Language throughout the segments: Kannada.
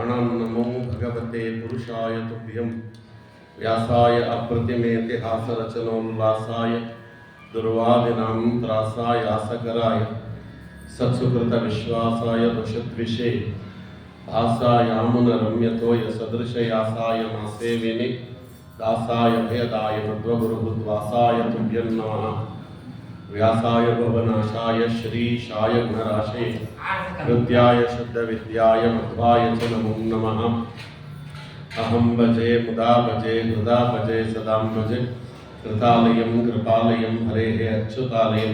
प्राणान् नमो भगवते पुरुषाय तुभ्यं व्यासाय अप्रतिमेतिहासरचनोल्लासाय दुर्वादिनां त्रासाय आसकराय सत्सुकृतविश्वासाय वशद्विषे भासायामुनरम्यतोय सदृशयासाय मासेविनि दासाय भयदाय मध्वगुरुद्वासाय तुभ्यं नमः। व्यासाय भवनाशाय श्रीशाय गुणराशे हृद्याय शुद्धविद्याय मध्वाय च नमो नमः। अहं भजे मुदा भजे हृदा भजे सदां भजे कृतालयं कृपालयं हरेः अच्युतालयं।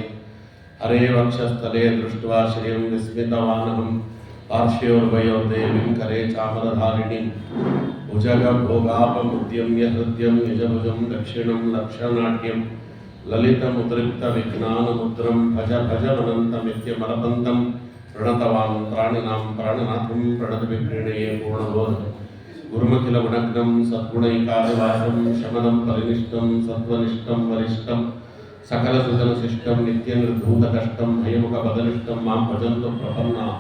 हरे वक्षस्थले दृष्ट्वा श्रियं विस्मितवानहं पार्श्वयोर्वयोर्देवीं करे चामरधारिणीं भुजगभोगापमुद्यम्य हृद्यं निजभुजं दक्षिणं लक्षनाट्यं ललितमुद्रिक्तविज्ञानमुद्रं भज भजमनन्तमित्यमरपन्तं प्रणतवान् प्राणिनां प्राणनाथं प्रणतविप्रणये पूर्णबोध गुरुमखिलगुणग्नं सद्गुणैकादिवासं शमनं परिनिष्टं सत्त्वनिष्ठं वरिष्ठं सकलसुजनशिष्टं नित्यनिर्धूतकष्टं भयमुखपदनिष्ठं मां भजन्तु प्रपन्नाः।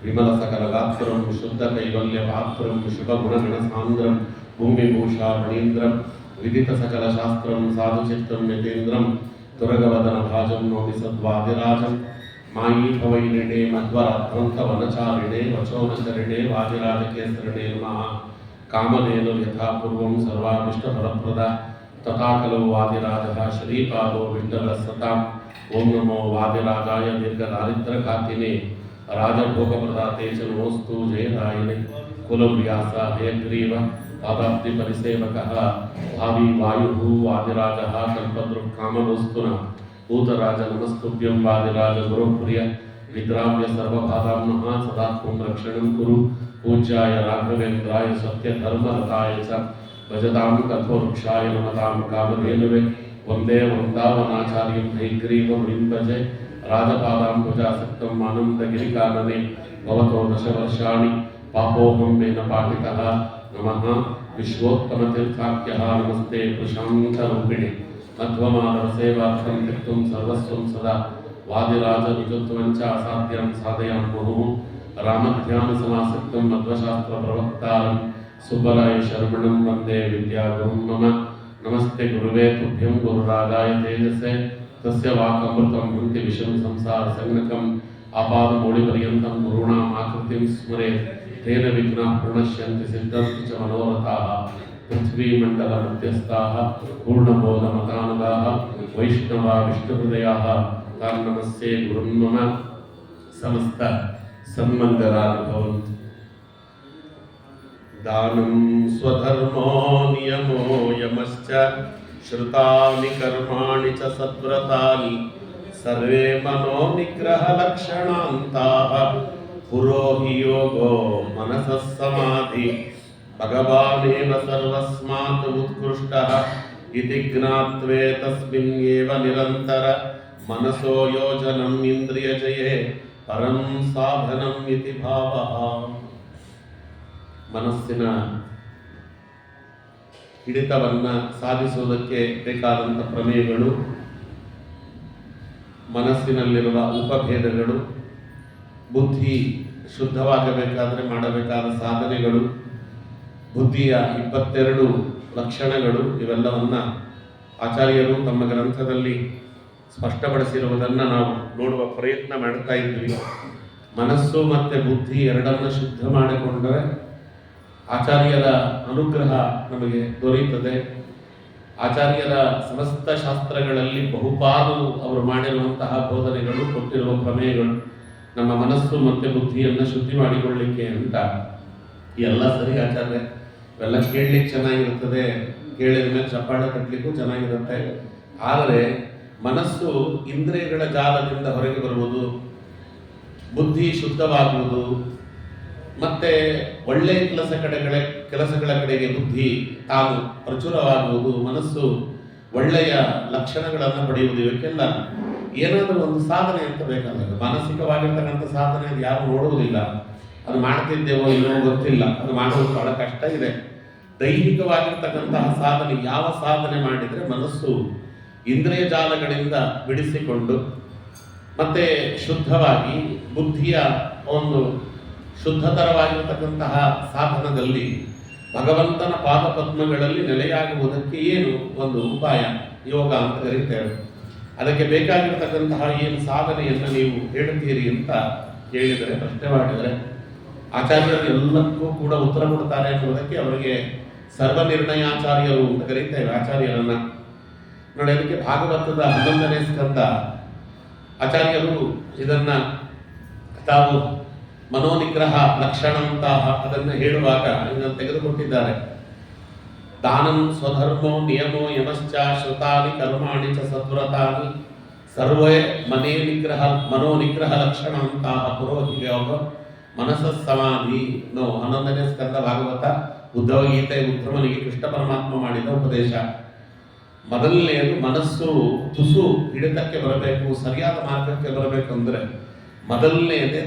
विमलसकलगात्रं शुद्धकैवल्यपात्रं शुभगुणगणसान्द्रं भूमिभूषामणीन्द्रं विदितसकलशास्त्रं साधुचित्तं यतीन्द्रं तुरगवदनभाजं नौमि सद्वादिराजं मायी भवैरिणे मध्वराध्वन्तवनचारिणे वचोनचरिणे वादिराजकेसरिणे नमः। कामधेनु यथा पूर्वं सर्वाभीष्टफलप्रदा तथा खलु वादिराजः श्रीपादो विठ्ठलसताम्। ओं नमो वादिराजाय दीर्घदारिद्र्यघातिने राजभोगप्रदाते च नमोऽस्तु जयदायिने। कुलव्यास हयग्रीव पादाब्धिपरिसेवकः भावी वायुः वादिराजः कल्पद्रुक्कामवस्तुन भूतराज नमस्तुभ्यं वादिराज गुरुप्रिय विद्राव्य सर्वबाधाम्नः सदा त्वं रक्षणं कुरु। पूज्याय राघवेन्द्राय सत्यधर्मरताय च भजतां कल्पवृक्षाय नमतां कामधेनुवे। वन्दे वृन्दावनाचार्यं हयग्रीवमुनिं भजे राजपादाम्बुजासक्तम् आनन्दगिरिकानने भवतो दशवर्षाणि पापोऽहं मेन पाठितः। नमः विश्वोत्तमतीर्थाख्यः नमस्ते प्रशान्तरूपिणे मध्वमाधवसेवार्थं त्यक्तुं सर्वस्वं सदा वादिराजनिजत्वं च असाध्यं साधयाम्मुहुः। रामध्यानसमासक्तं मध्वशास्त्रप्रवक्तारं सुबलाय शर्मणं वन्दे विद्यागुरुं मम। नमस्ते गुरुवे तुभ्यं गुरुरागाय तेजसे तस्य वाक्अमृतं भुङ्क्ति विषं संसारसंज्ञकम् आपादमौलिपर्यन्तं गुरूणाम् आकृतिं स्मरेत् तेन विघ्नाः प्रणश्यन्ति सिद्धन्ति च मनोरथाः। पृथ्वीमण्डलमध्यस्थाः पूर्णबोधमतानुगाः वैष्णवा विष्णुहृदयाः तान् नमस्ये गुरुं मम। समस्त सन्मङ्गलानि भवन्तु। दानं स्वधर्मो नियमो यमश्च श्रुतानि कर्माणि च सद्व्रतानि सर्वे मनोनिग्रहलक्षणान्ताः पुरोहि योगो मनसः समाधि भगवानेव सर्वस्मात् उत्कृष्टः इति ज्ञात्वेतस्मिन् एव निरन्तर मनसो योजनम् इन्द्रियजये परं साधनम् इति भावः। ಮನಸ್ಸಿನ ಹಿಡಿತವನ್ನು ಸಾಧಿಸುವುದಕ್ಕೆ ಬೇಕಾದಂಥ ಪ್ರಮೇಯಗಳು, ಮನಸ್ಸಿನಲ್ಲಿರುವ ಉಪಭೇದಗಳು, ಬುದ್ಧಿ ಶುದ್ಧವಾಗಬೇಕಾದರೆ ಮಾಡಬೇಕಾದ ಸಾಧನೆಗಳು, ಬುದ್ಧಿಯ 22 ಲಕ್ಷಣಗಳು, ಇವೆಲ್ಲವನ್ನು ಆಚಾರ್ಯರು ತಮ್ಮ ಗ್ರಂಥದಲ್ಲಿ ಸ್ಪಷ್ಟಪಡಿಸಿರುವುದನ್ನು ನಾವು ನೋಡುವ ಪ್ರಯತ್ನ ಮಾಡ್ತಾ ಇದ್ವಿ. ಮನಸ್ಸು ಮತ್ತು ಬುದ್ಧಿ ಎರಡನ್ನು ಶುದ್ಧ ಮಾಡಿಕೊಂಡರೆ ಆಚಾರ್ಯರ ಅನುಗ್ರಹ ನಮಗೆ ದೊರೆಯುತ್ತದೆ. ಆಚಾರ್ಯರ ಸಮಸ್ತ ಶಾಸ್ತ್ರಗಳಲ್ಲಿ ಬಹುಪಾಲು ಅವರು ಮಾಡಿರುವಂತಹ ಬೋಧನೆಗಳು, ಕೊಟ್ಟಿರುವ ಪ್ರಮೇಯಗಳು ನಮ್ಮ ಮನಸ್ಸು ಮತ್ತು ಬುದ್ಧಿಯನ್ನು ಶುದ್ಧಿ ಮಾಡಿಕೊಳ್ಳಿಕ್ಕೆ ಅಂತ. ಎಲ್ಲ ಸರಿ ಆಚಾರ್ಯ, ಇವೆಲ್ಲ ಕೇಳಲಿಕ್ಕೆ ಚೆನ್ನಾಗಿರುತ್ತದೆ, ಕೇಳಿದ ಮೇಲೆ ಚಪ್ಪಾಳೆ ಕಟ್ಟಲಿಕ್ಕೂ ಚೆನ್ನಾಗಿರುತ್ತೆ. ಆದರೆ ಮನಸ್ಸು ಇಂದ್ರಿಯಗಳ ಜಾಲದಿಂದ ಹೊರಗೆ ಬರುವುದು, ಬುದ್ಧಿ ಶುದ್ಧವಾಗುವುದು, ಮತ್ತೆ ಒಳ್ಳೆಯ ಕೆಲಸಗಳ ಕಡೆಗೆ ಬುದ್ಧಿ ತಾನು ಪ್ರಚುರವಾಗುವುದು, ಮನಸ್ಸು ಒಳ್ಳೆಯ ಲಕ್ಷಣಗಳನ್ನು ಪಡೆಯುವುದು, ಇವಕ್ಕೆಲ್ಲ ಏನಾದರೂ ಒಂದು ಸಾಧನೆ ಅಂತ ಬೇಕಾದಾಗ ಮಾನಸಿಕವಾಗಿರ್ತಕ್ಕಂಥ ಸಾಧನೆ ಅದು ಯಾರು ನೋಡುವುದಿಲ್ಲ. ಅದು ಮಾಡ್ತಿದ್ದೇವೋ ಇಲ್ಲವೋ ಗೊತ್ತಿಲ್ಲ, ಅದು ಮಾಡುವುದು ಬಹಳ ಕಷ್ಟ ಇದೆ. ದೈಹಿಕವಾಗಿರ್ತಕ್ಕಂತಹ ಸಾಧನೆ, ಯಾವ ಸಾಧನೆ ಮಾಡಿದರೆ ಮನಸ್ಸು ಇಂದ್ರಿಯ ಜಾಲಗಳಿಂದ ಬಿಡಿಸಿಕೊಂಡು ಮತ್ತೆ ಶುದ್ಧವಾಗಿ ಬುದ್ಧಿಯ ಒಂದು ಶುದ್ಧತರವಾಗಿರತಕ್ಕಂತಹ ಸಾಧನದಲ್ಲಿ ಭಗವಂತನ ಪಾದಪದ್ಮಗಳಲ್ಲಿ ನೆಲೆಯಾಗುವುದಕ್ಕೆ ಏನು ಒಂದು ಉಪಾಯ ಯೋಗ ಅಂತ ಕರೀತೇವೆ. ಅದಕ್ಕೆ ಬೇಕಾಗಿರತಕ್ಕಂತಹ ಏನು ಸಾಧನೆಯನ್ನು ನೀವು ಹೇಳುತ್ತೀರಿ ಅಂತ ಕೇಳಿದರೆ, ಪ್ರಶ್ನೆ ಮಾಡಿದರೆ ಆಚಾರ್ಯರು ಎಲ್ಲಕ್ಕೂ ಕೂಡ ಉತ್ತರ ಕೊಡ್ತಾರೆ ಅನ್ನುವುದಕ್ಕೆ ಅವರಿಗೆ ಸರ್ವನಿರ್ಣಯಾಚಾರ್ಯರು ಅಂತ ಕರೀತೇವೆ ಆಚಾರ್ಯರನ್ನ. ನೋಡಿ, ಅದಕ್ಕೆ ಭಾಗವತದ 11ನೇ ಸ್ಕಂದ ಆಚಾರ್ಯರು ಇದನ್ನ ತಾವು ಮನೋನಿಗ್ರಹ ಲಕ್ಷಣ ಅಂತ ಅದನ್ನು ಹೇಳುವಾಗ ಇದನ್ನು ತೆಗೆದುಕೊಟ್ಟಿದ್ದಾರೆ. ದಾನಂ ಸ್ವಧರ್ಮೋ ನಿಯಮೋ ಯಮಶ್ಚ ಶ್ರುತಾನಿ ಕರ್ಮಾಣಿ ಚ ಸದ್ವ್ರತಾನಿ ಸರ್ವೇ ಮನೋನಿಗ್ರಹ ಲಕ್ಷಣ ಅಂತಹ ಪುರೋಹಿಯೋಗ ಮನಸ್ಸ ಸಮಾಧಿ ನೋ 11ನೇ ಸ್ಕಂದ ಭಾಗವತ ಉದ್ಧವ ಗೀತೆ ಉದ್ಧವನಿಗೆ ಕೃಷ್ಣ ಪರಮಾತ್ಮ ಮಾಡಿದ ಉಪದೇಶ. ಮೊದಲನೆಯದು ಮನಸ್ಸು ತುಸು ಹಿಡಿತಕ್ಕೆ ಬರಬೇಕು, ಸರಿಯಾದ ಮಾರ್ಗಕ್ಕೆ ಬರಬೇಕು ಅಂದರೆ ಮೊದಲನೆಯದೇ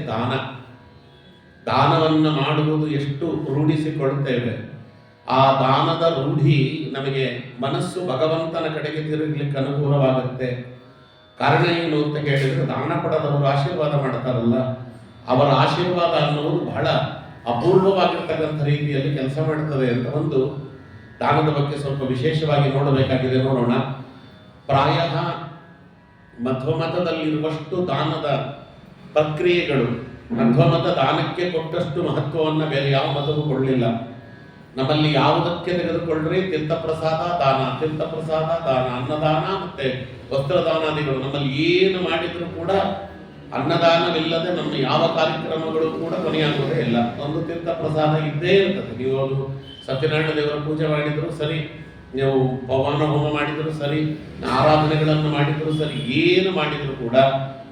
ದಾನವನ್ನು ಮಾಡುವುದು ಎಷ್ಟು ರೂಢಿಸಿಕೊಳ್ತೇವೆ, ಆ ದಾನದ ರೂಢಿ ನಮಗೆ ಮನಸ್ಸು ಭಗವಂತನ ಕಡೆಗೆ ತಿರುಗಲಿಕ್ಕೆ ಅನುಕೂಲವಾಗುತ್ತೆ. ಕಾರಣ ಏನು ಅಂತ ಕೇಳಿದರೆ, ದಾನ ಪಡೆದವರು ಆಶೀರ್ವಾದ ಮಾಡ್ತಾರಲ್ಲ, ಅವರ ಆಶೀರ್ವಾದ ಅನ್ನುವುದು ಬಹಳ ಅಪೂರ್ವವಾಗಿರ್ತಕ್ಕಂಥ ರೀತಿಯಲ್ಲಿ ಕೆಲಸ ಮಾಡುತ್ತದೆ ಅಂತ ಒಂದು ದಾನದ ಬಗ್ಗೆ ಸ್ವಲ್ಪ ವಿಶೇಷವಾಗಿ ನೋಡಬೇಕಾಗಿದೆ. ನೋಡೋಣ. ಪ್ರಾಯ ಮಧ್ವಮತದಲ್ಲಿರುವಷ್ಟು ದಾನದ ಪ್ರಕ್ರಿಯೆಗಳು, ಮಧ್ವಮತ ದಾನಕ್ಕೆ ಕೊಟ್ಟಷ್ಟು ಮಹತ್ವವನ್ನು ಬೇರೆ ಯಾವ ಮತವೂ ಕೊಡಲಿಲ್ಲ. ನಮ್ಮಲ್ಲಿ ಯಾವುದಕ್ಕೆ ತೆಗೆದುಕೊಳ್ಳ್ರಿ ತೀರ್ಥಪ್ರಸಾದ ದಾನ, ತೀರ್ಥಪ್ರಸಾದ ದಾನ, ಅನ್ನದಾನ ಮತ್ತೆ ವಸ್ತ್ರದಾನಾದಿಗಳು. ನಮ್ಮಲ್ಲಿ ಏನು ಮಾಡಿದ್ರು ಕೂಡ ಅನ್ನದಾನವಿಲ್ಲದೆ ನಮ್ಮ ಯಾವ ಕಾರ್ಯಕ್ರಮಗಳು ಕೂಡ ಕೊನೆಯಾಗುವುದೇ ಇಲ್ಲ. ಒಂದು ತೀರ್ಥಪ್ರಸಾದ ಇದ್ದೇ ಇರ್ತದೆ. ನೀವು ಅದು ಸತ್ಯನಾರಾಯಣ ದೇವರ ಪೂಜೆ ಮಾಡಿದ್ರು ಸರಿ, ನೀವು ಪವನ ಹೋಮ ಮಾಡಿದ್ರು ಸರಿ, ಆರಾಧನೆಗಳನ್ನು ಮಾಡಿದ್ರು ಸರಿ, ಏನು ಮಾಡಿದ್ರು ಕೂಡ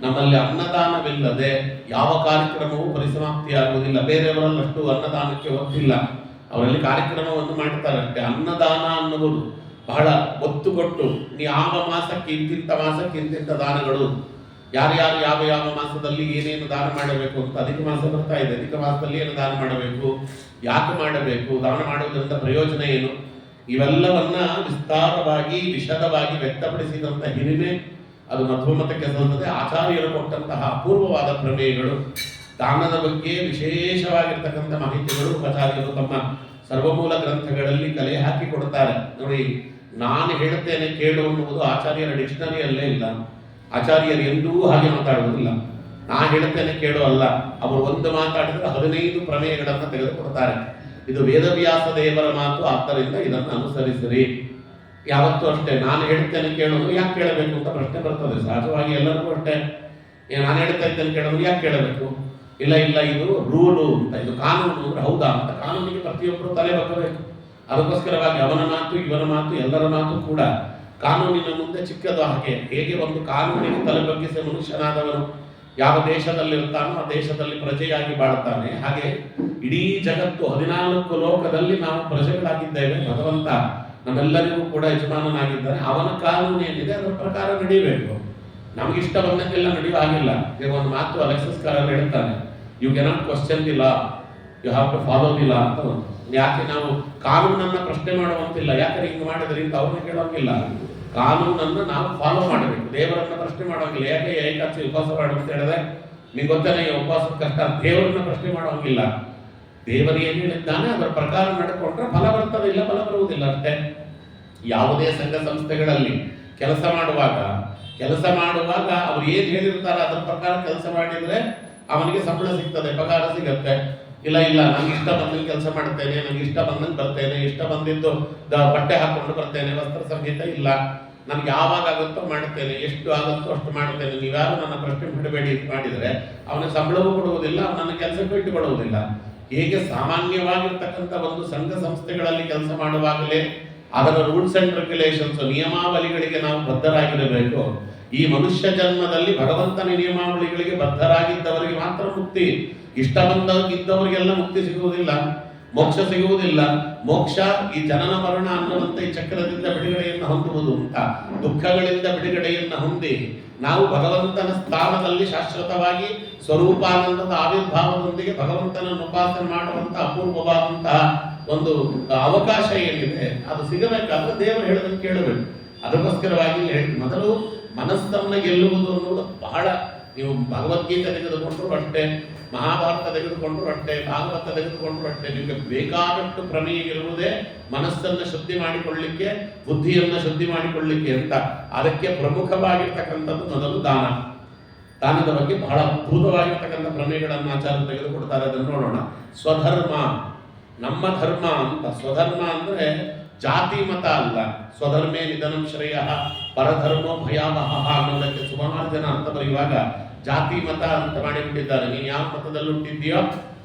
ನಮ್ಮಲ್ಲಿ ಅನ್ನದಾನವಿಲ್ಲದೆ ಯಾವ ಕಾರ್ಯಕ್ರಮವೂ ಪರಿಸಮಾಪ್ತಿಯಾಗುವುದಿಲ್ಲ. ಬೇರೆಯವರಲ್ಲಷ್ಟು ಅನ್ನದಾನಕ್ಕೆ ಒತ್ತಿಲ್ಲ, ಅವರಲ್ಲಿ ಕಾರ್ಯಕ್ರಮವನ್ನು ಮಾಡ್ತಾರಷ್ಟೇ. ಅನ್ನದಾನ ಅನ್ನುವುದು ಬಹಳ ಒತ್ತು ಕೊಟ್ಟು ಯಾವ ಮಾಸಕ್ಕೆ ಇಂತಿಂತ ದಾನಗಳು, ಯಾರ್ಯಾರು ಯಾವ ಮಾಸದಲ್ಲಿ ಏನೇನು ದಾನ ಮಾಡಬೇಕು ಅಂತ. ಅಧಿಕ ಮಾಸ ಬರ್ತಾ ಇದೆ, ಅಧಿಕ ಮಾಸದಲ್ಲಿ ಏನು ದಾನ ಮಾಡಬೇಕು, ಯಾಕೆ ಮಾಡಬೇಕು, ದಾನ ಮಾಡುವುದರಿಂದ ಪ್ರಯೋಜನ ಏನು, ಇವೆಲ್ಲವನ್ನ ವಿಸ್ತಾರವಾಗಿ ವಿಶದವಾಗಿ ವ್ಯಕ್ತಪಡಿಸಿದಂಥ ಹಿರಿಮೆ ಅದು ಮಧ್ವಮತಕ್ಕೆ ಸಲ್ಲದೆ. ಆಚಾರ್ಯರು ಕೊಟ್ಟಂತಹ ಅಪೂರ್ವವಾದ ಪ್ರಮೇಯಗಳು, ದಾನದ ಬಗ್ಗೆ ವಿಶೇಷವಾಗಿರ್ತಕ್ಕಂಥ ಮಾಹಿತಿಗಳು ಆಚಾರ್ಯರು ತಮ್ಮ ಸರ್ವಮೂಲ ಗ್ರಂಥಗಳಲ್ಲಿ ಕಲೆ ಹಾಕಿ ಕೊಡ್ತಾರೆ. ನೋಡಿ, ನಾನು ಹೇಳುತ್ತೇನೆ ಕೇಳು ಅನ್ನುವುದು ಆಚಾರ್ಯರ ಡಿಕ್ಷನರಿಯಲ್ಲೇ ಇಲ್ಲ. ಆಚಾರ್ಯರು ಎಂದೂ ಹಾಗೆ ಮಾತಾಡುವುದಿಲ್ಲ. ನಾ ಹೇಳುತ್ತೇನೆ ಕೇಳು ಅಲ್ಲ, ಅವರು ಒಂದು ಮಾತಾಡಿದ್ರೆ 15 ಪ್ರಮೇಯಗಳನ್ನು ತೆಗೆದುಕೊಡ್ತಾರೆ. ಇದು ವೇದವ್ಯಾಸ ದೇವರ ಮಾತು, ಆದ್ದರಿಂದ ಇದನ್ನು ಅನುಸರಿಸಿರಿ. ಯಾವತ್ತೂ ಅಷ್ಟೇ ನಾನು ಹೇಳ್ತೇನೆ ಕೇಳೋದು ಯಾಕೆ ಕೇಳಬೇಕು ಅಂತ ಪ್ರಶ್ನೆ ಬರ್ತದೆ ಸಹಜವಾಗಿ ಎಲ್ಲರಿಗೂ ಅಷ್ಟೇ. ನಾನು ಹೇಳ್ತಾ ಇದ್ದೇನೆ ಕೇಳೋದು ಯಾಕೆ ಕೇಳಬೇಕು, ಇಲ್ಲ ಇದು ರೂಲು ಅಂತ, ಇದು ಕಾನೂನು ಅಂದ್ರೆ ಹೌದಾ ಅಂತ. ಕಾನೂನಿಗೆ ಪ್ರತಿಯೊಬ್ಬರು ತಲೆ ಬಗ್ಗಬೇಕು. ಅದಕ್ಕೋಸ್ಕರವಾಗಿ ಅವನ ಮಾತು ಇವನ ಮಾತು ಎಲ್ಲರ ಮಾತು ಕೂಡ ಕಾನೂನಿನ ಮುಂದೆ ಚಿಕ್ಕದು. ಹೇಗೆ ಒಂದು ಕಾನೂನಿಗೆ ತಲೆ ಬಗ್ಗಿಸಿ ಮನುಷ್ಯನಾದವನು ಯಾವ ದೇಶದಲ್ಲಿರ್ತಾನೋ ಆ ದೇಶದಲ್ಲಿ ಪ್ರಜೆಯಾಗಿ ಬಾಳ್ತಾನೆ, ಹಾಗೆ ಇಡೀ ಜಗತ್ತು 14 ಲೋಕದಲ್ಲಿ ನಾವು ಪ್ರಜೆಗಳಾಗಿದ್ದೇವೆ. ಭಗವಂತ ನಮ್ಮೆಲ್ಲರಿಗೂ ಕೂಡ ಯಜಮಾನನಾಗಿದ್ದಾನೆ. ಅವನ ಕಾನೂನು ಏನಿದೆ ಅದರ ಪ್ರಕಾರ ನಡೀಬೇಕು. ನಮಗಿಷ್ಟ ಬಂದಂಗೆಲ್ಲ ನಡೆಯುವ ಹಾಗಿಲ್ಲ. ಈಗ ಒಂದು ಮಾತು ಅಲೆಕ್ಸಸ್ ಕಾರರ್ ಹೇಳ್ತಾನೆ, you cannot question the law, you have to follow the law ಅಂತ. ಯಾಕೆ ನಾವು ಕಾನೂನನ್ನ ಪ್ರಶ್ನೆ ಮಾಡುವಂತಿಲ್ಲ, ಯಾಕಂದ್ರೆ ಹಿಂಗೆ ಮಾಡಿದ್ರಿ ಅಂತ ಅವ್ರನ್ನ ಕೇಳೋಂಗಿಲ್ಲ. ಕಾನೂನನ್ನು ನಾವು ಫಾಲೋ ಮಾಡಬೇಕು, ದೇವರನ್ನ ಪ್ರಶ್ನೆ ಮಾಡೋಂಗಿಲ್ಲ. ಯಾಕೆ ಏಕಾದಶಿ ಉಪವಾಸ ಮಾಡು ಅಂತ ಹೇಳಿದ್ರೆ ನಿಮ್ಗೆ ಗೊತ್ತಾನೆ ಉಪವಾಸದ ಕಷ್ಟ, ದೇವರನ್ನ ಪ್ರಶ್ನೆ ಮಾಡೋಂಗಿಲ್ಲ. ದೇವರು ಏನು ಹೇಳಿದ್ದಾನೆ ಅದರ ಪ್ರಕಾರ ನಡ್ಕೊಂಡ್ರೆ ಫಲ ಬರ್ತದೆ, ಇಲ್ಲ ಫಲ ಬರುವುದಿಲ್ಲ ಅಷ್ಟೇ. ಯಾವುದೇ ಸಂಘ ಸಂಸ್ಥೆಗಳಲ್ಲಿ ಕೆಲಸ ಮಾಡುವಾಗ ಅವ್ರು ಏನು ಹೇಳಿರ್ತಾರೆ ಅದರ ಪ್ರಕಾರ ಕೆಲಸ ಮಾಡಿದ್ರೆ ಅವನಿಗೆ ಸಂಬಳ ಸಿಗ್ತದೆ, ಪಗಾರ ಸಿಗತ್ತೆ. ಇಲ್ಲ ನಂಗೆ ಇಷ್ಟ ಬಂದಂಗೆ ಕೆಲಸ ಮಾಡ್ತೇನೆ, ನಂಗೆ ಇಷ್ಟ ಬಂದಂಗೆ ಬರ್ತೇನೆ, ಇಷ್ಟ ಬಂದಿದ್ದು ಬಟ್ಟೆ ಹಾಕೊಂಡು ಬರ್ತೇನೆ, ವಸ್ತ್ರ ಸಂಹಿತ ಇಲ್ಲ, ನನ್ಗೆ ಯಾವಾಗ ಆಗುತ್ತೋ ಮಾಡ್ತೇನೆ, ಎಷ್ಟು ಆಗುತ್ತೋ ಅಷ್ಟು ಮಾಡ್ತೇನೆ, ನೀವ್ಯಾರು ನನ್ನ ಪ್ರಶ್ನೆ ಬಿಡಬೇಡಿ ಮಾಡಿದರೆ ಅವನಿಗೆ ಸಂಬಳವೂ ಕೊಡುವುದಿಲ್ಲ, ಅವನನ್ನು ಕೆಲಸಕ್ಕೂ ಇಟ್ಟುಕೊಳ್ಳುವುದಿಲ್ಲ. ಹೇಗೆ ಸಾಮಾನ್ಯವಾಗಿರ್ತಕ್ಕಂಥ ಒಂದು ಸಂಘ ಸಂಸ್ಥೆಗಳಲ್ಲಿ ಕೆಲಸ ಮಾಡುವಾಗಲೇ ಅದರ ರೂಲ್ಸ್ ಅಂಡ್ ರೆಗ್ಯುಲೇಷನ್ಸ್ ನಿಯಮಾವಳಿಗಳಿಗೆ ನಾವು ಬದ್ಧರಾಗಿರಬೇಕು. ಈ ಮನುಷ್ಯ ಜನ್ಮದಲ್ಲಿ ಭಗವಂತನ ನಿಯಮಾವಳಿಗಳಿಗೆ ಬದ್ಧರಾಗಿದ್ದವರಿಗೆ ಮಾತ್ರ ಮುಕ್ತಿ. ಇಷ್ಟ ಬಂದಾಗಿದ್ದವರಿಗೆಲ್ಲ ಮುಕ್ತಿ ಸಿಗುವುದಿಲ್ಲ, ಮೋಕ್ಷ ಸಿಗುವುದಿಲ್ಲ. ಮೋಕ್ಷ ಈ ಜನನ ಮರಣ ಅನ್ನುವಂಥ ಈ ಚಕ್ರದಿಂದ ಬಿಡುಗಡೆಯನ್ನು ಹೊಂದುವುದು ಅಂತ, ದುಃಖಗಳಿಂದ ಬಿಡುಗಡೆಯನ್ನು ಹೊಂದಿ ನಾವು ಭಗವಂತನ ಸ್ಥಾನದಲ್ಲಿ ಶಾಶ್ವತವಾಗಿ ಸ್ವರೂಪಾನಂದದ ಆವಿರ್ಭಾವದೊಂದಿಗೆ ಭಗವಂತನನ್ನು ಉಪಾಸನೆ ಮಾಡುವಂಥ ಅಪೂರ್ವವಾದಂತಹ ಒಂದು ಅವಕಾಶ ಏನಿದೆ ಅದು ಸಿಗಬೇಕಾದ್ರೆ ದೇವರು ಹೇಳೋದನ್ನು ಕೇಳಬೇಕು. ಅದಕ್ಕೋಸ್ಕರವಾಗಿ ಮೊದಲು ಮನಸ್ಸನ್ನು ಗೆಲ್ಲುವುದು ಅನ್ನೋದು ಬಹಳ ನೀವು ಭಗವದ್ಗೀತೆ ತೆಗೆದುಕೊಂಡ್ರು ಅಷ್ಟೇ, ಮಹಾಭಾರತ ತೆಗೆದುಕೊಂಡ್ರು ಅಷ್ಟೇ, ಭಾಗವತ ತೆಗೆದುಕೊಂಡ್ರು ಅಷ್ಟೇ. ನಿಮಗೆ ಬೇಕಾದಷ್ಟು ಪ್ರಮೇಯ ಇರುವುದೇ ಮನಸ್ಸನ್ನು ಶುದ್ಧಿ ಮಾಡಿಕೊಳ್ಳಿಕ್ಕೆ, ಬುದ್ಧಿಯನ್ನು ಶುದ್ಧಿ ಮಾಡಿಕೊಳ್ಳಿಕ್ಕೆ ಅಂತ. ಅದಕ್ಕೆ ಪ್ರಮುಖವಾಗಿರ್ತಕ್ಕಂಥದ್ದು ಮೊದಲು ದಾನ. ದಾನದ ಬಗ್ಗೆ ಬಹಳ ಅದ್ಭುತವಾಗಿರ್ತಕ್ಕಂಥ ಪ್ರಮೇಯಗಳನ್ನು ಆಚಾರ್ಯರು ತೆಗೆದುಕೊಡ್ತಾರೆ. ಅದನ್ನು ನೋಡೋಣ. ಸ್ವಧರ್ಮ, ನಮ್ಮ ಧರ್ಮ ಅಂತ. ಸ್ವಧರ್ಮ ಅಂದರೆ ಜಾತಿ ಮತ ಅಲ್ಲ. ಸ್ವಧರ್ಮೇ ನಿಧನಂ ಶ್ರೇಯ ಪರಧರ್ಮೋ ಭಯಾವಹ ಅನ್ನೋದಕ್ಕೆ ಸುಮಾರು ಜನ ಅರ್ಥ ಬರೆಯುವಾಗ ಜಾತಿ ಮತ ಅಂತ ಮಾಡಿಬಿಟ್ಟಿದ್ದಾರೆ. ನೀನು ಯಾವ ಮತದಲ್ಲಿ ಹುಟ್ಟಿದ್ಯೋ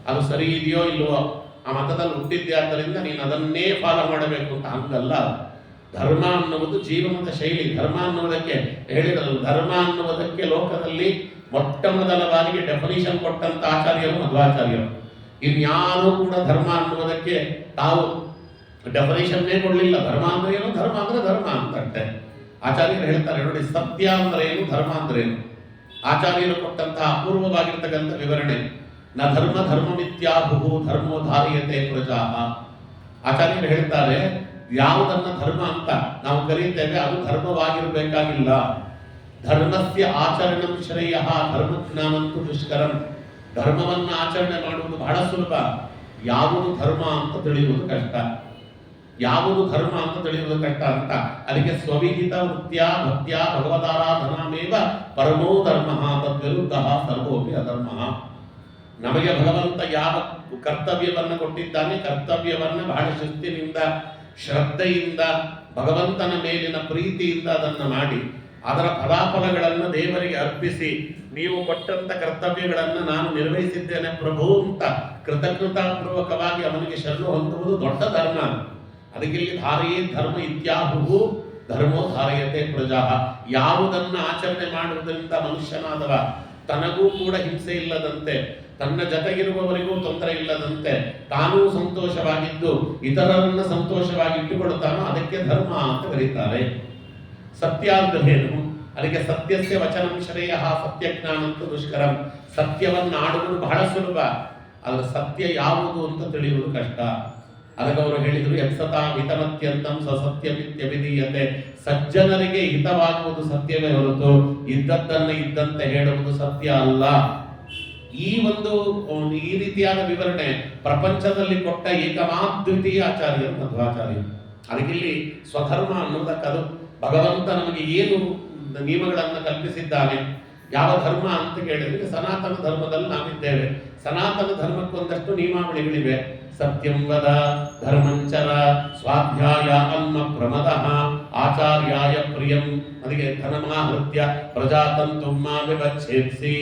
ಅದು ಸರಿ ಇದೆಯೋ ಇಲ್ವೋ, ಆ ಮತದಲ್ಲಿ ಹುಟ್ಟಿದ್ದೆ ಆದ್ದರಿಂದ ನೀನು ಅದನ್ನೇ ಫಾಲೋ ಮಾಡಬೇಕು ಅಂತ. ಹಂಗಲ್ಲ. ಧರ್ಮ ಅನ್ನುವುದು ಜೀವನದ ಶೈಲಿ. ಧರ್ಮ ಅನ್ನುವುದಕ್ಕೆ ಹೇಳಿದ್ರಲ್ಲ, ಧರ್ಮ ಅನ್ನುವುದಕ್ಕೆ ಲೋಕದಲ್ಲಿ ಮೊಟ್ಟ ಮೊದಲ ಬಾರಿಗೆ ಡೆಫಿನಿಷನ್ ಕೊಟ್ಟಂತ ಆಚಾರ್ಯರು ಮಧ್ವಾಚಾರ್ಯರು. ಇನ್ಯಾರೂ ಕೂಡ ಧರ್ಮ ಅನ್ನುವುದಕ್ಕೆ ತಾವು ಡೆಫಿನೇಷನ್ನೇ ಕೊಡಲಿಲ್ಲ. ಧರ್ಮ ಅಂದ್ರೆ ಏನು, ಧರ್ಮ ಅಂದ್ರೆ ಧರ್ಮ ಅಂತಂತೆ. ಆಚಾರ್ಯರು ಹೇಳ್ತಾರೆ ನೋಡಿ, ಸತ್ಯ ಅಂದ್ರೆ ಏನು, ಧರ್ಮ ಅಂದ್ರೆ ಏನು. ಆಚಾರ್ಯರು ಕೊಟ್ಟಂತಹ ಅಪೂರ್ವವಾಗಿರ್ತಕ್ಕಂಥ ವಿವರಣೆ. ನ ಧರ್ಮ ಧರ್ಮಮಿತ್ಯಾಹುಃ ಧರ್ಮೋ ಧಾರ್ಯತೆ ಪ್ರಜಾಃ. ಆಚಾರ್ಯರು ಹೇಳ್ತಾರೆ, ಯಾವುದನ್ನ ಧರ್ಮ ಅಂತ ನಾವು ಕರೀತೇವೆ ಅದು ಧರ್ಮವಾಗಿರಬೇಕಾಗಿಲ್ಲ. ಧರ್ಮಸ್ಯ ಆಚರಣಂ ಶ್ರೇಯಃ ಧರ್ಮಜ್ಞಾನಂತು ದುಷ್ಕರಂ. ಧರ್ಮವನ್ನು ಆಚರಣೆ ಮಾಡುವುದು ಬಹಳ ಸುಲಭ, ಯಾವುದು ಧರ್ಮ ಅಂತ ತಿಳಿಯುವುದು ಕಷ್ಟ. ಯಾವುದು ಧರ್ಮ ಅಂತ ತಿಳಿಯುವುದು ಕಷ್ಟ ಅಂತ. ಅದಕ್ಕೆ ಸ್ವವಿಹಿತ ವೃತ್ಯ ಭಕ್ತ್ಯ ಭಗವದಾರಾಧನಾಮೇವ ಪರಮೋ ಧರ್ಮ ತದ್ವಿರುದ್ಧ ಸರ್ವೋಪಿ ಅಧರ್ಮ. ನಮಗೆ ಭಗವಂತ ಯಾವ ಕರ್ತವ್ಯವನ್ನು ಕೊಟ್ಟಿದ್ದಾನೆ, ಕರ್ತವ್ಯವನ್ನ ಬಹಳ ಶಿಸ್ತಿನಿಂದ ಶ್ರದ್ಧೆಯಿಂದ ಭಗವಂತನ ಮೇಲಿನ ಪ್ರೀತಿಯಿಂದ ಅದನ್ನು ಮಾಡಿ ಅದರ ಫಲಾಫಲಗಳನ್ನು ದೇವರಿಗೆ ಅರ್ಪಿಸಿ, ನೀವು ಕೊಟ್ಟಂತ ಕರ್ತವ್ಯಗಳನ್ನು ನಾನು ನಿರ್ವಹಿಸಿದ್ದೇನೆ ಪ್ರಭು ಅಂತ ಕೃತಜ್ಞತಾಪೂರ್ವಕವಾಗಿ ಅವನಿಗೆ ಶರಣು ಹೊಂದುವುದು ದೊಡ್ಡ ಧರ್ಮ. ಅದಕ್ಕೆ ಇಲ್ಲಿ ಧಾರೆಯೇ ಧರ್ಮ ಇತ್ಯಾಹುಃ ಧರ್ಮೋ ಧಾರಯತೆ ಪ್ರಜಾ. ಯಾವುದನ್ನು ಆಚರಣೆ ಮಾಡುವುದರಿಂದ ಮನುಷ್ಯನಾದವ ತನಗೂ ಕೂಡ ಹಿಂಸೆ ಇಲ್ಲದಂತೆ, ತನ್ನ ಜೊತೆಗಿರುವವರಿಗೂ ತೊಂದರೆ ಇಲ್ಲದಂತೆ, ತಾನೂ ಸಂತೋಷವಾಗಿದ್ದು ಇತರರನ್ನ ಸಂತೋಷವಾಗಿಟ್ಟುಕೊಳ್ತಾನೋ ಅದಕ್ಕೆ ಧರ್ಮ ಅಂತ ಕರೀತಾರೆ. ಸತ್ಯಾಗ್ರಹೇನು, ಅದಕ್ಕೆ ಸತ್ಯಸ್ಯ ವಚನಂ ಶ್ರೇಯಃ ಸತ್ಯಜ್ಞಾನಂತು ದುಷ್ಕರಂ. ಸತ್ಯವನ್ನು ಆಡುವುದು ಬಹಳ ಸುಲಭ, ಅದರ ಸತ್ಯ ಯಾವುದು ಅಂತ ತಿಳಿಯುವುದು ಕಷ್ಟ. ಅದಕ್ಕೆ ಅವರು ಹೇಳಿದರು, ಯತ್ಸತಾ ಹಿತಮತ್ಯಂತಂ ಸತ್ಯಮಿತ್ಯಭಿಧೀಯತೆ. ಸಜ್ಜನರಿಗೆ ಹಿತವಾಗುವುದು ಸತ್ಯವೇ ಹೊರತು ಇದ್ದದ್ದನ್ನು ಇದ್ದಂತೆ ಹೇಳುವುದು ಸತ್ಯ ಅಲ್ಲ. ಈ ರೀತಿಯಾದ ವಿವರಣೆ ಪ್ರಪಂಚದಲ್ಲಿ ಕೊಟ್ಟ ಏಕಮಾದ್ವಿತೀಯ ಆಚಾರ್ಯರು ಮಧ್ವಾಚಾರ್ಯರು. ಅದಕ್ಕಿಲ್ಲಿ ಸ್ವಧರ್ಮ ಅನ್ನುವುದಕ್ಕದು ಭಗವಂತ ನಮಗೆ ಏನು ನಿಯಮಗಳನ್ನು ಕಲ್ಪಿಸಿದ್ದಾನೆ, ಯಾವ ಧರ್ಮ ಅಂತ ಕೇಳಿದ್ರೆ ಸನಾತನ ಧರ್ಮದಲ್ಲಿ ನಾವಿದ್ದೇವೆ. ಸನಾತನ ಧರ್ಮಕ್ಕೊಂದಷ್ಟು ನಿಯಮಾವಳಿಗಳಿವೆ. ಸತ್ಯಂ ವದ ಧರ್ಮಂಚರ ಸ್ವಾಧ್ಯಾಯ ಅನ್ನ ಪ್ರಮದಃ ಆಚಾರ್ಯಾಯ ಪ್ರಿಯಂ, ಅದಕ್ಕೆ ಧನಮಾಹೃತ್ಯ ಪ್ರಜಾತಂತುಮ್ಮ ವಿವಚ್ಛೇತ್ಸಿ,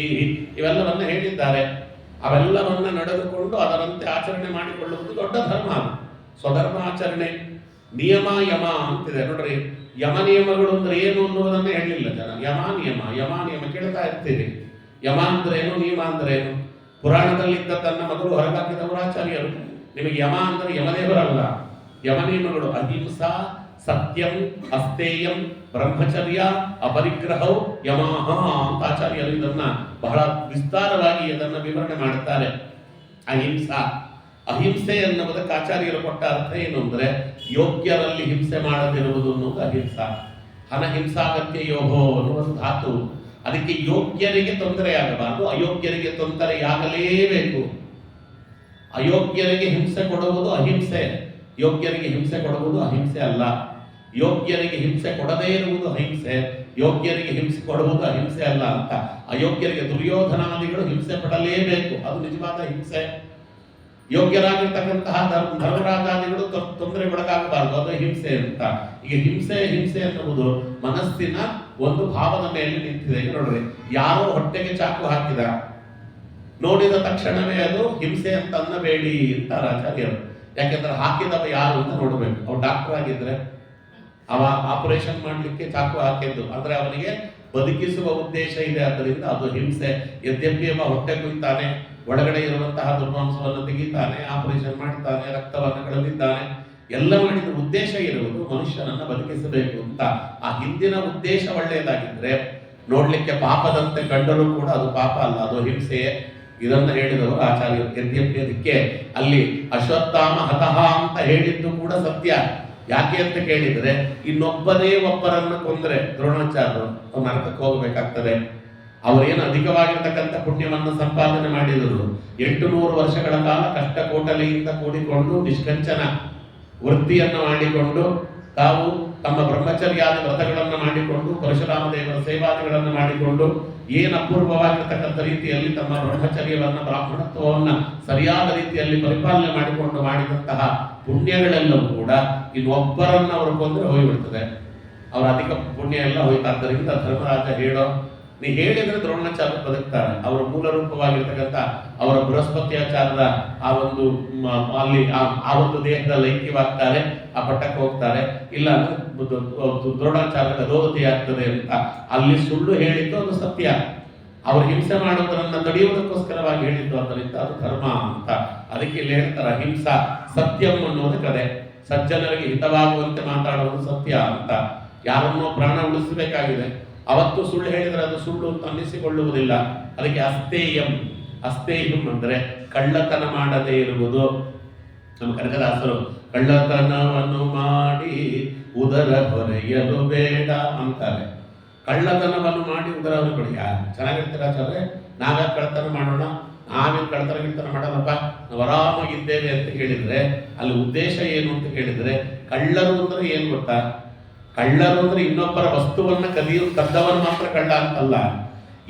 ಇವೆಲ್ಲವನ್ನ ಹೇಳಿದ್ದಾರೆ. ಅವೆಲ್ಲವನ್ನ ನಡೆದುಕೊಂಡು ಅದರಂತೆ ಆಚರಣೆ ಮಾಡಿಕೊಳ್ಳುವುದು ದೊಡ್ಡ ಧರ್ಮ. ಸ್ವಧರ್ಮ ಆಚರಣೆ. ನಿಯಮ ಯಮ ಅಂತಿದೆ ನೋಡ್ರಿ. ಯಮ ನಿಯಮಗಳು ಅಂದ್ರೆ ಏನು ಅನ್ನುವುದನ್ನ ಹೇಳಿಲ್ಲ ಜನ. ಯಮ ನಿಯಮ ಕೇಳ್ತಾ ಇರ್ತೀವಿ. ಯಮ ಅಂದ್ರೇನು, ನಿಯಮ ಅಂದ್ರೇನು? ಪುರಾಣದಲ್ಲಿದ್ದದನ್ನ ಮೊದಲು ಹೊರಗಾಕಿದವರು ಆಚಾರ್ಯರು. ನಿಮಗೆ ಯಮ ಅಂದ್ರೆ ಯಮದೇವರಲ್ಲ. ಯಮ ನಿಯಮಗಳು ಅಹಿಂಸಾ, ಸತ್ಯಂ, ಅಸ್ತೇಯಂ, ಬ್ರಹ್ಮಚರ್ಯ, ಅಪರಿಗ್ರಹವು ಯಮಃ ಅಂತ ಆಚಾರ್ಯರು ಇದನ್ನ ಬಹಳ ವಿಸ್ತಾರವಾಗಿ ಇದನ್ನ ವಿವರಣೆ ಮಾಡುತ್ತಾರೆ. ಅಹಿಂಸೆ ಎನ್ನುವುದಕ್ಕೆ ಆಚಾರ್ಯರು ಕೊಟ್ಟ ಅರ್ಥ ಏನು ಅಂದ್ರೆ ಯೋಗ್ಯರಲ್ಲಿ ಹಿಂಸೆ ಮಾಡದಿರುವುದು ಅನ್ನೋದು ಅಹಿಂಸಾ. ಹನಹಿಂಸಾಗತ್ಯ ಯೋಹೋ ಅನ್ನುವುದು ಧಾತು. ಅದಕ್ಕೆ ಯೋಗ್ಯರಿಗೆ ತೊಂದರೆಯಾಗಬಾರದು, ಅಯೋಗ್ಯರಿಗೆ ತೊಂದರೆಯಾಗಲೇಬೇಕು. ಅಯೋಗ್ಯರಿಗೆ ಹಿಂಸೆ ಕೊಡುವುದು ಅಹಿಂಸೆ, ಯೋಗ್ಯರಿಗೆ ಹಿಂಸೆ ಕೊಡುವುದು ಅಹಿಂಸೆ ಅಲ್ಲ. ಯೋಗ್ಯರಿಗೆ ಹಿಂಸೆ ಕೊಡದೇ ಇರುವುದು ಅಹಿಂಸೆ, ಯೋಗ್ಯರಿಗೆ ಹಿಂಸೆ ಕೊಡುವುದು ಅಹಿಂಸೆ ಅಲ್ಲ ಅಂತ. ಅಯೋಗ್ಯರಿಗೆ ದುರ್ಯೋಧನಾದಿಗಳು ಹಿಂಸೆ ಪಡಲೇಬೇಕು, ಅದು ನಿಜವಾದ ಹಿಂಸೆ. ಯೋಗ್ಯರಾಗಿರ್ತಕ್ಕಂತಹ ಧರ್ಮರಾಜಾದಿಗಳು ತೊಂದರೆಗೊಳಗಾಗಬಾರದು, ಅದು ಹಿಂಸೆ ಅಂತ. ಈಗ ಹಿಂಸೆ ಎನ್ನುವುದು ಮನಸ್ಸಿನ ಒಂದು ಭಾವದ ಮೇಲೆ ನಿಂತಿದೆ. ನೋಡ್ರಿ, ಯಾರೋ ಹೊಟ್ಟೆಗೆ ಚಾಕು ಹಾಕಿದ, ನೋಡಿದ ತಕ್ಷಣವೇ ಅದು ಹಿಂಸೆ ಅಂತ ಅನ್ನಬೇಡಿ ಅಂತಾರೆ ಆಚಾರ್ಯರು. ಯಾಕೆಂದ್ರೆ ಹಾಕಿದವ ಯಾರು ಅಂತ ನೋಡ್ಬೇಕು. ಅವ್ರು ಡಾಕ್ಟರ್ ಆಗಿದ್ರೆ ಅವ ಆಪರೇಷನ್ ಮಾಡ್ಲಿಕ್ಕೆ ಚಾಕು ಹಾಕಿದ್ದು ಅಂದ್ರೆ ಅವನಿಗೆ ಬದುಕಿಸುವ ಉದ್ದೇಶ ಇದೆ, ಆದ್ದರಿಂದ ಅದು ಹಿಂಸೆ. ಯದ್ಯಪಿ ಅವ ಹೊಟ್ಟೆ ಕುಯ್ತಾನೆ, ಒಳಗಡೆ ಇರುವಂತಹ ದುರ್ಮಾಂಸವನ್ನು ತೆಗಿತಾನೆ, ಆಪರೇಷನ್ ಮಾಡ್ತಾನೆ, ರಕ್ತವನ್ನು ಕಳೆದಿದ್ದಾನೆ, ಎಲ್ಲ ಮಾಡಿದ ಉದ್ದೇಶ ಇರುವುದು ಮನುಷ್ಯನನ್ನ ಬದುಕಿಸಬೇಕು ಅಂತ. ಆ ಹಿಂದಿನ ಉದ್ದೇಶ ಒಳ್ಳೆಯದಾಗಿದ್ರೆ ನೋಡ್ಲಿಕ್ಕೆ ಪಾಪದಂತೆ ಕಂಡರೂ ಕೂಡ ಅದು ಪಾಪ ಅಲ್ಲ, ಅದು ಹಿಂಸೆಯೇ. ಇದನ್ನು ಹೇಳಿದವರು ಆಚಾರ್ಯರು. ಯದ್ಯಪಿ ಅದಕ್ಕೆ ಅಲ್ಲಿ ಅಶ್ವತ್ಥಾಮ ಹತಃ ಅಂತ ಹೇಳಿದ್ದು ಕೂಡ ಸತ್ಯ. ಯಾಕೆ ಅಂತ ಕೇಳಿದ್ರೆ ಇನ್ನೊಬ್ಬನೇ ಒಬ್ಬರನ್ನು ಕೊಂದ್ರೆ ದ್ರೋಣಾಚಾರ್ಯರು ನರಕಕ್ಕೆ ಹೋಗಬೇಕಾಗ್ತದೆ. ಅವರೇನು ಅಧಿಕವಾಗಿರ್ತಕ್ಕಂಥ ಪುಣ್ಯವನ್ನು ಸಂಪಾದನೆ ಮಾಡಿದರು. 800 ವರ್ಷಗಳ ಕಾಲ ಕಷ್ಟ ಕೋಟಲೆಯಿಂದ ಕೂಡಿಕೊಂಡು ನಿಷ್ಕಂಚನ ವೃತ್ತಿಯನ್ನು ಮಾಡಿಕೊಂಡು ತಾವು ತಮ್ಮ ಬ್ರಹ್ಮಚರ್ಯಾದಿ ವ್ರತಗಳನ್ನು ಮಾಡಿಕೊಂಡು ಪರಶುರಾಮ ದೇವರ ಸೇವಾದಿಗಳನ್ನು ಮಾಡಿಕೊಂಡು ಏನು ಅಪೂರ್ವವಾಗಿರ್ತಕ್ಕಂಥ ರೀತಿಯಲ್ಲಿ ತಮ್ಮ ಬ್ರಹ್ಮಚರ್ಯವನ್ನು ಬ್ರಾಹ್ಮಣತ್ವವನ್ನು ಸರಿಯಾದ ರೀತಿಯಲ್ಲಿ ಪರಿಪಾಲನೆ ಮಾಡಿಕೊಂಡು ಮಾಡಿದಂತಹ ಪುಣ್ಯಗಳೆಲ್ಲವೂ ಕೂಡ ಇನ್ನೊಬ್ಬರನ್ನ ಅವರು ಕೊಂದರೆ ಹೋಗಿಬಿಡ್ತದೆ. ಅವರ ಅಧಿಕ ಪುಣ್ಯ ಎಲ್ಲ ಹೋಯ್ತಾದ್ದರಿಂದ ಧರ್ಮರಾಜ ಹೇಳೋ, ನೀ ಹೇಳಿದ್ರೆ ದ್ರೋಣಾಚಾರ್ಯ ಬದುಕ್ತಾರೆ. ಅವರ ಮೂಲ ರೂಪವಾಗಿರ್ತಕ್ಕಂಥ ಅವರ ಬೃಹಸ್ಪತ್ಯಾಚಾರದ ಆ ಒಂದು ಅಲ್ಲಿ ಆ ಒಂದು ದೇಹದಲ್ಲಿ ಐಕ್ಯವಾಗ್ತಾರೆ, ಆ ಪಟ್ಟಕ್ಕೆ ಹೋಗ್ತಾರೆ. ಇಲ್ಲ ಅಂದ್ರೆ ದ್ರೋಣಾಚಾರ್ಯದ ಅಧೋಗತಿ ಆಗ್ತದೆ ಅಂತ ಅಲ್ಲಿ ಸುಳ್ಳು ಹೇಳಿದ್ದು ಅದು ಸತ್ಯ. ಅವರು ಹಿಂಸೆ ಮಾಡುವುದರನ್ನ ತಡೆಯುವುದಕ್ಕೋಸ್ಕರವಾಗಿ ಹೇಳಿದ್ದು, ಆದ್ದರಿಂದ ಅದು ಧರ್ಮ ಅಂತ. ಅದಕ್ಕೆ ಇಲ್ಲಿ ಹೇಳ್ತಾರೆ ಅಹಿಂಸಾ ಸತ್ಯಂ ಅನ್ನೋದು ಕದೆ. ಸಜ್ಜನರಿಗೆ ಹಿತವಾಗುವಂತೆ ಮಾತಾಡುವುದು ಸತ್ಯ ಅಂತ. ಯಾರನ್ನೋ ಪ್ರಾಣ ಉಳಿಸಬೇಕಾಗಿದೆ, ಅವತ್ತು ಸುಳ್ಳು ಹೇಳಿದರೆ ಅದು ಸುಳ್ಳು ಅಂತ ಅನ್ನಿಸಿಕೊಳ್ಳುವುದಿಲ್ಲ. ಅದಕ್ಕೆ ಅಸ್ತೇಯಂ ಅಂದರೆ ಕಳ್ಳತನ ಮಾಡದೇ ಇರುವುದು. ನಮ್ಮ ಕನಕದಾಸರು ಕಳ್ಳತನವನ್ನು ಮಾಡಿ ಉದರ ಹೊರೆಯಲು ಬೇಡ ಅಂತಾರೆ. ಕಳ್ಳತನವನ್ನು ಮಾಡಿ ಉದರ ಹೊರಬೇಡ. ಚೆನ್ನಾಗಿರ್ತೀರ ಆಚಾರ್ಯ, ನಾವೇ ಕಳ್ಳತನ ಮಾಡೋಣ, ನಾವೇನು ಕಳ್ಳತನ ಮಾಡಲ್ಲಪ್ಪ, ನಾವು ಆರಾಮಾಗಿದ್ದೇವೆ ಅಂತ ಹೇಳಿದ್ರೆ ಅಲ್ಲಿ ಉದ್ದೇಶ ಏನು ಅಂತ ಹೇಳಿದ್ರೆ, ಕಳ್ಳರು ಅಂದ್ರೆ ಏನು ಗೊತ್ತಾ? ಕಳ್ಳರು ಅಂದ್ರೆ ಇನ್ನೊಬ್ಬರ ವಸ್ತುವನ್ನ ಕದ್ದವನು ಮಾತ್ರ ಕಳ್ಳ ಅಂತಲ್ಲ,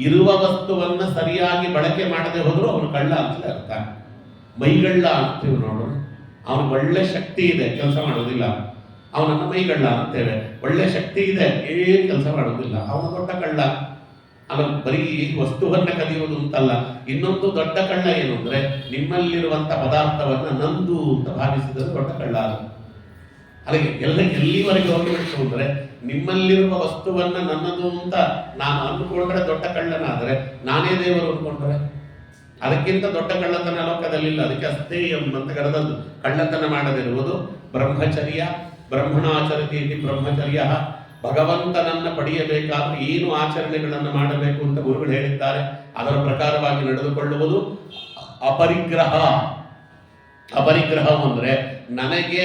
ಇರುವ ವಸ್ತುವನ್ನ ಸರಿಯಾಗಿ ಬಳಕೆ ಮಾಡದೆ ಹೋದ್ರು ಅವನು ಕಳ್ಳ ಅಂತಲೇ ಅರ್ಥ. ಮೈಗಳ್ಳ ಅಂತೀವಿ ನೋಡು, ಅವನು ಒಳ್ಳೆ ಶಕ್ತಿ ಇದೆ, ಕೆಲಸ ಮಾಡೋದಿಲ್ಲ, ಅವನನ್ನ ಮೈಗಳ್ಳ ಅಂತೇವೆ. ಒಳ್ಳೆ ಶಕ್ತಿ ಇದೆ, ಏನ್ ಕೆಲಸ ಮಾಡೋದಿಲ್ಲ, ಅವನು ದೊಡ್ಡ ಕಳ್ಳ. ಅಲ್ಲ, ಬರೀ ವಸ್ತುವನ್ನ ಕದಿಯುವುದು ಅಂತಲ್ಲ. ಇನ್ನೊಂದು ದೊಡ್ಡ ಕಳ್ಳ ಏನು ಅಂದ್ರೆ ನಿಮ್ಮಲ್ಲಿರುವಂತ ಪದಾರ್ಥವನ್ನ ನಂದು ಅಂತ ಭಾವಿಸಿದರೆ ದೊಡ್ಡ ಕಳ್ಳ. ಅಲ್ಲಿಗೆ ಎಲ್ಲಿವರೆಗೆ ಹೋಗಿಬಿಟ್ಟು ಅಂದ್ರೆ ನಿಮ್ಮಲ್ಲಿರುವ ವಸ್ತುವನ್ನ ನನ್ನದು ಅಂತ ನಾನು ಅಂದುಕೊಂಡ್ರೆ ದೊಡ್ಡ ಕಳ್ಳನಾದರೆ, ನಾನೇ ದೇವರು ಅಂದ್ಕೊಂಡ್ರೆ ಅದಕ್ಕಿಂತ ದೊಡ್ಡ ಕಳ್ಳತನ ಲೋಕದಲ್ಲಿಲ್ಲ. ಅದಕ್ಕೆ ಅಸ್ತೇಯಂ ಅಂತ ಕರೆದದ್ದು. ಕಳ್ಳತನ ಮಾಡದಿರುವುದು ಬ್ರಹ್ಮಚರ್ಯ. ಬ್ರಹ್ಮಣಾಚರತಿ ಬ್ರಹ್ಮಚರ್ಯ. ಭಗವಂತನನ್ನ ಪಡೆಯಬೇಕಾದ್ರೆ ಏನು ಆಚರಣೆಗಳನ್ನು ಮಾಡಬೇಕು ಅಂತ ಗುರುಗಳು ಹೇಳಿದ್ದಾರೆ, ಅದರ ಪ್ರಕಾರವಾಗಿ ನಡೆದುಕೊಳ್ಳುವುದು. ಅಪರಿಗ್ರಹ ಅಂದ್ರೆ ನನಗೆ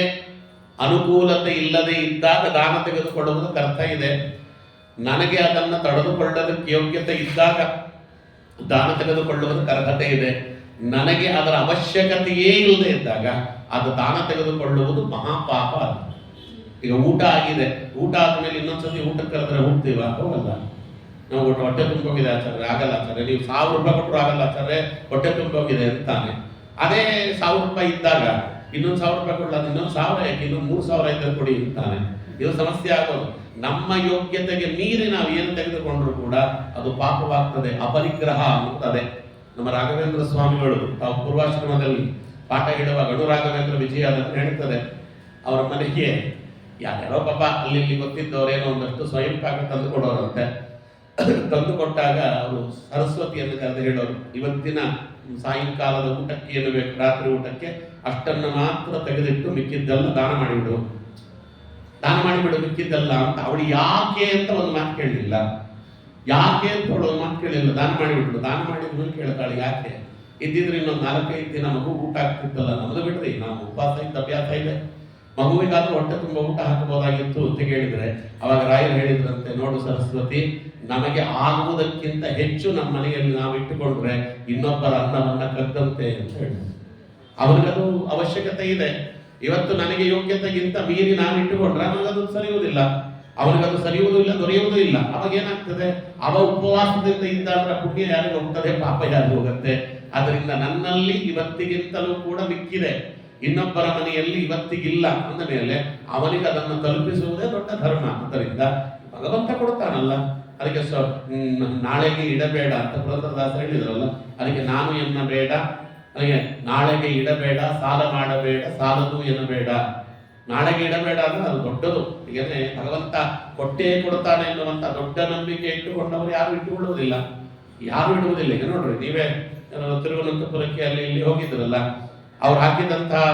ಅನುಕೂಲತೆ ಇಲ್ಲದೆ ಇದ್ದಾಗ ದಾನ ತೆಗೆದುಕೊಳ್ಳುವುದಕ್ಕೆ ಅರ್ಥ ಇದೆ. ನನಗೆ ಅದನ್ನು ತಡೆದುಕೊಳ್ಳೋದಕ್ಕೆ ಯೋಗ್ಯತೆ ಇದ್ದಾಗ ದಾನ ತೆಗೆದುಕೊಳ್ಳುವುದಕ್ಕೆ ಅರ್ಹತೆ ಇದೆ. ನನಗೆ ಅದರ ಅವಶ್ಯಕತೆಯೇ ಇಲ್ಲದೆ ಇದ್ದಾಗ ಅದು ದಾನ ತೆಗೆದುಕೊಳ್ಳುವುದು ಮಹಾಪಾಪ. ಈಗ ಊಟ ಆಗಿದೆ, ಊಟ ಆದ್ಮೇಲೆ ಇನ್ನೊಂದ್ಸತಿ ಊಟಕ್ಕೆ ಕರೆದ್ರೆ ಹೋಗ್ತೀವ? ಹೋಗಲ್ಲ. ನಾವು ಹೊಟ್ಟೆ ತುಂಬೋಗಿದೆ ಆಚಾರ್ಯ, ಆಗಲ್ಲ ಆಚಾರ್ಯ, ನೀವು 1000 ರೂಪಾಯಿ ಕೊಟ್ಟರು ಆಗಲ್ಲ ಆಚಾರ್ಯ, ಹೊಟ್ಟೆ ತುಂಬೋಗಿದೆ ಅಂತಾನೆ. ಅದೇ 1000 ರೂಪಾಯಿ ಇದ್ದಾಗ ಇನ್ನೊಂದು 1000 ರೂಪಾಯಿ ಕೊಡಲ್ಲ, ಇನ್ನೊಂದು 1000 ಯಾಕೆ, ಇನ್ನೊಂದು 3000 ಇದ್ದರೆ ಕೊಡಿ ಅಂತಾನೆ. ಇದು ಸಮಸ್ಯೆ ಆಗೋದು. ನಮ್ಮ ಯೋಗ್ಯತೆಗೆ ಮೀರಿ ನಾವು ಏನು ತೆಗೆದುಕೊಂಡ್ರು ಕೂಡ ಅದು ಪಾಪವಾಗ್ತದೆ. ಅಪರಿಗ್ರಹ ಅನ್ನುತ್ತದೆ. ನಮ್ಮ ರಾಘವೇಂದ್ರ ಸ್ವಾಮಿಗಳು ತಾವು ಪೂರ್ವಾಶ್ರಮದಲ್ಲಿ ಪಾಠ ಹೇಳುವಾಗ ಅನುರಾಘವೇಂದ್ರ ವಿಜಯ ಅದನ್ನು ಹೇಳ್ತದೆ. ಅವರ ಮನೆಗೆ ಯಾರ್ಯಾರೋ ಪಾಪ ಅಲ್ಲಿ ಇಲ್ಲಿ ಗೊತ್ತಿದ್ದವರೇನೋ ಒಂದಷ್ಟು ಸ್ವಯಂ ಪಾಕ ತಂದು ಕೊಡೋರಂತೆ. ತಂದು ಕೊಟ್ಟಾಗ ಅವರು ಸರಸ್ವತಿಯನ್ನು ಕರೆದು ಹೇಳೋರು, ಇವತ್ತಿನ ಸಾಯಂಕಾಲದ ಊಟಕ್ಕೆ ಏನು ಬೇಕು, ರಾತ್ರಿ ಊಟಕ್ಕೆ ಅಷ್ಟನ್ನು ಮಾತ್ರ ತೆಗೆದಿಟ್ಟು ಮಿಕ್ಕಿದ್ದೆಲ್ಲ ದಾನ ಮಾಡಿಬಿಡು ಮಿಕ್ಕಿದ್ದಲ್ಲ ಅಂತ. ಅವಳು ಯಾಕೆ ಅಂತ ಒಂದು ಮಾತು ಕೇಳಲಿಲ್ಲ. ಯಾಕೆ ಅಂತ ಅವಳು ಒಂದು ಮಾತು ಕೇಳಿಲ್ಲ, ದಾನ ಮಾಡಿಬಿಟ್ರು. ದಾನ ಮಾಡಿದ್ಮೇಲೆ ಕೇಳ್ತಾಳೆ ಯಾಕೆ. ಇದ್ದಿದ್ರೆ ಇನ್ನೊಂದು 4-5 ದಿನ ಮಗು ಊಟ ಆಗ್ತಿತ್ತಲ್ಲ, ನಮ್ದು ಬಿಡ್ರಿ, ನಾವು ಉಪವಾಸ ಇದ್ದ ಅಭ್ಯಾಸ ಇದೆ, ಮಗುವಿಗಾದ್ರೂ ಹೊಟ್ಟೆ ತುಂಬ ಊಟ ಹಾಕಬಹುದಾಗಿತ್ತು ಅಂತ ಕೇಳಿದ್ರೆ, ಅವಾಗ ರಾಯರು ಹೇಳಿದ್ರಂತೆ, ನೋಡು ಸರಸ್ವತಿ, ನಮಗೆ ಆಗುವುದಕ್ಕಿಂತ ಹೆಚ್ಚು ನಮ್ಮ ಮನೆಯಲ್ಲಿ ನಾವು ಇಟ್ಟುಕೊಂಡ್ರೆ ಇನ್ನೊಬ್ಬರ ಅನ್ನವನ್ನ ಕದ್ದಂತೆ ಅಂತ ಹೇಳಿದ್ರು. ಅವನಿಗದು ಅವಶ್ಯಕತೆ ಇದೆ. ಇವತ್ತು ನನಗೆ ಯೋಗ್ಯತೆಗಿಂತ ಮೀರಿ ನಾನು ಇಟ್ಟುಕೊಂಡ್ರೆ ಅವನಿಗದು ಸರಿಯುವುದಿಲ್ಲ, ಅವನಿಗದು ಸರಿಯುವುದಿಲ್ಲ, ದೊರೆಯುವುದೂ ಇಲ್ಲ. ಅವಾಗ ಏನಾಗ್ತದೆ, ಅವ ಉಪವಾಸದಿಂದ ಇದ್ದಾಗ ಪುಣ್ಯ ಯಾರಿಗೆ ಹೋಗ್ತದೆ, ಪಾಪ ಯಾರಿಗೆ ಹೋಗುತ್ತೆ. ಅದರಿಂದ ನನ್ನಲ್ಲಿ ಇವತ್ತಿಗಿಂತಲೂ ಕೂಡ ಮಿಕ್ಕಿದೆ, ಇನ್ನೊಬ್ಬರ ಮನೆಯಲ್ಲಿ ಇವತ್ತಿಗಿಲ್ಲ ಅಂದ ಮೇಲೆ ಅವನಿಗೆ ಅದನ್ನು ತಲುಪಿಸುವುದೇ ದೊಡ್ಡ ಧರ್ಮ. ಆದ್ದರಿಂದ ಭಗವಂತ ಕೊಡ್ತಾನಲ್ಲ, ಅದಕ್ಕೆ ನಾಳೆಗೆ ಇಡಬೇಡ ಅಂತ ಪುರಂದರದಾಸ ಹೇಳಿದ್ರಲ್ಲ, ಅದಕ್ಕೆ ನಾನು ಎನ್ನಬೇಡ, ನನಗೆ ನಾಳೆಗೆ ಇಡಬೇಡ, ಸಾಲ ಮಾಡಬೇಡ, ಸಾಲದು ಎನ್ನಬೇಡ. ನಾಳೆಗೆ ಇಡಬೇಡ ಅಂದ್ರೆ ಅದು ದೊಡ್ಡದು. ಹೀಗೇನೆ ಭಗವಂತ ಕೊಟ್ಟೇ ಕೊಡ್ತಾನೆ ಎನ್ನುವಂತ ದೊಡ್ಡ ನಂಬಿಕೆ ಇಟ್ಟುಕೊಂಡವರು ಯಾರು ಇಟ್ಟುಕೊಳ್ಳುವುದಿಲ್ಲ. ಈಗ ನೋಡ್ರಿ, ನೀವೇ ತಿರುವನಂತಪುರಕ್ಕೆ ಅಲ್ಲಿ ಇಲ್ಲಿ ಹೋಗಿದ್ರಲ್ಲ, ಅವ್ರು ಹಾಕಿದಂತಹ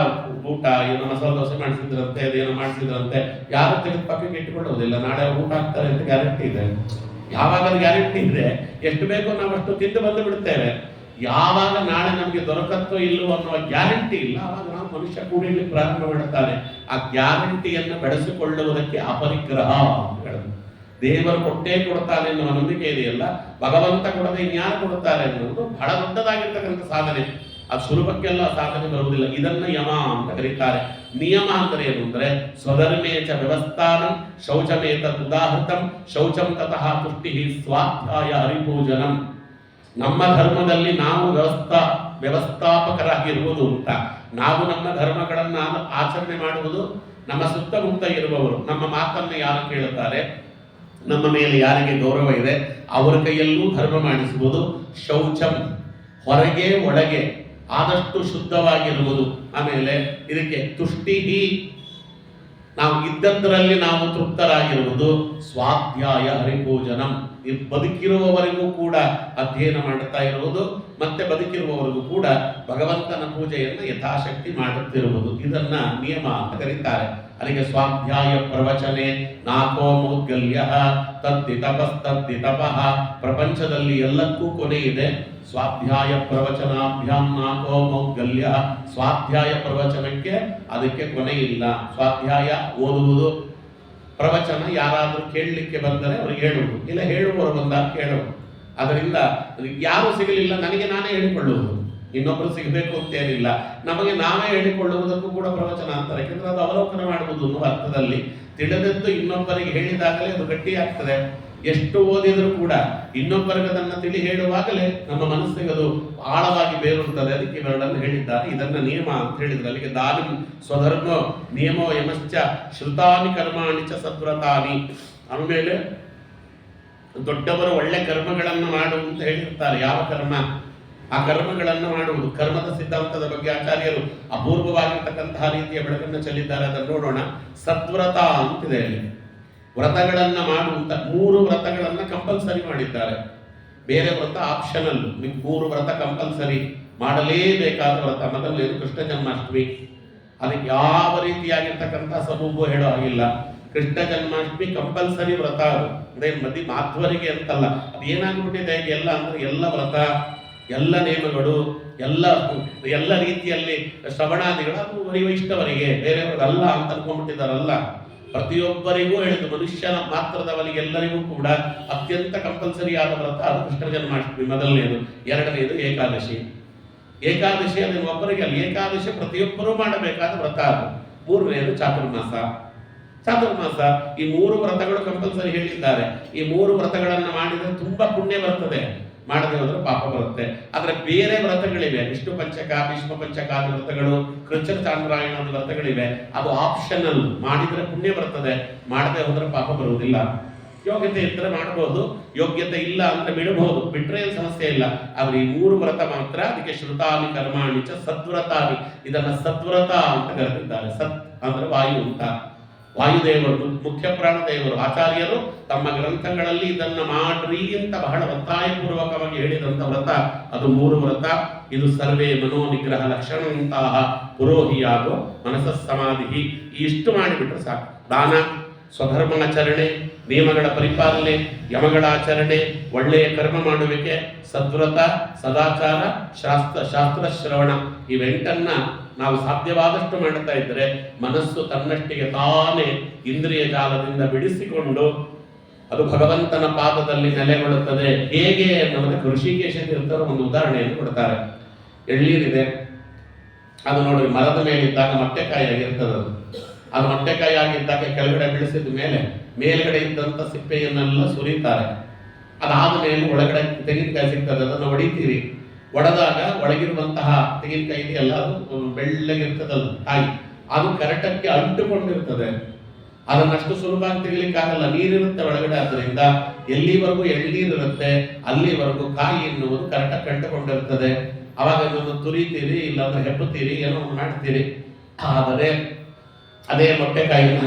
ಊಟ ಏನೋ ಮಸಾಲೆ ದೋಸೆ ಮಾಡಿಸಿದ್ರಂತೆ, ಅದೇನೋ ಮಾಡಿಸಿದ್ರಂತೆ, ಯಾರು ತೆಗೆದು ಪಕ್ಕಕ್ಕೆ ಇಟ್ಟುಕೊಳ್ಳುವುದಿಲ್ಲ. ನಾಳೆ ಊಟ ಹಾಕ್ತಾರೆ ಅಂತ ಗ್ಯಾರಂಟಿ ಇದೆ. ಯಾವಾಗ ಅದು ಗ್ಯಾರಂಟಿ ಇದೆ, ಎಷ್ಟು ಬೇಕೋ ನಾವು ಅಷ್ಟು ತಿಂದು ಬಂದು ಬಿಡುತ್ತೇವೆ. ಯಾವಾಗ ನಾಳೆ ನಮಗೆ ದೊರಕತ್ತೋ ಇಲ್ಲವೋ ಅನ್ನುವ ಗ್ಯಾರಂಟಿ ಇಲ್ಲ, ಆವಾಗ ನಾವು ಮನುಷ್ಯ ಕೂಡಿಡ್ಲಿಕ್ಕೆ ಪ್ರಾರಂಭ ಮಾಡುತ್ತಾನೆ. ಆ ಗ್ಯಾರಂಟಿಯನ್ನು ಬೆಳೆಸಿಕೊಳ್ಳುವುದಕ್ಕೆ ಅಪರಿಗ್ರಹ ಅಂತ ಹೇಳುದು. ದೇವರು ಕೊಟ್ಟೇ ಕೊಡ್ತಾನೆ ಎನ್ನುವ ನಂಬಿಕೆ ಇದೆಯಲ್ಲ, ಭಗವಂತ ಕೊಡದೆ ಇನ್ಯಾರು ಕೊಡುತ್ತಾರೆ ಎನ್ನುವುದು ಬಹಳ ದೊಡ್ಡದಾಗಿರ್ತಕ್ಕಂಥ ಸಾಧನೆ. ಅದು ಸುಲಭಕ್ಕೆಲ್ಲ ಸಾಧನೆ ಬರುವುದಿಲ್ಲ. ಇದನ್ನ ಯಮ ಅಂತ ಕರೀತಾರೆ. ನಿಯಮ ಅಂದರೆ ಏನು ಅಂದ್ರೆ ಸ್ವಧರ್ಮೇಚ ವ್ಯವಸ್ಥಾನಂ ಶೌಚಮೇತ ಉದಾಹೃತಂ ಶೌಚಂ ತತಃ ತುಷ್ಟಿ ಸ್ವಾಧ್ಯಾಯ ಹರಿಪೂಜನಂ. ನಮ್ಮ ಧರ್ಮದಲ್ಲಿ ನಾವು ವ್ಯವಸ್ಥಾಪಕರಾಗಿರುವುದು ಅಂತ, ನಾವು ನಮ್ಮ ಧರ್ಮಗಳನ್ನು ಆಚರಣೆ ಮಾಡುವುದು, ನಮ್ಮ ಸುತ್ತಮುತ್ತ ಇರುವವರು ನಮ್ಮ ಮಾತನ್ನು ಯಾರು ಕೇಳುತ್ತಾರೆ, ನಮ್ಮ ಮೇಲೆ ಯಾರಿಗೆ ಗೌರವ ಇದೆ ಅವರ ಕೈಯಲ್ಲೂ ಧರ್ಮ ಮಾಡಿಸುವುದು. ಶೌಚಂ ಹೊರಗೆ ಒಳಗೆ ಆದಷ್ಟು ಶುದ್ಧವಾಗಿರುವುದು. ಆಮೇಲೆ ಇದಕ್ಕೆ ತುಷ್ಟಿ ನಾವು ಇದ್ದದ್ರಲ್ಲಿ ನಾವು ತೃಪ್ತರಾಗಿರುವುದು. ಸ್ವಾಧ್ಯಾಯ ಹರಿಪೂಜನಂ ಬದುಕಿರುವವರೆಗೂ ಕೂಡ ಅಧ್ಯಯನ ಮಾಡುತ್ತಾ ಇರುವುದು, ಮತ್ತೆ ಬದುಕಿರುವವರೆಗೂ ಕೂಡ ಭಗವಂತನ ಪೂಜೆಯನ್ನು ಯಥಾಶಕ್ತಿ ಮಾಡುತ್ತಿರುವುದು. ಇದನ್ನ ನಿಯಮ ಅಂತ ಕರೀತಾರೆ. ಅಲ್ಲಿಗೆ ಸ್ವಾಧ್ಯಾಯ ಪ್ರವಚನೆ ನಾಕೋ ಮೌದ್ಗಲ್ಯ ತದ್ದಿ ತಪಸ್ತದ್ದಿ ತಪಃ. ಪ್ರಪಂಚದಲ್ಲಿ ಎಲ್ಲಕ್ಕೂ ಕೊನೆ ಇದೆ. ಸ್ವಾಧ್ಯಾಯ ಪ್ರವಚನಾಭ್ಯಾಂ ನಾಕೋ ಮೌದ್ಗಲ್ಯ. ಸ್ವಾಧ್ಯಾಯ ಪ್ರವಚನಕ್ಕೆ ಅದಕ್ಕೆ ಕೊನೆ ಇಲ್ಲ. ಸ್ವಾಧ್ಯಾಯ ಓದುವುದು, ಪ್ರವಚನ ಯಾರಾದರೂ ಕೇಳಲಿಕ್ಕೆ ಬಂದರೆ ಅವ್ರಿಗೆ ಹೇಳುವುದು, ಇಲ್ಲ ಹೇಳುವವರು ಬಂದಾಗ ಕೇಳುವುದು. ಅದರಿಂದ ಯಾರು ಸಿಗಲಿಲ್ಲ ನನಗೆ ನಾನೇ ಹೇಳಿಕೊಳ್ಳುವುದು, ಇನ್ನೊಬ್ಬರು ಸಿಗಬೇಕು ಅಂತೇನಿಲ್ಲ. ನಮಗೆ ನಾವೇ ಹೇಳಿಕೊಳ್ಳುವುದಕ್ಕೂ ಕೂಡ ಪ್ರವಚನ ಅಂತಾರೆ. ಯಾಕಂದ್ರೆ ಅದು ಅವಲೋಕನ ಮಾಡುವುದು ಅನ್ನುವ ಅರ್ಥದಲ್ಲಿ ತಿಳಿದದ್ದು ಇನ್ನೊಬ್ಬರಿಗೆ ಹೇಳಿದಾಗಲೇ ಅದು ಗಟ್ಟಿಯಾಗ್ತದೆ. ಎಷ್ಟು ಓದಿದರೂ ಕೂಡ ಇನ್ನೊಬ್ಬರಿಗೆ ಅದನ್ನು ತಿಳಿ ಹೇಳುವಾಗಲೇ ನಮ್ಮ ಮನಸ್ಸಿಗೆ ಅದು ಆಳವಾಗಿ ಬೇರುತ್ತದೆ. ಅದಕ್ಕೆ ಇವೆರಡನ್ನು ಹೇಳಿದ್ದಾರೆ. ಇದನ್ನ ನಿಯಮ ಅಂತ ಹೇಳಿದ್ರು. ಅಲ್ಲಿಗೆ ದಾನಿಂ ಸ್ವಧರ್ಮ ನಿಯಮೋ ಯಮಶ್ಚ ಶ್ರುತಾನಿ ಕರ್ಮಾಣಿ ಚ ಸದ್ವ್ರತಾನಿ. ಆಮೇಲೆ ದೊಡ್ಡವರು ಒಳ್ಳೆ ಕರ್ಮಗಳನ್ನು ಮಾಡು ಅಂತ ಹೇಳಿರ್ತಾರೆ. ಯಾವ ಕರ್ಮ? ಆ ಕರ್ಮಗಳನ್ನು ಮಾಡುವುದು. ಕರ್ಮದ ಸಿದ್ಧಾಂತದ ಬಗ್ಗೆ ಆಚಾರ್ಯರು ಅಪೂರ್ವವಾಗಿರ್ತಕ್ಕಂತಹ ರೀತಿಯ ಬೆಳಕನ್ನು ಚೆಲ್ಲಿದ್ದಾರೆ. ಅದನ್ನು ನೋಡೋಣ. ಸದ್ವ್ರತ ಅಂತಿದೆ ಅಲ್ಲಿ. ವ್ರತಗಳನ್ನ ಮಾಡುವಂತ 3 ವ್ರತಗಳನ್ನ ಕಂಪಲ್ಸರಿ ಮಾಡಿದ್ದಾರೆ. ಬೇರೆ ವ್ರತ ಆಪ್ಷನಲ್. 3 ವ್ರತ ಕಂಪಲ್ಸರಿ ಮಾಡಲೇಬೇಕಾದ ವ್ರತ. ಮೊದಲನೇದು ಕೃಷ್ಣ ಜನ್ಮಾಷ್ಟಮಿ. ಅದಕ್ಕೆ ಯಾವ ರೀತಿಯಾಗಿರ್ತಕ್ಕಂಥ ಸಬೂಬು ಹೇಳೋ ಹಾಗಿಲ್ಲ. ಕೃಷ್ಣ ಜನ್ಮಾಷ್ಟಮಿ ಕಂಪಲ್ಸರಿ ವ್ರತ. ಅದು ಅದೇನು ಮದಿ ಮಾಧ್ವರಿಗೆ ಅಂತಲ್ಲ. ಅದು ಏನಾಗ್ಬಿಟ್ಟಿದೆ ಎಲ್ಲ ಅಂದ್ರೆ ಎಲ್ಲ ವ್ರತ, ಎಲ್ಲ ನಿಯಮಗಳು, ಎಲ್ಲ ರೀತಿಯಲ್ಲಿ ಶ್ರವಣಾದಿಗಳು ಅದು ವೈಷ್ಣವರಿಗೆ, ಬೇರೆಯವರಿಗಲ್ಲ ಅಂತ ಅನ್ಕೊಂಡ್ಬಿಟ್ಟಿದ್ದಾರಲ್ಲ. ಪ್ರತಿಯೊಬ್ಬರಿಗೂ ಹೇಳಿದ್ದು ಮನುಷ್ಯನ ಮಾತ್ರದವರಿಗೆಲ್ಲರಿಗೂ ಕೂಡ ಅತ್ಯಂತ ಕಂಪಲ್ಸರಿ ಆದ ವ್ರತ ಅದು ಕೃಷ್ಣ ಜನ್ಮಾಷ್ಟಮಿ ಮೊದಲನೇದು. ಎರಡನೇದು ಏಕಾದಶಿ. ಏಕಾದಶಿ ಅದನ್ನು ಒಬ್ಬರಿಗೆ ಅಲ್ಲಿ. ಏಕಾದಶಿ ಪ್ರತಿಯೊಬ್ಬರೂ ಮಾಡಬೇಕಾದ ವ್ರತ ಅದು. ಮೂರನೇದು ಚಾತುರ್ಮಾಸ. ಈ 3 ವ್ರತಗಳು ಕಂಪಲ್ಸರಿ ಹೇಳಿದ್ದಾರೆ. ಈ 3 ವ್ರತಗಳನ್ನು ಮಾಡಿದರೆ ತುಂಬಾ ಪುಣ್ಯ ಬರ್ತದೆ, ಮಾಡದೆ ಹೋದ್ರೆ ಪಾಪ ಬರುತ್ತೆ. ಆದ್ರೆ ಬೇರೆ ವ್ರತಗಳಿವೆ, ವಿಷ್ಣು ಪಂಚಕ, ಭೀಷ್ಮ ಪಂಚಕಾದ ವ್ರತಗಳು, ಕೃಚ್ಛ ಚಾಂದ್ರಾಯಣದ ವ್ರತಗಳಿವೆ. ಅದು ಆಪ್ಷನಲ್. ಮಾಡಿದ್ರೆ ಪುಣ್ಯ ಬರ್ತದೆ, ಮಾಡದೆ ಹೋದ್ರೆ ಪಾಪ ಬರುವುದಿಲ್ಲ. ಯೋಗ್ಯತೆ ಇದ್ರೆ ಮಾಡಬಹುದು, ಯೋಗ್ಯತೆ ಇಲ್ಲ ಅಂದ್ರೆ ಬಿಡಬಹುದು, ಬಿಟ್ರೆ ಏನು ಸಮಸ್ಯೆ ಇಲ್ಲ. ಆದ್ರೆ ಈ 3 ವ್ರತ ಮಾತ್ರ. ಅದಕ್ಕೆ ಶ್ರುತಾನಿ ಕರ್ಮಾಣಿ ಚ ಸದ್ವ್ರತಾನಿ. ಇದನ್ನ ಸದ್ವ್ರತ ಅಂತ ಕರೆದಿದ್ದಾರೆ. ಸತ್ ಅಂದ್ರೆ ವಾಯು ಅಂತ. ವಾಯುದೇವರು, ಮುಖ್ಯ ಪ್ರಾಣದೇವರು, ಆಚಾರ್ಯರು ತಮ್ಮ ಗ್ರಂಥಗಳಲ್ಲಿ ಇದನ್ನ ಮಾಡ್ರಿ ಅಂತ ಬಹಳ ಒತ್ತಾಯಪೂರ್ವಕವಾಗಿ ಹೇಳಿದಂತ ವ್ರತ ಅದು 3 ವ್ರತ. ಇದು ಸರ್ವೇ ಮನೋನಿಗ್ರಹ ಲಕ್ಷಣಂತಹ ಪುರೋಹಿಯಾಗೋ ಮನಸ್ಸ ಸಮಾಧಿ. ಇಷ್ಟು ಮಾಡಿಬಿಟ್ರೆ ಸಾಕು. ದಾನ, ಸ್ವಧರ್ಮಾಚರಣೆ, ನಿಯಮಗಳ ಪರಿಪಾಲನೆ, ಯಮಗಳ ಆಚರಣೆ, ಒಳ್ಳೆಯ ಕರ್ಮ ಮಾಡುವಿಕೆ, ಸದ್ವ್ರತ, ಸದಾಚಾರ, ಶಾಸ್ತ್ರ ಶ್ರವಣ, ಇವೆಂಟನ್ನ ನಾವು ಸಾಧ್ಯವಾದಷ್ಟು ಮಾಡುತ್ತಾ ಇದ್ದರೆ ಮನಸ್ಸು ತನ್ನಷ್ಟಿಗೆ ತಾನೇ ಇಂದ್ರಿಯ ಜಾಲದಿಂದ ಬಿಡಿಸಿಕೊಂಡು ಅದು ಭಗವಂತನ ಪಾದದಲ್ಲಿ ನೆಲೆಗೊಳ್ಳುತ್ತದೆ. ಹೇಗೆ ಅನ್ನೋದಕ್ಕೆ ಋಷಿಕೇಶ ತೀರ್ಥರು ಒಂದು ಉದಾಹರಣೆಯನ್ನು ಕೊಡ್ತಾರೆ. ಎಳ್ಳೀರಿದೆ, ಅದು ನೋಡಿ ಮರದ ಮೇಲಿದ್ದಾಗ ಮೊಟ್ಟೆಕಾಯಿ ಆಗಿರ್ತದೆ. ಅದು ಮೊಟ್ಟೆಕಾಯಿ ಆಗಿದ್ದಾಗ ಕೆಳಗಡೆ ಬೆಳೆಸಿದ ಮೇಲ್ಗಡೆ ಇದ್ದಂಥ ಸಿಪ್ಪೆಯನ್ನೆಲ್ಲ ಸುರಿತಾರೆ. ಅದಾದ ಮೇಲೆ ಒಳಗಡೆ ತೆಂಗಿನಕಾಯಿ ಸಿಗ್ತದೆ, ಅದನ್ನು ಹೊಡಿತೀರಿ. ಒಡೆದಾಗ ಒಳಗಿರುವಂತಹ ತೆಂಗಿನಕಾಯಿ ಇದೆಯಲ್ಲ, ಅದು ಬೆಳ್ಳಗಿರ್ತದಲ್ಲ ಕಾಯಿ, ಅದು ಕರೆಕ್ಟಕ್ಕೆ ಅಂಟುಕೊಂಡಿರ್ತದೆ. ಅದನ್ನಷ್ಟು ಸುಲಭವಾಗಿ ತೆಗಿಲಿಕ್ಕಾಗಲ್ಲ, ನೀರಿರುತ್ತೆ ಒಳಗಡೆ. ಆದ್ದರಿಂದ ಎಲ್ಲಿವರೆಗೂ ಎಳ್ಳೀರಿರುತ್ತೆ ಅಲ್ಲಿವರೆಗೂ ಕಾಯಿ ಎನ್ನುವುದು ಕರೆಕ್ಟಾಗಿ ಅಂಟುಕೊಂಡಿರ್ತದೆ. ಅವಾಗ ಅದನ್ನು ತುರಿತೀರಿ, ಇಲ್ಲಾಂದ್ರೆ ಹೆಪ್ಪುತ್ತೀರಿ, ಏನೋ ಒಂದು ಮಾಡ್ತೀರಿ. ಆದರೆ ಅದೇ ಮೊಟ್ಟೆಕಾಯಿಯನ್ನು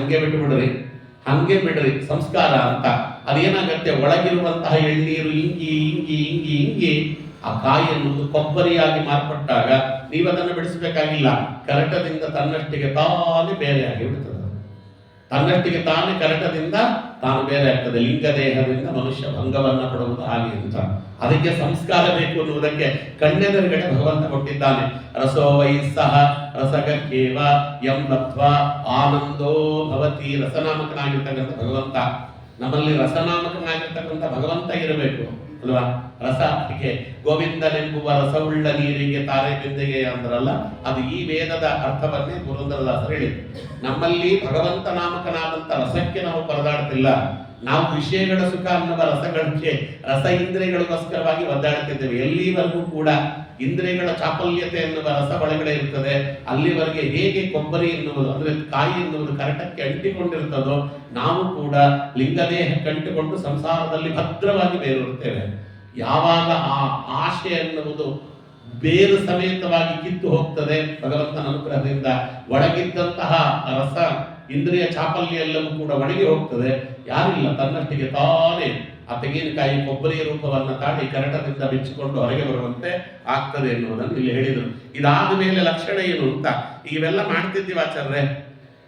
ಹಂಗೆ ಬಿಡ್ರಿ ಸಂಸ್ಕಾರ ಅಂತ. ಅದೇನಾಗತ್ತೆ, ಒಳಗಿರುವಂತಹ ಎಳ್ಳೀರು ಇಂಗಿ ಆ ಕಾಯಿ ಅನ್ನೋದು ಕೊಬ್ಬರಿಯಾಗಿ ಮಾರ್ಪಟ್ಟಾಗ ನೀವು ಅದನ್ನು ಬಿಡಿಸಬೇಕಾಗಿಲ್ಲ. ಕರೆಟದಿಂದ ತನ್ನಷ್ಟಿಗೆ ತಾನೇ ಬೇರೆ ಆಗಿ ಬಿಡ್ತದೆ. ತನ್ನಷ್ಟಿಗೆ ತಾನೇ ಕರೆಟದಿಂದ ತಾನು ಬೇರೆ ಆಗ್ತದೆ. ಲಿಂಗ ದೇಹದಿಂದ ಮನುಷ್ಯ ಭಂಗವನ್ನ ಪಡುವುದು ಹಾಗೆ ಅಂತ. ಅದಕ್ಕೆ ಸಂಸ್ಕಾರ ಬೇಕು ಅನ್ನುವುದಕ್ಕೆ ಕಣ್ಣೆದುರುಗಡೆ ಭಗವಂತ ಕೊಟ್ಟಿದ್ದಾನೆ. ರಸೋ ವೈಸ್ಸಹ ರಸಗೇವ ಯಂ ಲಬ್ಧ್ವಾ ಆನಂದೋ ಭವತಿ. ರಸನಾಮಕನಾಗಿರ್ತಕ್ಕಂಥ ಭಗವಂತ ನಮ್ಮಲ್ಲಿ ರಸನಾಮಕನಾಗಿರ್ತಕ್ಕಂಥ ಭಗವಂತ ಇರಬೇಕು ಅಲ್ವಾ. ರಸ ಹೀಗೆ ಗೋವಿಂದನೆಂಬುವ ರಸವುಳ್ಳ ನೀರಿಗೆ ತಾರೆ ಬಿಂದೆಗೆ ಅಂದ್ರಲ್ಲ, ಅದು ಈ ವೇದದ ಅರ್ಥವನ್ನೇ ಪುರಂದರದಾಸರು ಹೇಳಿದ್ರು. ನಮ್ಮಲ್ಲಿ ಭಗವಂತ ನಾಮಕನಾದಂಥ ರಸಕ್ಕೆ ನಾವು ಪರದಾಡ್ತಿಲ್ಲ, ನಾವು ವಿಷಯಗಳ ಸುಖ ಅನ್ನುವ ರಸಗಳಿಗೆ ರಸ ಇಂದ್ರಿಯಗಳಿಗೋಸ್ಕರವಾಗಿ ಒದ್ದಾಡ್ತಿದ್ದೇವೆ. ಎಲ್ಲಿವರೆಗೂ ಕೂಡ ಇಂದ್ರಿಯಗಳ ಚಾಪಲ್ಯತೆ ಎನ್ನುವ ರಸ ಒಳಗಡೆ ಇರ್ತದೆ, ಅಲ್ಲಿವರೆಗೆ ಹೇಗೆ ಕೊಬ್ಬರಿ ಎನ್ನುವುದು ಅಂದ್ರೆ ಕಾಯಿ ಎನ್ನುವುದು ಕರಟಕ್ಕೆ ಅಂಟಿಕೊಂಡಿರ್ತದೋ, ನಾವು ಕೂಡ ಲಿಂಗದೇಹ ಕಂಡುಕೊಂಡು ಸಂಸಾರದಲ್ಲಿ ಭದ್ರವಾಗಿ ಬೇರೂರುತ್ತೇವೆ. ಯಾವಾಗ ಆ ಆಶೆ ಎನ್ನುವುದು ಬೇರು ಸಮೇತವಾಗಿ ಕಿತ್ತು ಹೋಗ್ತದೆ ಭಗವಂತನ ಅನುಗ್ರಹದಿಂದ, ಒಳಗಿದ್ದಂತಹ ರಸ ಇಂದ್ರಿಯ ಚಾಪಲ್ಯ ಎಲ್ಲವೂ ಕೂಡ ಒಣಗಿ ಹೋಗ್ತದೆ. ಯಾರಿಲ್ಲ ತನ್ನಷ್ಟಿಗೆ ತಾನೇ ಆ ತೆಂಗಿನಕಾಯಿ ಕೊಬ್ಬರಿಯ ರೂಪವನ್ನು ತಾಳಿ ಕರಟದಿಂದ ಬಿಚ್ಚಿಕೊಂಡು ಹೊರಗೆ ಬರುವಂತೆ ಆಗ್ತದೆ ಎನ್ನುವುದನ್ನು ಇಲ್ಲಿ ಹೇಳಿದರು. ಇದಾದ ಮೇಲೆ ಲಕ್ಷಣ ಏನು ಅಂತ ಇವೆಲ್ಲ ಮಾಡ್ತಿದ್ದೀವಿ ಆಚಾರ್ಯ,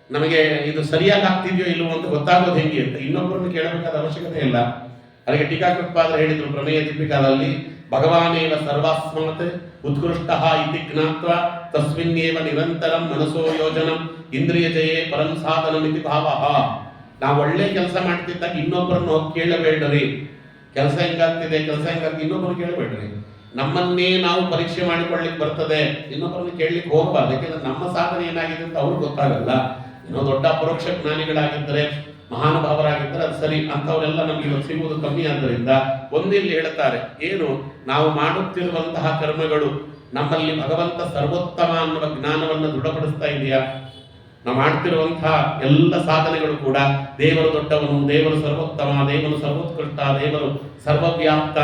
ನಮಗೆ ಇದು ಸರಿಯಾಗಿ ಆಗ್ತಿದೆಯೋ ಇಲ್ಲವೋ ಅಂತ ಗೊತ್ತಾಗೋದು ಹೆಂಗೆ ಅಂತ ಇನ್ನೊಬ್ಬರನ್ನು ಕೇಳಬೇಕಾದ ಅವಶ್ಯಕತೆ ಇಲ್ಲ. ಅದಕ್ಕೆ ಟೀಕಾಕೃತ್ಪಾದರು ಹೇಳಿದರು ಪ್ರಮೇಯ ದೀಪಿಕಾದಲ್ಲಿ, ಭಗವಾನೇವ ಸರ್ವಾಸ್ಮತ್ ಉತ್ಕೃಷ್ಟ ಇತಿ ಜ್ಞಾತ್ವ ತಸ್ಮಿನ್ನೇವ ನಿರಂತರಂ ಮನಸೋ ಯೋಜನಂ ಇಂದ್ರಿಯ ಜಯೇ ಪರಂ ಸಾಧನಂ ಇತಿ ಭಾವಃ. ನಾವು ಒಳ್ಳೆ ಕೆಲಸ ಮಾಡ್ತಿದ್ದಾಗ ಇನ್ನೊಬ್ಬರನ್ನು ಹೋಗಿ ಕೇಳಬೇಡ್ರಿ, ಕೆಲಸ ಹೆಂಗಾಗ್ತಿದೆ ಕೆಲಸ ಹೆಂಗಾಗ್ತಿದೆ ಇನ್ನೊಬ್ಬರು ಕೇಳಬೇಡ್ರಿ. ನಮ್ಮನ್ನೇ ನಾವು ಪರೀಕ್ಷೆ ಮಾಡಿಕೊಳ್ಳಿಕ್ಕೆ ಬರ್ತದೆ, ಇನ್ನೊಬ್ಬರನ್ನು ಕೇಳಲಿಕ್ಕೆ ಹೋಗಬಾರ್ದು. ಯಾಕೆಂದ್ರೆ ನಮ್ಮ ಸಾಧನೆ ಏನಾಗಿದೆ ಅಂತ ಅವ್ರಿಗೆ ಗೊತ್ತಾಗಲ್ಲ. ಏನೋ ದೊಡ್ಡ ಪರೋಕ್ಷ ಜ್ಞಾನಿಗಳಾಗಿದ್ದರೆ ಮಹಾನುಭಾವರಾಗಿದ್ದರೆ ಅದು ಸರಿ, ಅಂಥವರೆಲ್ಲ ನಮಗೆ ಇವತ್ತು ಸಿಗುವುದು ಕಮ್ಮಿ. ಆದ್ದರಿಂದ ಒಂದಿಲ್ಲಿ ಹೇಳ್ತಾರೆ ಏನು, ನಾವು ಮಾಡುತ್ತಿರುವಂತಹ ಕರ್ಮಗಳು ನಮ್ಮಲ್ಲಿ ಭಗವಂತ ಸರ್ವೋತ್ತಮ ಅನ್ನುವ ಜ್ಞಾನವನ್ನು ದೃಢಪಡಿಸ್ತಾ ಇದೆಯಾ? ನಾವು ಮಾಡ್ತಿರುವಂತಹ ಎಲ್ಲ ಸಾಧನೆಗಳು ಕೂಡ ದೇವರು ದೊಡ್ಡವನು, ದೇವರು ಸರ್ವೋತ್ತಮ, ದೇವರು ಸರ್ವೋತ್ಕೃಷ್ಟ, ದೇವರು ಸರ್ವವ್ಯಾಪ್ತ,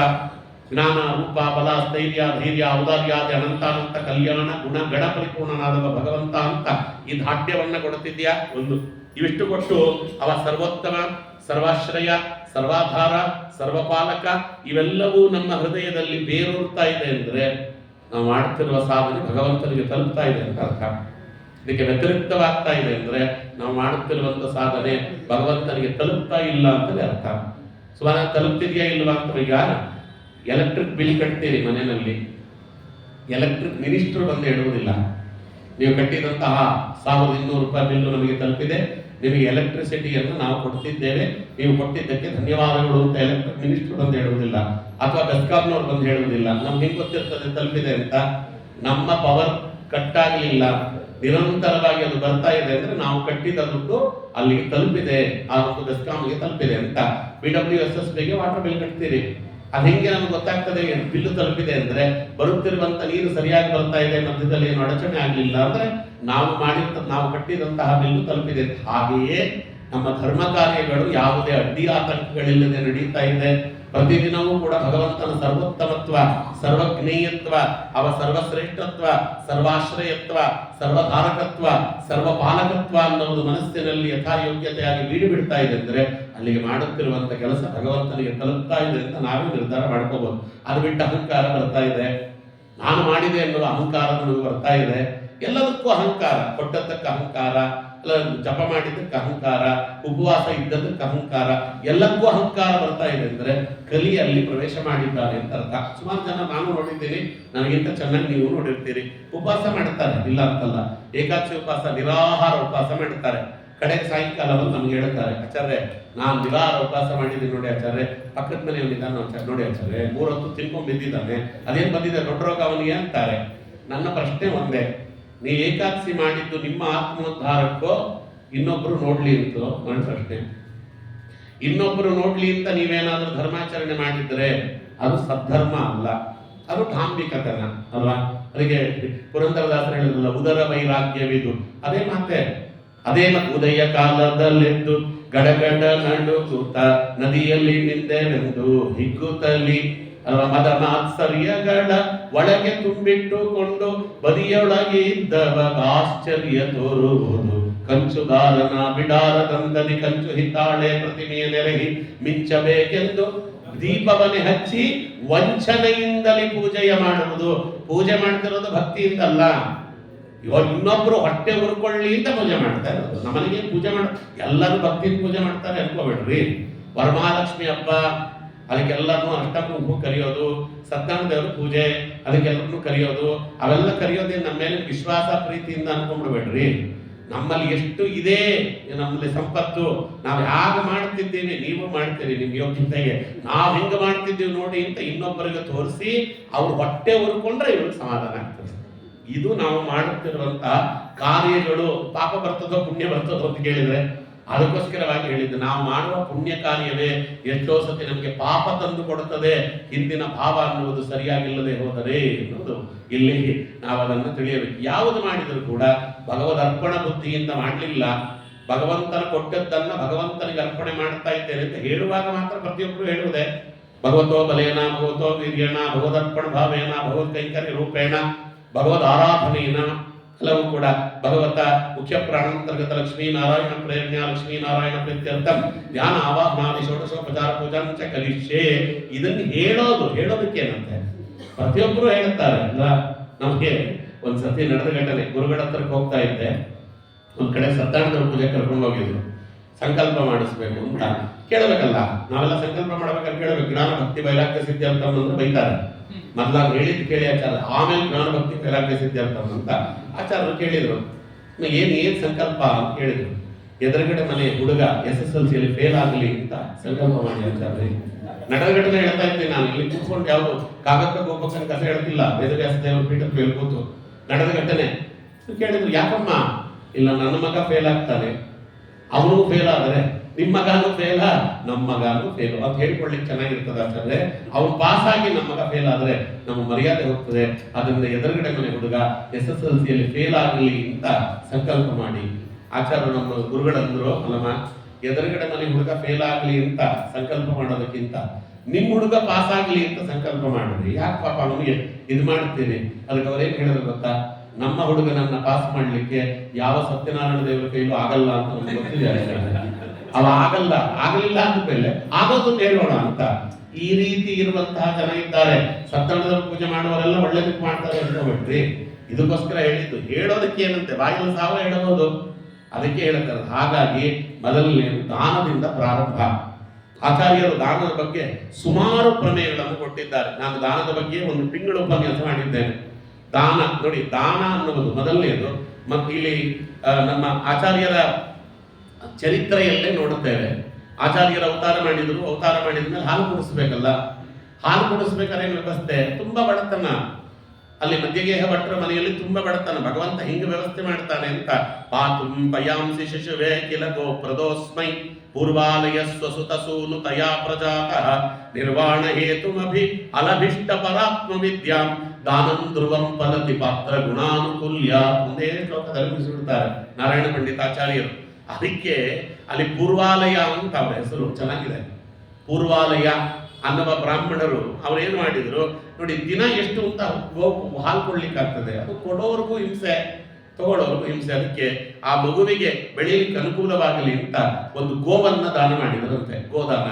ಜ್ಞಾನ ರೂಪ ಬಲ ಸ್ಥೈರ್ಯ ಧೈರ್ಯ ಔದಾರ್ಯಾದಿ ಅನಂತಾನಂತ ಕಲ್ಯಾಣ ಗುಣ ಗಣ ಪರಿಪೂರ್ಣನಾದ ಭಗವಂತ ಅಂತ ಈ ದಾಢ್ಯವನ್ನು ಕೊಡುತ್ತಿದ್ಯಾ? ಒಂದು ಇವಿಷ್ಟು ಕೊಟ್ಟು ಅವ ಸರ್ವೋತ್ತಮ, ಸರ್ವಾಶ್ರಯ, ಸರ್ವಾಧಾರ, ಸರ್ವಪಾಲಕ ಇವೆಲ್ಲವೂ ನಮ್ಮ ಹೃದಯದಲ್ಲಿ ಬೇರೂರ್ತಾ ಇದೆ ಅಂದ್ರೆ ನಾವು ಮಾಡ್ತಿರುವ ಸಾಧನೆ ಭಗವಂತನಿಗೆ ತಲುಪ್ತಾ ಇದೆ ಅಂತ ಅರ್ಥ. ಇದಕ್ಕೆ ವ್ಯತಿರಿಕ್ತವಾಗ್ತಾ ಇದೆ ಅಂದ್ರೆ ನಾವು ಮಾಡುತ್ತಿರುವಂತ ಸಾಧನೆ ಭಗವಂತನಿಗೆ ತಲುಪ್ತಾ ಇಲ್ಲ ಅಂತಲೇ ಅರ್ಥ. ಸುಮಾರು ತಲುಪ್ತಿದ್ಯಾ ಇಲ್ವಾ ಅಂತ, ಈಗ ಎಲೆಕ್ಟ್ರಿಕ್ ಬಿಲ್ ಕಟ್ತೀರಿ ಮನೆಯಲ್ಲಿ, ಎಲೆಕ್ಟ್ರಿಕ್ ಮಿನಿಸ್ಟ್ರು ಬಂದು ಹೇಳುವುದಿಲ್ಲ ನೀವು ಕಟ್ಟಿದಂತಹ 1200 ರೂಪಾಯಿ ಬಿಲ್ಲು ನಮಗೆ ತಲುಪಿದೆ, ನಿಮಗೆ ಎಲೆಕ್ಟ್ರಿಸಿಟಿಯನ್ನು ನಾವು ಕೊಡ್ತಿದ್ದೇವೆ, ನೀವು ಕೊಟ್ಟಿದ್ದಕ್ಕೆ ಧನ್ಯವಾದಗಳು ಅಂತ ಎಲೆಕ್ಟ್ರಿಕ್ ಮಿನಿಸ್ಟ್ರು ಬಂದು ಹೇಳುವುದಿಲ್ಲ, ಅಥವಾ ಬೆಸ್ಕಾಂನವ್ರು ಬಂದು ಹೇಳುವುದಿಲ್ಲ. ನಮ್ಗೆ ಹೆಂಗೆ ಗೊತ್ತಿರ್ತದೆ ತಲುಪಿದೆ ಅಂತ? ನಮ್ಮ ಪವರ್ ಕಟ್ ಆಗಲಿಲ್ಲ, ನಿರಂತರವಾಗಿ ಅದು ಬರ್ತಾ ಇದೆ ಅಂದ್ರೆ ನಾವು ಕಟ್ಟಿದ ದುಡ್ಡು ಅಲ್ಲಿಗೆ ತಲುಪಿದೆ, ಆ ಒಂದು ಬೆಸ್ಕಾಂಗೆ ತಲುಪಿದೆ ಅಂತ. BWSSBಗೆ ವಾಟರ್ ಬಿಲ್ ಕಟ್ತೀರಿ, ಅದು ಹೆಂಗೆ ನಮ್ಗೆ ಗೊತ್ತಾಗ್ತದೆ ಬಿಲ್ಲು ತಲುಪಿದೆ ಅಂದ್ರೆ ಬರುತ್ತಿರುವಂತ ನೀರು ಸರಿಯಾಗಿ ಬರ್ತಾ ಇದೆ, ಮಧ್ಯದಲ್ಲಿ ಏನು ಅಡಚಣೆ ಆಗಲಿಲ್ಲ ಅಂದ್ರೆ ನಾವು ಕಟ್ಟಿದಂತಹ ಬಿಲ್ಲು ತಲುಪಿದೆ. ಹಾಗೆಯೇ ನಮ್ಮ ಧರ್ಮ ಕಾರ್ಯಗಳು ಯಾವುದೇ ಅಡ್ಡಿ ಆತಂಕಗಳಿಲ್ಲದೆ ನಡೀತಾ ಇದೆ. ಪ್ರತಿದಿನವೂ ಕೂಡ ಭಗವಂತನ ಸರ್ವೋತ್ತಮತ್ವ, ಸರ್ವಜ್ಞೇಯತ್ವ, ಅವ ಸರ್ವಶ್ರೇಷ್ಠತ್ವ, ಸರ್ವಾಶ್ರಯತ್ವ, ಸರ್ವಧಾರಕತ್ವ, ಸರ್ವಪಾಲಕತ್ವ ಅನ್ನೋದು ಮನಸ್ಸಿನಲ್ಲಿ ಯಥಾಯೋಗ್ಯತೆಯಾಗಿ ಬೀಡು ಬಿಡ್ತಾ ಇದೆ ಅಂದ್ರೆ ಅಲ್ಲಿಗೆ ಮಾಡುತ್ತಿರುವಂತ ಕೆಲಸ ಭಗವಂತನಿಗೆ ತಲುಪ್ತಾ ಇದೆ ಅಂತ ನಾವೇ ನಿರ್ಧಾರ ಮಾಡ್ಕೋಬಹುದು. ಅದು ಬಿಟ್ಟು ಅಹಂಕಾರ ಬರ್ತಾ ಇದೆ, ನಾನು ಮಾಡಿದೆ ಎನ್ನುವ ಅಹಂಕಾರ ನಮಗೆ ಬರ್ತಾ ಇದೆ. ಎಲ್ಲದಕ್ಕೂ ಅಹಂಕಾರ, ಕೊಟ್ಟದ್ದಕ್ಕೆ ಅಹಂಕಾರ, ಜಪ ಮಾಡಿದ್ದಕ್ಕೆ ಅಹಂಕಾರ, ಉಪವಾಸ ಇದ್ದದಕ್ಕೆ ಅಹಂಕಾರ, ಎಲ್ಲಕ್ಕೂ ಅಹಂಕಾರ ಬರ್ತಾ ಇದೆ ಅಂದ್ರೆ ಕಲಿಯಲ್ಲಿ ಪ್ರವೇಶ ಮಾಡಿದ್ದಾರೆ ಅಂತ ಅರ್ಥ. ಸುಮಾರು ಜನ ನಾನು ನೋಡಿದ್ದೀನಿ, ನನಗಿಂತ ಚೆನ್ನಾಗಿ ನೀವು ನೋಡಿರ್ತೀರಿ, ಉಪವಾಸ ಮಾಡ್ತಾರೆ, ಇಲ್ಲ ಅಂತಲ್ಲ. ಏಕಾದಶಿ ಉಪವಾಸ, ನಿರಾಹಾರ ಉಪವಾಸ ಮಾಡ್ತಾರೆ. ಕಡೆಗೆ ಸಾಯಂಕಾಲ ಬಂದು ನಮ್ಗೆ ಹೇಳ್ತಾರೆ, ಆಚಾರ್ಯ ನಾನು ನಿರಾಹಾರ ಉಪವಾಸ ಮಾಡಿದ್ದೀನಿ ನೋಡಿ ಆಚಾರ್ಯ, ಪಕ್ಕದ ಮನೆಯವನಿದ್ದಾನೆ ನೋಡಿ ಆಚಾರ್ಯ 3 ಹೊತ್ತು ತಿನ್ಕೊಂಡ್ ಬಿದ್ದಿದ್ದಾನೆ, ಅದೇನು ಬಂದಿದೆ ದೊಡ್ಡ ರೋಗ ಅವನಿಗೆ ಅಂತಾರೆ. ನನ್ನ ಪ್ರಶ್ನೆ ಒಂದೇ, ನೀ ಏಕಾದಶಿ ಮಾಡಿದ್ದು ನಿಮ್ಮ ಆತ್ಮೋದ್ಧಾರಕ್ಕೋ ಇನ್ನೊಬ್ರು ನೋಡ್ಲಿ ಅಂತೋ? ನನ್ನ ಪ್ರಶ್ನೆ. ಇನ್ನೊಬ್ರು ನೋಡ್ಲಿ ಅಂತ ನೀವೇನಾದ್ರೂ ಧರ್ಮಾಚರಣೆ ಮಾಡಿದ್ರೆ ಅದು ಸದ್ಧರ್ಮ ಅಲ್ಲ, ಅದು ಢಾಂಬಿಕತನ ಅಲ್ವಾ? ಅದಕ್ಕೆ ಪುರಂದರದಾಸರು ಹೇಳಿದ್ರಲ್ಲ, ಉದರ ವೈರಾಗ್ಯವಿದು. ಅದೇ ಮಾತೆ, ಅದೇ ಉದಯ ಕಾಲದಲ್ಲೆದ್ದು ಗಡಗಡ ನಡುಗುತ್ತ ನದಿಯಲ್ಲಿ ನಿಂದೆವೆಂದು ಹಿಗ್ಗುತ್ತಲಿ ಅಲ್ವಾ? ಮದ ಮಾತ್ಸರ್ಯಗಳ ಒಳಗೆ ತುಂಬಿಟ್ಟುಕೊಂಡು ಬದಿಯೊಳಗೆ ಇದ್ದವಾಗ ಆಶ್ಚರ್ಯ ತೋರುವುದು. ಕಂಚುಗಾರನ ಬಿಡಾರದಂದಲಿ ಕಂಚು ಹಿತಾಳೆ ಪ್ರತಿಮೆಯ ನೆರಹಿ ಮಿಂಚಬೇಕೆಂದು ದೀಪವನ್ನೇ ಹಚ್ಚಿ ವಂಚನೆಯಿಂದಲೇ ಪೂಜೆಯ ಮಾಡುವುದು. ಪೂಜೆ ಮಾಡ್ತಿರೋದು ಭಕ್ತಿಯಿಂದಲ್ಲ, ಇವಾಗ ಇನ್ನೊಬ್ರು ಹೊಟ್ಟೆ ಉರ್ಕೊಳ್ಳಿ ಅಂತ ಪೂಜೆ ಮಾಡ್ತಾ ಇರೋದು. ನಮ್ಮನೆಗೆ ಪೂಜೆ ಎಲ್ಲರೂ ಭಕ್ತಿಯಿಂದ ಪೂಜೆ ಮಾಡ್ತಾರೆ ಅನ್ಕೋಬೇಡ್ರಿ. ವರಮಹಾಲಕ್ಷ್ಮಿ ಹಬ್ಬ ಅದಕ್ಕೆಲ್ಲರನ್ನೂ ಅಷ್ಟಮುಖ ಕರೆಯೋದು, ಸತ್ಯನಾರಾಯಣ ದೇವರ ಪೂಜೆ ಅದಕ್ಕೆಲ್ಲರನ್ನೂ ಕರೆಯೋದು, ಅವೆಲ್ಲ ಕರೆಯೋದೇ ನಮ್ಮ ಮೇಲೆ ವಿಶ್ವಾಸ ಪ್ರೀತಿಯಿಂದ ಅನ್ಕೊಂಡ್ಬಿಡ್ಬೇಡ್ರಿ. ನಮ್ಮಲ್ಲಿ ಎಷ್ಟು ಇದೆ, ನಮ್ಮಲ್ಲಿ ಸಂಪತ್ತು, ನಾವು ಹೇಗೆ ಮಾಡ್ತಿದ್ದೀವಿ ನೀವು ಮಾಡ್ತೀರಿ ನಿಮ್ಮ ಯೋಗ್ಯತೆಗೆ, ನಾವು ಹೆಂಗೆ ಮಾಡ್ತಿದ್ದೀವಿ ನೋಡಿ ಅಂತ ಇನ್ನೊಬ್ಬರಿಗೆ ತೋರಿಸಿ ಅವ್ರು ಹೊಟ್ಟೆ ಉರ್ಕೊಂಡ್ರೆ ಇವ್ರಿಗೆ ಸಮಾಧಾನ ಆಗ್ತದೆ. ಇದು ನಾವು ಮಾಡುತ್ತಿರುವಂತಹ ಕಾರ್ಯಗಳು. ಪಾಪ ಬರ್ತದೋ ಪುಣ್ಯ ಬರ್ತದೋ ಅಂತ ಕೇಳಿದ್ರೆ ಅದಕ್ಕೋಸ್ಕರವಾಗಿ ಹೇಳಿದ್ದು, ನಾವು ಮಾಡುವ ಪುಣ್ಯ ಕಾರ್ಯವೇ ಎಷ್ಟೋ ಸತಿ ನಮಗೆ ಪಾಪ ತಂದು ಕೊಡುತ್ತದೆ, ಹಿಂದಿನ ಭಾವ ಅನ್ನುವುದು ಸರಿಯಾಗಿಲ್ಲದೆ ಹೋದರೆ ಅನ್ನೋದು ಇಲ್ಲಿ ನಾವು ಅದನ್ನು ತಿಳಿಯಬೇಕು. ಯಾವುದು ಮಾಡಿದರೂ ಕೂಡ ಭಗವದ್ ಅರ್ಪಣ ಬುದ್ಧಿಯಿಂದ ಮಾಡಲಿಲ್ಲ, ಭಗವಂತನ ಕೊಟ್ಟದ್ದನ್ನ ಭಗವಂತನಿಗೆ ಅರ್ಪಣೆ ಮಾಡ್ತಾ ಇದ್ದೇನೆ ಅಂತ ಹೇಳುವಾಗ ಮಾತ್ರ ಪ್ರತಿಯೊಬ್ಬರು ಹೇಳುವುದೇ ಭಗವತೋ ಬಲೇನ ಭಗವತೋ ವೀರ್ಯಣ ಭಗವದರ್ಪಣ ಭಾವೇನ ಭಗವದ್ ಕೈಂಕರ್ಯ ರೂಪೇಣ ಭಗವದ್ ಆರಾಧನೆಯನ್ನ ಎಲ್ಲವೂ ಕೂಡ ಭಗವತ ಮುಖ್ಯ ಪ್ರಾಣಾಂತರ್ಗತ ಲಕ್ಷ್ಮೀನಾರಾಯಣ ಪ್ರೇರಣ್ಯ ಲಕ್ಷ್ಮೀನಾರಾಯಣ ಪ್ರೀತ್ಯರ್ಥಂ ಧ್ಯಾನ ಆವಾಹನಾದಿ ಷೋಡಶೋಪಚಾರ ಪೂಜಾಂಚ ಕಲಿಷ್ಯೆ. ಇದನ್ನು ಹೇಳೋದಕ್ಕೇನಂತೆ ಪ್ರತಿಯೊಬ್ಬರು ಹೇಳ್ತಾರೆ ಅಲ್ಲ. ನಮಗೆ ಒಂದ್ಸತಿ ನಡೆದ ಘಟನೆ, ಗುರುಗಳ ಹತ್ರಕ್ಕೆ ಹೋಗ್ತಾ ಇದ್ದೆ, ಒಂದ್ ಕಡೆ ಸತ್ಯಾನಂದ ಪೂಜೆ ಕರ್ಕೊಂಡು ಹೋಗಿದ್ರು. ಸಂಕಲ್ಪ ಮಾಡಿಸ್ಬೇಕು ಅಂತ ಕೇಳಬೇಕಲ್ಲ, ನಾವೆಲ್ಲ ಸಂಕಲ್ಪ ಮಾಡ್ಬೇಕಾದ್ರೆ ಕೇಳಬೇಕು. ಜ್ಞಾನ ಭಕ್ತಿ ವೈರಾಗ್ಯ ಸಿದ್ಧಾರ್ಥ ಅಂದ್ರೆ ಬೈತಾರೆ, ಮೊದಲಾಗ ಹೇಳಿದ್ ಕೇಳಿ ಆಚಾರ, ಆಮೇಲೆ ಜ್ಞಾನ ಭಕ್ತಿ ವೈರಾಗ್ಯ ಸಿದ್ಧಾರ್ಥ ಅಂತ ಆಚಾರ್ಯರು ಕೇಳಿದ್ರು. ಏನ್ ಸಂಕಲ್ಪ ಅಂತ ಕೇಳಿದ್ರು. ಎದುರುಗಡೆ ಮನೆ ಹುಡುಗ SSLC ಫೇಲ್ ಆಗಲಿ ಅಂತ ಸಂಕಲ್ಪ ಮಾಡಿ ಆಚಾರ್ಯ. ನಡೆದಘಟನೆ ಹೇಳ್ತಾ ಇದ್ದೀನಿ ನಾನು, ಇಲ್ಲಿ ಕೂತ್ಕೊಂಡು ಯಾವುದು ಕಾಗಕ್ಕ ಗೋಪಕ್ಕನ ಕಥೆ ಹೇಳ್ತಿಲ್ಲ, ವೇದವ್ಯಾಸ ದೇವರ ಪೀಠಕ್ಕೆ ಹೇಳ್ಬೋದು. ನಡೆದ ಘಟನೆ ಕೇಳಿದ್ರು, ಯಾಕಮ್ಮ? ಇಲ್ಲ, ನನ್ನ ಮಗ ಫೇಲ್ ಆಗ್ತಾನೆ, ಅವನು ಫೇಲ್ ಆದರೆ ನಿಮ್ಮ ಮಗನೂ ಫೇಲ, ನಮ್ಮ ಮಗನೂ ಫೇಲು ಅಂತ ಹೇಳ್ಕೊಳ್ಳಿಕ್ಕೆ ಚೆನ್ನಾಗಿರ್ತದೆ ಆಚಾರ್ಯ. ಅವ್ನು ಪಾಸ್ ಆಗಿ ನಮ್ಮ ಮಗ ಫೇಲ್ ಆದ್ರೆ ನಮ್ಮ ಮರ್ಯಾದೆ ಹೋಗ್ತದೆ. ಅದರಿಂದ ಎದುರುಗಡೆ ಮನೆ ಹುಡುಗ SSLC ಫೇಲ್ ಆಗಲಿ ಅಂತ ಸಂಕಲ್ಪ ಮಾಡಿ. ಆಚಾರ್ಯರು ನಮ್ಮ ಗುರುಗಳಂದ್ರು, ಅಲ್ಲಮ್ಮ, ಎದುರುಗಡೆ ಮನೆ ಹುಡುಗ ಫೇಲ್ ಆಗಲಿ ಅಂತ ಸಂಕಲ್ಪ ಮಾಡೋದಕ್ಕಿಂತ ನಿಮ್ ಹುಡುಗ ಪಾಸ್ ಆಗ್ಲಿ ಅಂತ ಸಂಕಲ್ಪ ಮಾಡಿದ್ರಿ. ಯಾಕೆ ಪಾಪ ಅವನಿಗೆ ಇದು ಮಾಡ್ತೀರಿ? ಅದಕ್ಕೆ ಅವ್ರೇನ್ ಹೇಳಿದ್ರು ಗೊತ್ತಾ? ನಮ್ಮ ಹುಡುಗನನ್ನ ಪಾಸ್ ಮಾಡ್ಲಿಕ್ಕೆ ಯಾವ ಸತ್ಯನಾರಾಯಣ ದೇವರ ಕೈಲೂ ಆಗಲ್ಲ ಅಂತ ನಮ್ಗೆ ಗೊತ್ತಿದೆ. ಅವ ಆಗಲಿಲ್ಲ ಅಂದ್ಮೇಲೆ ಆಗೋದನ್ನ ಹೇಳೋಣ ಅಂತ. ಈ ರೀತಿ ಇರುವಂತಹ ಜನ ಇದ್ದಾರೆ. ಸತ್ಯನಾರಾಯಣ ಪೂಜೆ ಮಾಡುವವರೆಲ್ಲ ಒಳ್ಳೆದಕ್ಕೆ ಮಾಡ್ತಾರೆ ಅನ್ಕೋಬೇಡ್ರಿ. ಇದಕ್ಕೋಸ್ಕರ ಹೇಳಿದ್ದು, ಹೇಳೋದಕ್ಕೆ ಏನಂತೆ, ಬಾಯಲ್ಲಿ ಸಾವ ಹೇಳಬಹುದು, ಅದಕ್ಕೆ ಹೇಳ್ತಾರೆ. ಹಾಗಾಗಿ ಮೊದಲನೇ ದಾನದಿಂದ ಪ್ರಾರಂಭ. ಆಚಾರ್ಯರು ದಾನದ ಬಗ್ಗೆ ಸುಮಾರು ಪ್ರಮೇಯಗಳನ್ನು ಕೊಟ್ಟಿದ್ದಾರೆ. ನಾನು ದಾನದ ಬಗ್ಗೆ ಒಂದು ತಿಂಗಳು ಉಪನ್ಯಾಸ ಮಾಡಿದ್ದೇನೆ. ದಾನ ನೋಡಿ, ದಾನ ಅನ್ನುವುದು ಮೊದಲನೇದು. ಮತ್ತು ಇಲ್ಲಿ ನಮ್ಮ ಆಚಾರ್ಯರ ಚರಿತ್ರೆಯಲ್ಲೇ ನೋಡುತ್ತೇವೆ. ಆಚಾರ್ಯರ ಅವತಾರ ಮಾಡಿದ್ಮೇಲೆ ಹಾಲು ಕುಡಿಸ್ಬೇಕಲ್ಲ. ಹಾಲು ಕುಡಿಸ್ಬೇಕಾದ್ರೆ ವ್ಯವಸ್ಥೆ ತುಂಬಾ ಬಡತನ. ಅಲ್ಲಿ ಮಧ್ಯಗೇಹ ಭಟ್ರ ಮನೆಯಲ್ಲಿ ತುಂಬಾ ಬಡತನ. ಭಗವಂತ ಹಿಂಗೆ ವ್ಯವಸ್ಥೆ ಮಾಡ್ತಾನೆ ಅಂತ. ಪಾತುಂ ಪಯಾಂಸಿ ಶಿಶುವೇ ಕಿಲ ಗೋಪ್ರದೋಸ್ಮೈ ಪೂರ್ವಾಲಯ ಸ್ವಸುತ ಸೂನು ತಯಾ ಪ್ರಜಾತಃ ನಿರ್ವಾಣ ಹೇತುಮಭಿ ಅಲಭಿಷ್ಟ ಪರಾತ್ಮ ವಿದ್ಯಾಂ ದಾನಂ ಧ್ರುವಂ ಫಲತಿ ಪಾತ್ರ ಗುಣಾನುಕೂಲ್ಯ. ಒಂದೇ ಶ್ಲೋಕದಲ್ಲಿ ಮುಗಿಸಿಬಿಡ್ತಾರೆ ನಾರಾಯಣ ಪಂಡಿತಾಚಾರ್ಯರು. ಅದಕ್ಕೆ ಅಲ್ಲಿ ಪೂರ್ವಾಲಯ ಅಂತ ಅವರ ಹೆಸರು ಚೆನ್ನಾಗಿದೆ. ಪೂರ್ವಾಲಯ ಅನ್ನುವ ಬ್ರಾಹ್ಮಣರು ಅವರೇನು ಮಾಡಿದ್ರು ನೋಡಿ, ದಿನ ಎಷ್ಟು ಅಂತ ಹಾಲು ಕೊಡ್ಲಿಕ್ಕಾಗ್ತದೆ, ಅದು ಕೊಡೋರ್ಗೂ ಹಿಂಸೆ, ತಗೊಳ್ಳೋರ್ಗೂ ಹಿಂಸೆ. ಅದಕ್ಕೆ ಆ ಮಗುವಿಗೆ ಬೆಳೆಯಲಿಕ್ಕೆ ಅನುಕೂಲವಾಗಲಿ ಅಂತ ಒಂದು ಗೋವನ್ನ ದಾನ ಮಾಡಿದರಂತೆ. ಗೋದಾನ,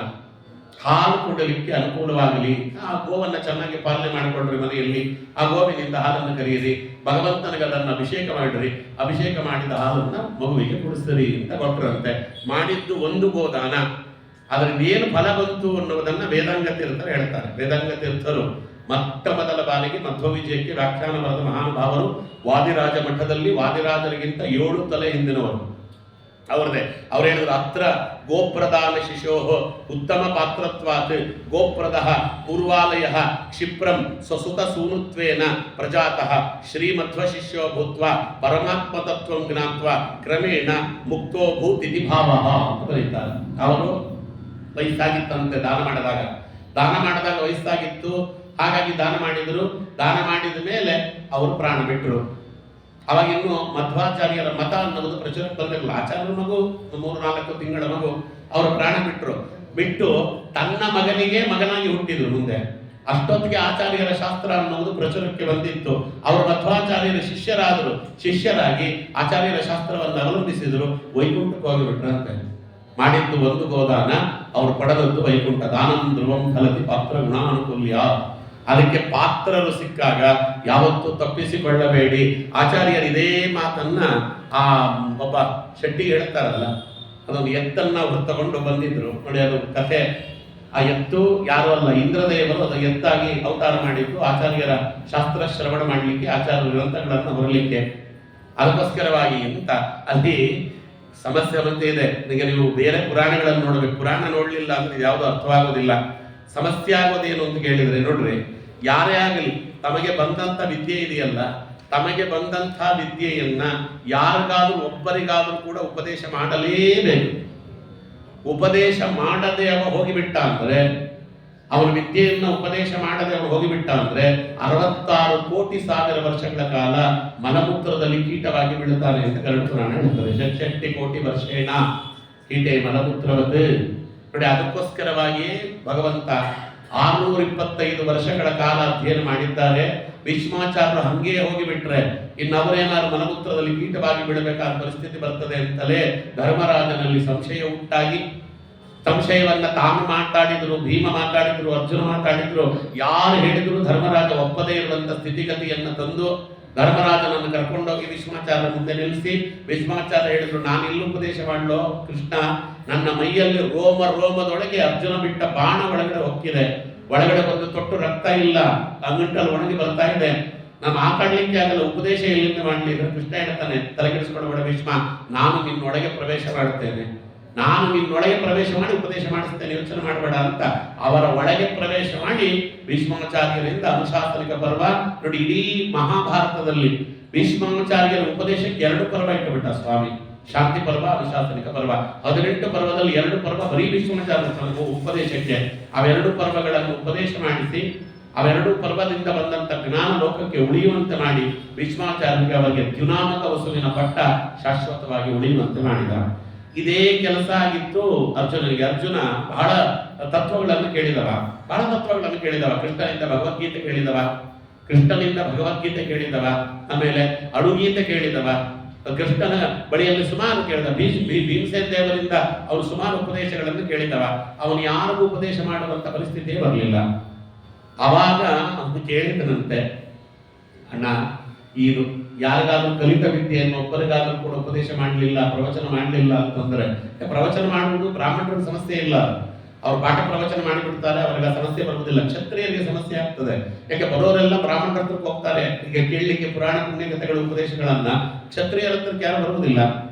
ಹಾಲು ಕೊಡಲಿಕ್ಕೆ ಅನುಕೂಲವಾಗಲಿ. ಆ ಗೋವನ್ನ ಚೆನ್ನಾಗಿ ಪಾಲನೆ ಮಾಡಿಕೊಂಡ್ರಿ ಮನೆಯಲ್ಲಿ. ಆ ಗೋವಿನಿಂದ ಹಾಲನ್ನು ಕರೆಯಿರಿ, ಭಗವಂತನಿಗೆ ಅದನ್ನು ಅಭಿಷೇಕ ಮಾಡಿರಿ, ಅಭಿಷೇಕ ಮಾಡಿದ ಹಾಲನ್ನ ಮಗುವಿಗೆ ಕುಡಿಸ್ತೀರಿ ಅಂತ ಕೊಟ್ಟರಂತೆ. ಮಾಡಿದ್ದು ಒಂದು ಗೋದಾನ. ಅದರಿಂದ ಏನು ಫಲ ಬಂತು ಅನ್ನುವುದನ್ನ ವೇದಾಂಗ ತೀರ್ಥರು ಹೇಳ್ತಾರೆ. ವೇದಾಂಗ ತೀರ್ಥರು ಮೊದಲ ಬಾರಿಗೆ ಮಧ್ವ ವಿಜಯಕ್ಕೆ ವ್ಯಾಖ್ಯಾನ ಬರೆದ ಮಹಾನುಭಾವರು. ವಾದಿರಾಜ ಮಠದಲ್ಲಿ ವಾದಿರಾಜರಿಗಿಂತ 7 ತಲೆ ಹಿಂದಿನವರು ಅವ್ರದೇ. ಅವ್ರು ಹೇಳಿದ್ರು, ಅತ್ರ ಗೋಪ್ರದಾನ ಶಿಶೋ ಉತ್ತಮ ಪಾತ್ರತ್ವಾತ್ ಗೋಪ್ರದ ಪೂರ್ವಾಲಯ ಕ್ಷಿಪ್ರಂ ಸ್ವಸುತ ಸೂನುತ್ವೇನ ಪ್ರಜಾತಃ ಶ್ರೀಮಧ್ವ ಶಿಷ್ಯೋ ಭೂತ್ವ ಪರಮಾತ್ಮತತ್ವಂ ಜ್ಞಾತ್ವ ಕ್ರಮೇಣ ಮುಕ್ತೋ ಭೂತಿಥಿ ಭಾವ ಅಂತ ಬರೀತಾರೆ. ಅವರು ವಯಸ್ಸಾಗಿತ್ತಂತೆ ದಾನ ಮಾಡಿದಾಗ ವಯಸ್ಸಾಗಿತ್ತು. ಹಾಗಾಗಿ ದಾನ ಮಾಡಿದ್ರು. ದಾನ ಮಾಡಿದ ಮೇಲೆ ಅವರು ಪ್ರಾಣ ಬಿಟ್ಟರು. ಅವಾಗ ಇನ್ನು ಮಧ್ವಾಚಾರ್ಯರ ಮತ ಅನ್ನೋದು ಪ್ರಚುರಕ್ಕೆ ಬಂದಿರಲಿಲ್ಲ. ಆಚಾರ್ಯರ ಮಗು 3-4 ತಿಂಗಳ ಮಗು, ಅವರು ಪ್ರಾಣ ಬಿಟ್ಟು ತನ್ನ ಮಗನಿಗೆ ಮಗನಾಗಿ ಹುಟ್ಟಿದ್ರು ಮುಂದೆ. ಅಷ್ಟೊತ್ತಿಗೆ ಆಚಾರ್ಯರ ಶಾಸ್ತ್ರ ಅನ್ನೋದು ಪ್ರಚುರಕ್ಕೆ ಬಂದಿತ್ತು. ಅವರು ಮಧ್ವಾಚಾರ್ಯರ ಶಿಷ್ಯರಾಗಿ ಆಚಾರ್ಯರ ಶಾಸ್ತ್ರವನ್ನು ಅವಲಂಬಿಸಿದ್ರು. ವೈಕುಂಠಕ್ಕೆ ಹೋಗಿಬಿಟ್ರಂತೆ. ಮಾಡಿದ್ದು ಒಂದು ಗೋದಾನ, ಅವರು ಪಡೆದದ್ದು ವೈಕುಂಠ. ದಾನಂ ಧ್ರುವಂ ಫಲತಿ ಪಾತ್ರ ಗುಣಾನುಕೂಲ್ಯ. ಅದಕ್ಕೆ ಪಾತ್ರರು ಸಿಕ್ಕಾಗ ಯಾವತ್ತೂ ತಪ್ಪಿಸಿಕೊಳ್ಳಬೇಡಿ. ಆಚಾರ್ಯರು ಇದೇ ಮಾತನ್ನ ಆ ಒಬ್ಬ ಶೆಟ್ಟಿ ಹೇಳ್ತಾರಲ್ಲ, ಅದೊಂದು ಎತ್ತನ್ನ ಅವರು ತಗೊಂಡು ಬಂದಿದ್ರು ನೋಡಿ. ಅದು ಕಥೆ. ಆ ಎತ್ತು ಯಾರು ಅಲ್ಲ, ಇಂದ್ರದೇವರು ಅದು ಎತ್ತಾಗಿ ಅವತಾರ ಮಾಡಿದ್ದು ಆಚಾರ್ಯರ ಶಾಸ್ತ್ರ ಶ್ರವಣ ಮಾಡಲಿಕ್ಕೆ, ಆಚಾರ್ಯ ಗ್ರಂಥಗಳನ್ನು ಬರಲಿಕ್ಕೆ. ಅದಕ್ಕೋಸ್ಕರವಾಗಿ ಅಂತ ಅಲ್ಲಿ ಸಮಸ್ಯೆ ಮತ್ತೆ ಇದೆ. ಈಗ ನೀವು ಬೇರೆ ಪುರಾಣಗಳನ್ನು ನೋಡಬೇಕು, ಪುರಾಣ ನೋಡಲಿಲ್ಲ ಅಂದ್ರೆ ಯಾವುದು ಅರ್ಥವಾಗೋದಿಲ್ಲ. ಸಮಸ್ಯೆ ಆಗೋದೇನು ಅಂತ ಕೇಳಿದ್ರೆ ನೋಡ್ರಿ, ಯಾರೇ ಆಗಲಿ ತಮಗೆ ಬಂದಂಥ ವಿದ್ಯೆ ಇದೆಯಲ್ಲ, ತಮಗೆ ಬಂದಂಥ ವಿದ್ಯೆಯನ್ನ ಯಾರಿಗಾದ್ರೂ ಒಬ್ಬರಿಗಾದ್ರೂ ಕೂಡ ಉಪದೇಶ ಮಾಡಲೇಬೇಕು. ಉಪದೇಶ ಮಾಡದೆ ಅವ ಹೋಗಿಬಿಟ್ಟ ಅಂದ್ರೆ, ಅವನ ವಿದ್ಯೆಯನ್ನ ಉಪದೇಶ ಮಾಡದೆ ಅವನು ಹೋಗಿಬಿಟ್ಟ ಅಂದ್ರೆ 66 ಕೋಟಿ ಸಾವಿರ ವರ್ಷಗಳ ಕಾಲ ಮಲಮೂತ್ರದಲ್ಲಿ ಕೀಟವಾಗಿ ಬೀಳುತ್ತಾನೆ ಅಂತ ಗರುಡ ಪುರಾಣ ಹೇಳ್ತದೆ. 60 ಕೋಟಿ ವರ್ಷೇಣ ಕೀಟೆ ಮಲಮೂತ್ರವತ್. ನೋಡಿ, ಅದಕ್ಕೋಸ್ಕರವಾಗಿ ಭಗವಂತ 625 ವರ್ಷಗಳ ಕಾಲ ಅಧ್ಯಯನ ಮಾಡಿದ್ದಾರೆ. ಭೀಷ್ಮಾಚಾರ್ಯರು ಹಂಗೆ ಹೋಗಿಬಿಟ್ರೆ ಇನ್ನು ಅವರೇನಾದ್ರು ಮಲಮೂತ್ರದಲ್ಲಿ ಕೀಟವಾಗಿ ಬೀಳಬೇಕಾದ ಪರಿಸ್ಥಿತಿ ಬರ್ತದೆ ಅಂತಲೇ ಧರ್ಮರಾಜನಲ್ಲಿ ಸಂಶಯ ಉಂಟಾಗಿ, ಸಂಶಯವನ್ನ ತಾನು ಮಾತಾಡಿದ್ರು, ಭೀಮ ಮಾತಾಡಿದ್ರು, ಅರ್ಜುನ ಮಾತಾಡಿದ್ರು, ಯಾರು ಹೇಳಿದ್ರು ಧರ್ಮರಾಜ ಒಪ್ಪದೇ ಇರುವಂತ ಸ್ಥಿತಿಗತಿಯನ್ನು ತಂದು ಧರ್ಮರಾಜನನ್ನು ಕರ್ಕೊಂಡೋಗಿ ಭೀಷ್ಮಾಚಾರ್ಯರ ಮುಂದೆ ನಿಲ್ಲಿಸಿ ಭೀಷ್ಮಾಚಾರ್ಯ ಹೇಳಿದ್ರು, ನಾನಿಲ್ಲಿ ಉಪದೇಶ ಮಾಡಲೋ ಕೃಷ್ಣ, ನನ್ನ ಮೈಯಲ್ಲಿ ರೋಮದೊಳಗೆ ಅರ್ಜುನ ಬಿಟ್ಟ ಬಾಣ ಒಳಗಡೆ ಹೊಕ್ಕಿದೆ, ಒಳಗಡೆ ಬಂದು ತೊಟ್ಟು ರಕ್ತ ಇಲ್ಲ, ಅಂಗಂಟಲ್ಲಿ ಒಣಗಿ ಬರ್ತಾ ಇದೆ, ನಾನು ಮಾತಾಡ್ಲಿಕ್ಕೆ ಆಗಲ್ಲ, ಉಪದೇಶ ಎಲ್ಲಿಂದ ಮಾಡಲಿ? ಕೃಷ್ಣ ಹೇಳ್ತಾನೆ, ತಲೆ ಕೆಡಿಸ್ಕೊಳ್ಳಬೇಡ ಭೀಷ್ಮ, ನಾನು ನಿನ್ನೊಳಗೆ ಪ್ರವೇಶ ಮಾಡುತ್ತೇನೆ, ನಾನು ನಿನ್ನೊಳಗೆ ಪ್ರವೇಶ ಮಾಡಿ ಉಪದೇಶ ಮಾಡಿಸ್ತೇನೆ, ಯೋಚನೆ ಮಾಡಬೇಡ ಅಂತ ಅವರ ಒಳಗೆ ಪ್ರವೇಶ ಮಾಡಿ ಭೀಷ್ಮಾಚಾರ್ಯರಿಂದ ಅನುಶಾಸನಿಕ ಪರ್ವ. ನೋಡಿ, ಇಡೀ ಮಹಾಭಾರತದಲ್ಲಿ ಭೀಷ್ಮಾಚಾರ್ಯರ ಉಪದೇಶಕ್ಕೆ 2 ಪರ್ವ ಇಟ್ಟುಬಿಟ್ಟ ಸ್ವಾಮಿ. ಶಾಂತಿ ಪರ್ವ, ಅನುಶಾಸನಿಕ ಪರ್ವ. 18 ಪರ್ವದಲ್ಲಿ 2 ಪರ್ವ ಬರೀ ಭೀಷ್ಮಾಚಾರ್ಯ ಉಪದೇಶಕ್ಕೆ. ಅವೆರಡು ಪರ್ವಗಳನ್ನು ಉಪದೇಶ ಮಾಡಿಸಿ ಅವೆರಡು ಪರ್ವದಿಂದ ಬಂದಂತ ಜ್ಞಾನ ಲೋಕಕ್ಕೆ ಉಳಿಯುವಂತೆ ಮಾಡಿ ಭೀಷ್ಮಾಚಾರ್ಯರಿಗೆ ಅವರಿಗೆ ದ್ಯುನಾಮಕ ವಸುವಿನ ಪಟ್ಟ ಶಾಶ್ವತವಾಗಿ ಉಳಿಯುವಂತೆ ಮಾಡಿದ. ಇದೇ ಕೆಲಸ ಆಗಿತ್ತು ಅರ್ಜುನನಿಗೆ. ಅರ್ಜುನ ಬಹಳ ತತ್ವಗಳನ್ನು ಕೇಳಿದವ, ಕೃಷ್ಣನಿಂದ ಭಗವದ್ಗೀತೆ ಕೇಳಿದವ, ಆಮೇಲೆ ಅಡುಗೀತೆ ಕೇಳಿದವ, ಕೃಷ್ಣನ ಬಳಿಯಲ್ಲಿ ಸುಮಾರು ಕೇಳಿದ. ಭೀಮಸೇನ ದೇವರಿಂದ ಅವರು ಸುಮಾರು ಉಪದೇಶಗಳನ್ನು ಕೇಳಿದವ. ಅವನು ಯಾರಿಗೂ ಉಪದೇಶ ಮಾಡುವಂತ ಪರಿಸ್ಥಿತಿಯೇ ಬರಲಿಲ್ಲ. ಆವಾಗ ಅವನು ಕೇಳಿದನಂತೆ, ಅಣ್ಣ, ಇದು ಯಾರಿಗಾದ್ರೂ ಕಲಿತ ವಿದ್ಯೆಯನ್ನು ಒಬ್ಬರಿಗಾದ್ರೂ ಕೂಡ ಉಪದೇಶ ಮಾಡಲಿಲ್ಲ, ಪ್ರವಚನ ಮಾಡಲಿಲ್ಲ ಅಂತಂದ್ರೆ, ಪ್ರವಚನ ಮಾಡುವುದು ಬ್ರಾಹ್ಮಣರ ಸಮಸ್ಯೆ ಇಲ್ಲ, ಅವ್ರು ಪಾಠ ಪ್ರವಚನ ಮಾಡಿಬಿಡ್ತಾರೆ, ಅವರಿಗೆ ಸಮಸ್ಯೆ ಬರುವುದಿಲ್ಲ. ಕ್ಷತ್ರಿಯರಿಗೆ ಸಮಸ್ಯೆ ಆಗ್ತದೆ. ಯಾಕೆ ಬರೋರೆಲ್ಲ ಬ್ರಾಹ್ಮಣರ ಹತ್ರಕ್ಕೆ ಹೋಗ್ತಾರೆ, ಈಗ ಕೇಳಲಿಕ್ಕೆ ಪುರಾಣ ಪುಣ್ಯಕಥೆಗಳ ಉಪದೇಶಗಳನ್ನ. ಕ್ಷತ್ರಿಯರ ಹತ್ರಕ್ಕೆ ಯಾರು ಬರುವುದಿಲ್ಲ.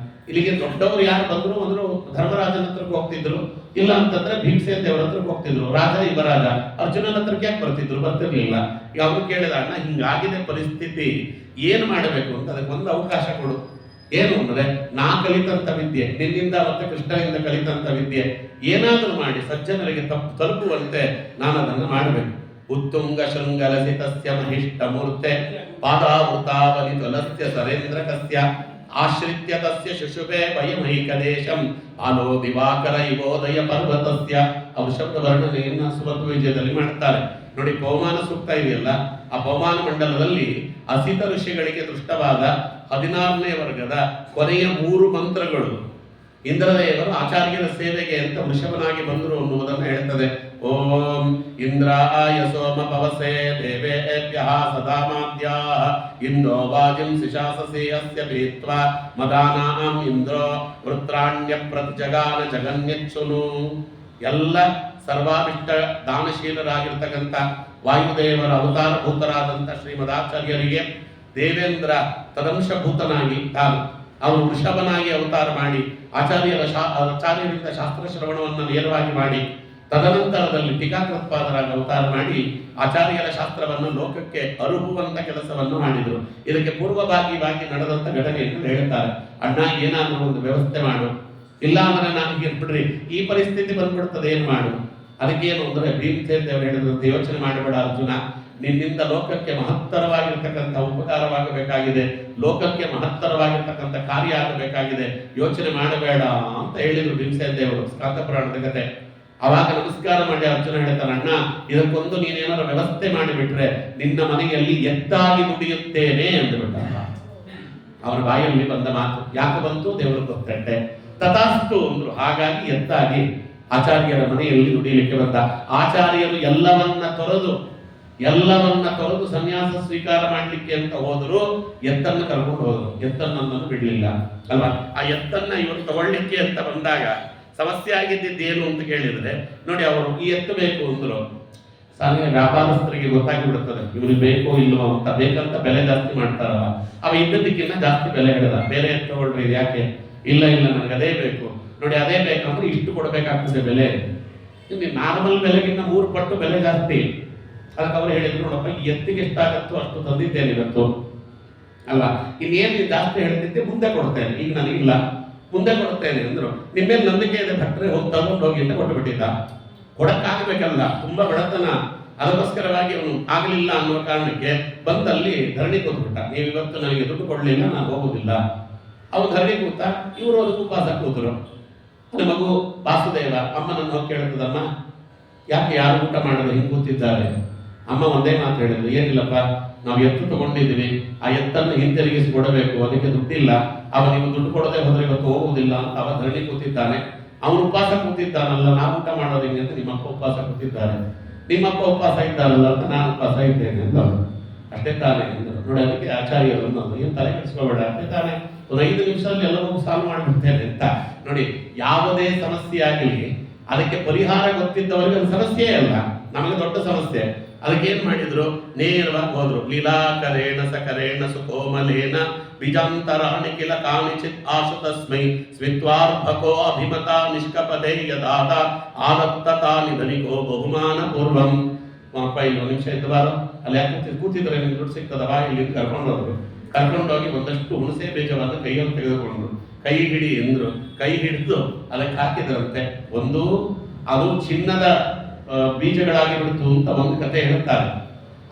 ಇಲ್ಲಿಗೆ ದೊಡ್ಡವರು ಯಾರು ಬಂದ್ರು ಧರ್ಮರಾಜನ ಹತ್ರಕ್ಕೆ ಹೋಗ್ತಿದ್ರು, ಇಲ್ಲ ಅಂತಂದ್ರೆ ಭೀಮಸೇನ ದೇವರ ಹತ್ರಕ್ಕೆ ಹೋಗ್ತಿದ್ರು. ರಾಜ ಯುವರಾಜ ಅರ್ಜುನನ ಹತ್ರಕ್ಕೆ ಯಾಕೆ ಬರ್ತಿರ್ಲಿಲ್ಲ. ಈಗ ಅವ್ರು ಕೇಳಿದ, ಅಣ್ಣ ಹಿಂಗಾಗಿದೆ ಪರಿಸ್ಥಿತಿ, ಏನು ಮಾಡಬೇಕು ಅಂತ, ಅದಕ್ಕೊಂದು ಅವಕಾಶ ಕೊಡು. ಏನು ಅಂದ್ರೆ, ನಾ ಕಲಿತಂತ ವಿದ್ಯೆ, ನಿನ್ನಿಂದ ಮತ್ತೆ ಕೃಷ್ಣನಿಂದ ಕಲಿತಂತ ವಿದ್ಯೆ ಏನಾದರೂ ಮಾಡಿ ಸಜ್ಜನರಿಗೆ ತಲುಪುವಂತೆ ನಾನು ಅದನ್ನು ಮಾಡಬೇಕು. ಉತ್ತುಂಗ ಶೃಂಗಲಸಿತಸ್ಯ ಮಹಿಷ್ಟ ಮೂರ್ತೆ ಪಾದಾವೃತಾವಲಿ ತುಲಸ್ಯ ಸರೇಂದ್ರ ಕಸ್ಯ ಆಶ್ರಿತ್ಯ ತಸ್ಯ ಶುಶುಭೆ ವಯಮೈಕದೇಶಂ ಆಲೋ ದಿವಾಕರ ಇವೋದಯ ಪರ್ವತಸ್ಯ. ಅವರು ಶಬ್ದ ವರ್ಣನೆಯನ್ನು ಸುವರ್ಣ ವಿಜಯದಲ್ಲಿ ಮಾಡ್ತಾರೆ. ನೋಡಿ, ಪವಮಾನ ಸೂಕ್ತ ಇದೆಯಲ್ಲ, ಆ ಪವಮಾನ ಮಂಡಲದಲ್ಲಿ ಅಸಿತ ಋಷಿಗಳಿಗೆ ದೃಷ್ಟವಾದ 16ನೇ ವರ್ಗದ ಕೊನೆಯ 3 ಮಂತ್ರಗಳು ಇಂದ್ರದೇವರು ಆಚಾರ್ಯರ ಸೇವೆಗೆ ಅಂತ ವೃಷಭನಾಗಿ ಬಂದರು ಅನ್ನುವುದನ್ನು ಹೇಳ್ತದೆ. ಓಂ ಇಂದ್ರಾಯ ಸೋಮ ಪವಸೆ ದೇವೇಭ್ಯಃ ಸದಾಮಾದ್ಯಾಃ ಇಂದೋ ವಾಜಿಂ ಸಿಶಾಸಸೆ ಅಸ್ಯ ಭೀತ್ವಾ ಮದಾನಾಂ ಇಂದ್ರೋ ವೃತ್ರಾಣ್ಯ ಪ್ರತಿಜಗಾನ ಜಗನ್ಯಚ್ಚುನು. ಎಲ್ಲ ಸರ್ವಾಭಿಷ್ಟ ದಾನಶೀಲರಾಗಿರ್ತಕ್ಕಂಥ ವಾಯುದೇವರ ಅವತಾರಭೂತರಾದಂಥ ಶ್ರೀಮದಾಚಾರ್ಯರಿಗೆ ದೇವೇಂದ್ರ ತದಂಶಭೂತನಾಗಿ ತಾನು ಅವನು ವೃಷಭನಾಗಿ ಅವತಾರ ಮಾಡಿ ಆಚಾರ್ಯರಿಂದ ಶಾಸ್ತ್ರ ಶ್ರವಣವನ್ನು ನೇರವಾಗಿ ಮಾಡಿ, ತದನಂತರದಲ್ಲಿ ಟೀಕಾಕೃತ್ಪಾದರಾಗಿ ಅವತಾರ ಮಾಡಿ ಆಚಾರ್ಯರ ಶಾಸ್ತ್ರವನ್ನು ಲೋಕಕ್ಕೆ ಅರುಹುವಂತ ಕೆಲಸವನ್ನು ಮಾಡಿದರು. ಇದಕ್ಕೆ ಪೂರ್ವಭಾಗಿಯಾಗಿ ನಡೆದಂತ ಘಟನೆಯನ್ನು ಹೇಳ್ತಾರೆ. ಅಣ್ಣ, ಏನಾದರೂ ಒಂದು ವ್ಯವಸ್ಥೆ ಮಾಡು, ಇಲ್ಲ ಅಂದ್ರೆ ನನಗೆ ಬಿಡ್ರಿ, ಈ ಪರಿಸ್ಥಿತಿ ಬಂದ್ಬಿಡ್ತದೆ, ಏನ್ ಮಾಡು? ಅದಕ್ಕೇನು ಅಂದ್ರೆ ಭೀಮಸೇನ ದೇವರು ಹೇಳಿದಂತೆ, ಯೋಚನೆ ಮಾಡಬೇಡ ಅರ್ಜುನ, ನಿನ್ನಿಂದ ಲೋಕಕ್ಕೆ ಮಹತ್ತರವಾಗಿರ್ತಕ್ಕಂಥ ಉಪಕಾರವಾಗಬೇಕಾಗಿದೆ, ಲೋಕಕ್ಕೆ ಮಹತ್ತರವಾಗಿರ್ತಕ್ಕಂಥ ಕಾರ್ಯ ಆಗಬೇಕಾಗಿದೆ, ಯೋಚನೆ ಮಾಡಬೇಡ ಅಂತ ಹೇಳಿದ್ರು ಭೀಮಸೇನ ದೇವರು. ಸ್ಕಾಂದ ಪುರಾಣದ ಕಥೆ. ಅವಾಗ ನಮಸ್ಕಾರ ಮಾಡಿ ಅರ್ಜುನ ಹೇಳ್ತಾನೆ, ಅಣ್ಣ, ಇದಕ್ಕೊಂದು ನೀನೇನಾದ್ರು ವ್ಯವಸ್ಥೆ ಮಾಡಿಬಿಟ್ರೆ ನಿನ್ನ ಮನೆಯಲ್ಲಿ ಎತ್ತಾಗಿ ದುಡಿಯುತ್ತೇನೆ ಅಂದ್ಬಿಟ್ಟ. ಅವನ ಬಾಯಲ್ಲಿ ಬಂದ ಮಾತು ಯಾಕೆ ಬಂತು ದೇವರು ಗೊತ್ತಟ್ಟೆ. ತಥಾಸ್ತು ಅಂದ್ರು. ಹಾಗಾಗಿ ಎತ್ತಾಗಿ ಆಚಾರ್ಯರ ಮನೆಯಲ್ಲಿ ದುಡಿಯಲಿಕ್ಕೆ ಬಂದ. ಆಚಾರ್ಯರು ಎಲ್ಲವನ್ನ ತೊರೆದು ಸನ್ಯಾಸ ಸ್ವೀಕಾರ ಮಾಡಲಿಕ್ಕೆ ಅಂತ ಹೋದ್ರು, ಎತ್ತನ್ನು ಕರ್ಕೊಂಡು ಹೋದ್ರು, ಎತ್ತನ್ನು ಬಿಡ್ಲಿಲ್ಲ ಅಲ್ವಾ. ಆ ಎತ್ತನ್ನ ಇವರು ತಗೊಳ್ಳಿಕ್ಕೆ ಅಂತ ಬಂದಾಗ ಸಮಸ್ಯೆ ಆಗಿದ್ದೇನು ಅಂತ ಕೇಳಿದ್ರೆ, ನೋಡಿ, ಅವರು ಈ ಎತ್ತು ಬೇಕು ಅಂದ್ರು. ಸಾಮಾನ್ಯ ವ್ಯಾಪಾರಸ್ಥರಿಗೆ ಗೊತ್ತಾಗಿ ಬಿಡುತ್ತದೆ ಇವ್ರಿಗೆ ಬೇಕೋ ಇಲ್ವೋ ಅಂತ. ಬೇಕಂತ ಬೆಲೆ ಜಾಸ್ತಿ ಮಾಡ್ತಾರಲ್ಲ, ಅವ ಇದ್ದದಕ್ಕಿಂತ ಜಾಸ್ತಿ ಬೆಲೆ ಹೇಳಿದ. ಬೇರೆ ತಗೊಳ್ರಿ ಯಾಕೆ, ಇಲ್ಲ ನನಗೆ ಅದೇ ಬೇಕು ನೋಡಿ, ಅದೇ ಬೇಕಂದ್ರೆ ಇಷ್ಟು ಕೊಡಬೇಕಾಗ್ತದೆ ಬೆಲೆ. ಇಲ್ಲಿ ನಾರ್ಮಲ್ ಬೆಲೆಗಿಂತ 3 ಪಟ್ಟು ಬೆಲೆ ಜಾಸ್ತಿ. ಅದಕ್ಕೆ ಅವ್ರು ಹೇಳಿದ್ರು, ನೋಡಪ್ಪ ಎತ್ತಿಗೆ ಎಷ್ಟಾಗತ್ತೋ ಅಷ್ಟು ತಂದಿದ್ದೇನೆ ಇವತ್ತು ಅಲ್ಲ, ಇನ್ನೇನು ಜಾಸ್ತಿ ಹೇಳ್ತಿದ್ದೆ ಮುಂದೆ ಕೊಡ್ತೇನೆ, ಈಗ ನನಗಿಲ್ಲ ಮುಂದೆ ಕೊಡ್ತೇನೆ ಅಂದ್ರು. ನಿಮ್ಮೇಲೆ ನಂಬಿಕೆ ಇದೆ ಭಟ್ರೆ ಹೋಗಿ ತಗೊಂಡು ಹೋಗಿ ಅಂತ ಕೊಟ್ಟು ಬಿಟ್ಟಿದ್ದ. ಕೊಡಕ್ಕಾಗಬೇಕಲ್ಲ, ತುಂಬಾ ಬಡತನ. ಅದಕ್ಕೋಸ್ಕರವಾಗಿ ಅವನು ಆಗಲಿಲ್ಲ ಅನ್ನುವ ಕಾರಣಕ್ಕೆ ಬಂದಲ್ಲಿ ಧರಣಿ ಕೂತ್ಬಿಟ್ಟ. ನೀವು ಇವತ್ತು ನನಗೆ ದುಡ್ಡು ಕೊಡ್ಲಿಲ್ಲ, ನಾನು ಹೋಗುದಿಲ್ಲ. ಅವನು ಧರಣಿ ಕೂತ, ಇವರು ಅದಕ್ಕೆ ಉಪವಾಸ ಕೂತರು. ನನ್ನ ಮಗು ವಾಸುದೇವ ಅಮ್ಮನನ್ನು ಹೋಗಿ ಕೇಳ್ತದಮ್ಮ, ಯಾಕೆ ಯಾರು ಊಟ ಮಾಡಲು ಹಿಂಗೆ ಕೂತಿದ್ದಾರೆ? ಅಮ್ಮ ಒಂದೇ ಮಾತು ಹೇಳಿದ್ರು, ಏನಿಲ್ಲಪ್ಪ ನಾವು ಎತ್ತು ತಗೊಂಡಿದ್ದೀವಿ, ಆ ಎತ್ತನ್ನು ಹಿಂತಿರುಗಿಸಿ ಕೊಡಬೇಕು, ಅದಕ್ಕೆ ದುಡ್ಡಿಲ್ಲ. ಅವ ನೀವು ದುಡ್ಡು ಕೊಡದೆ ಹೋದ್ರೆ ಇವತ್ತು ಹೋಗುವುದಿಲ್ಲ ಅಂತ ಅವ ಧರಣಿ ಕೂತಿದ್ದಾನೆ. ಅವನು ಉಪವಾಸ ಕೂತಿದ್ದಾನಲ್ಲ, ನಾವು ಊಟ ಮಾಡೋದಿಲ್ಲ ಅಂತ ನಿಮ್ಮಪ್ಪ ಉಪವಾಸ ಕೂತಿದ್ದಾರೆ, ನಿಮ್ಮಪ್ಪ ಉಪವಾಸ ಇದ್ದಾರಲ್ಲ ಅಂತ ನಾನು ಉಪವಾಸ ಇದ್ದೇನೆ ಅಂತ ಅವರು. ಅಷ್ಟೇ ತಾನೇ ಅಂದರು. ನೋಡಿ, ಅದಕ್ಕೆ ಆಚಾರ್ಯರು ಅನ್ನೋದು ಏನು ತಲೆ ಕೆಡಿಸ್ಕೋಬೇಡ, ಅಷ್ಟೇ ತಾನೇ ಒಂದು 5 ನಿಮಿಷದಲ್ಲಿ ಎಲ್ಲವೂ ಸಾಲ್ವ್ ಮಾಡಿಬಿಡ್ತೇನೆ ಅಂತ. ನೋಡಿ, ಯಾವುದೇ ಸಮಸ್ಯೆ ಆಗಲಿ ಅದಕ್ಕೆ ಪರಿಹಾರ ಗೊತ್ತಿದ್ದವರಿಗೆ ಅದು ಸಮಸ್ಯೆಯೇ ಅಲ್ಲ, ನಮಗೆ ದೊಡ್ಡ ಸಮಸ್ಯೆ. ಅದಕ್ಕೆ ಏನ್ ಮಾಡಿದ್ರು, ನೇರವಾಗಿ ಹೋದ್ರು. ಲೀಲಾಕರೇಣ ಸಕರೇಣ ಸುಕೋಮಲೇನ ಬಿಜಾಂತರಾಣಿ ಕಿಲ ಕಾಣಿಚಿತ್ ಆಶು ತಸ್ಮೈ ಸ್ಮಿತ್ವಾರ್ಭಕೋ ಅಭಿಮತ ನಿಷ್ಕಪದೇ ಯದಾದ ಆದತ್ತತಾನಿ ಧನಿಕೋ ಬಹುಮಾನ ಪೂರ್ವಂ. ಅಪ್ಪ ಇಲ್ಲಿ 1 ನಿಮಿಷ ಇದ್ದು ಬಾರೋ, ಅಲ್ಲಿ ಯಾಕೆ ಕೂತಿದ್ರೆ ನಿಮ್ಗೆ ದುಡ್ಡು ಸಿಗ್ತದವಾ, ಇಲ್ಲಿ ಕರ್ಕೊಂಡೋಗಿ ಒಂದಷ್ಟು ಹುಣಸೆ ಬೀಜವನ್ನು ಕೈಯಲ್ಲಿ ತೆಗೆದುಕೊಂಡು ಕೈ ಹಿಡಿ ಎಂದ್ರು. ಕೈ ಹಿಡಿದು ಅದಕ್ಕೆ ಹಾಕಿದ್ರಂತೆ. ಅದು ಚಿನ್ನದ ಬೀಜಗಳಾಗಿ ಬಿಡ್ತು ಅಂತ ಒಂದು ಕತೆ ಹೇಳ್ತಾರೆ.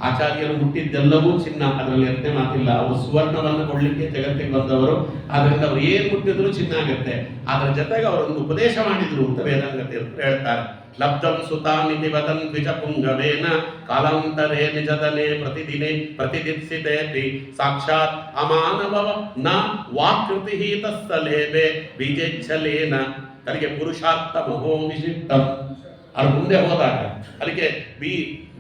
ಆಚಾರ್ಯರು ಮುಟ್ಟಿದ್ದೆಲ್ಲವೂ ಚಿನ್ನ, ಅದರಲ್ಲಿ ಎರಡನೇ ಮಾತಿಲ್ಲ. ಅವರು ಸುವರ್ಣವನ್ನು ಕೊಡ್ಲಿಕ್ಕೆ ಜಗತ್ತಿಗೆ ಬಂದವರು, ಆದ್ರಿಂದ ಅವ್ರು ಏನ್ ಮುಟ್ಟಿದ್ರು ಚಿನ್ನ ಆಗುತ್ತೆ. ಅದರ ಜೊತೆಗೆ ಅವರೊಂದು ಉಪದೇಶ ಮಾಡಿದ್ರು ಅಂತ ವೇದಾಂಗತೆ ಹೇಳ್ತಾರೆ. ಲಬ್ಧಂ ಸುತಾನಿಧಿ ವದನ್ ದ್ವಿಜ ಪುಂಗವೇನ ಕಾಲಾಂತರೇ ನಿಜದನೆ ಪ್ರತಿದಿನೆ ಪ್ರತಿದಿತ್ಸಿತೇಪಿ ಸಾಕ್ಷಾತ್ ಅಮಾನವವ ನ ವಾಕೃತಿ ತಸ್ಸಲೇಬೆ ಬೀಜೇಚ್ಛಲೇನ ತನಗೆ ಪುರುಷಾರ್ಥ ಮಹೋ ವಿಶಿಷ್ಟಂ. ಅವ್ರು ಮುಂದೆ ಹೋದಾಗ ಅದಕ್ಕೆ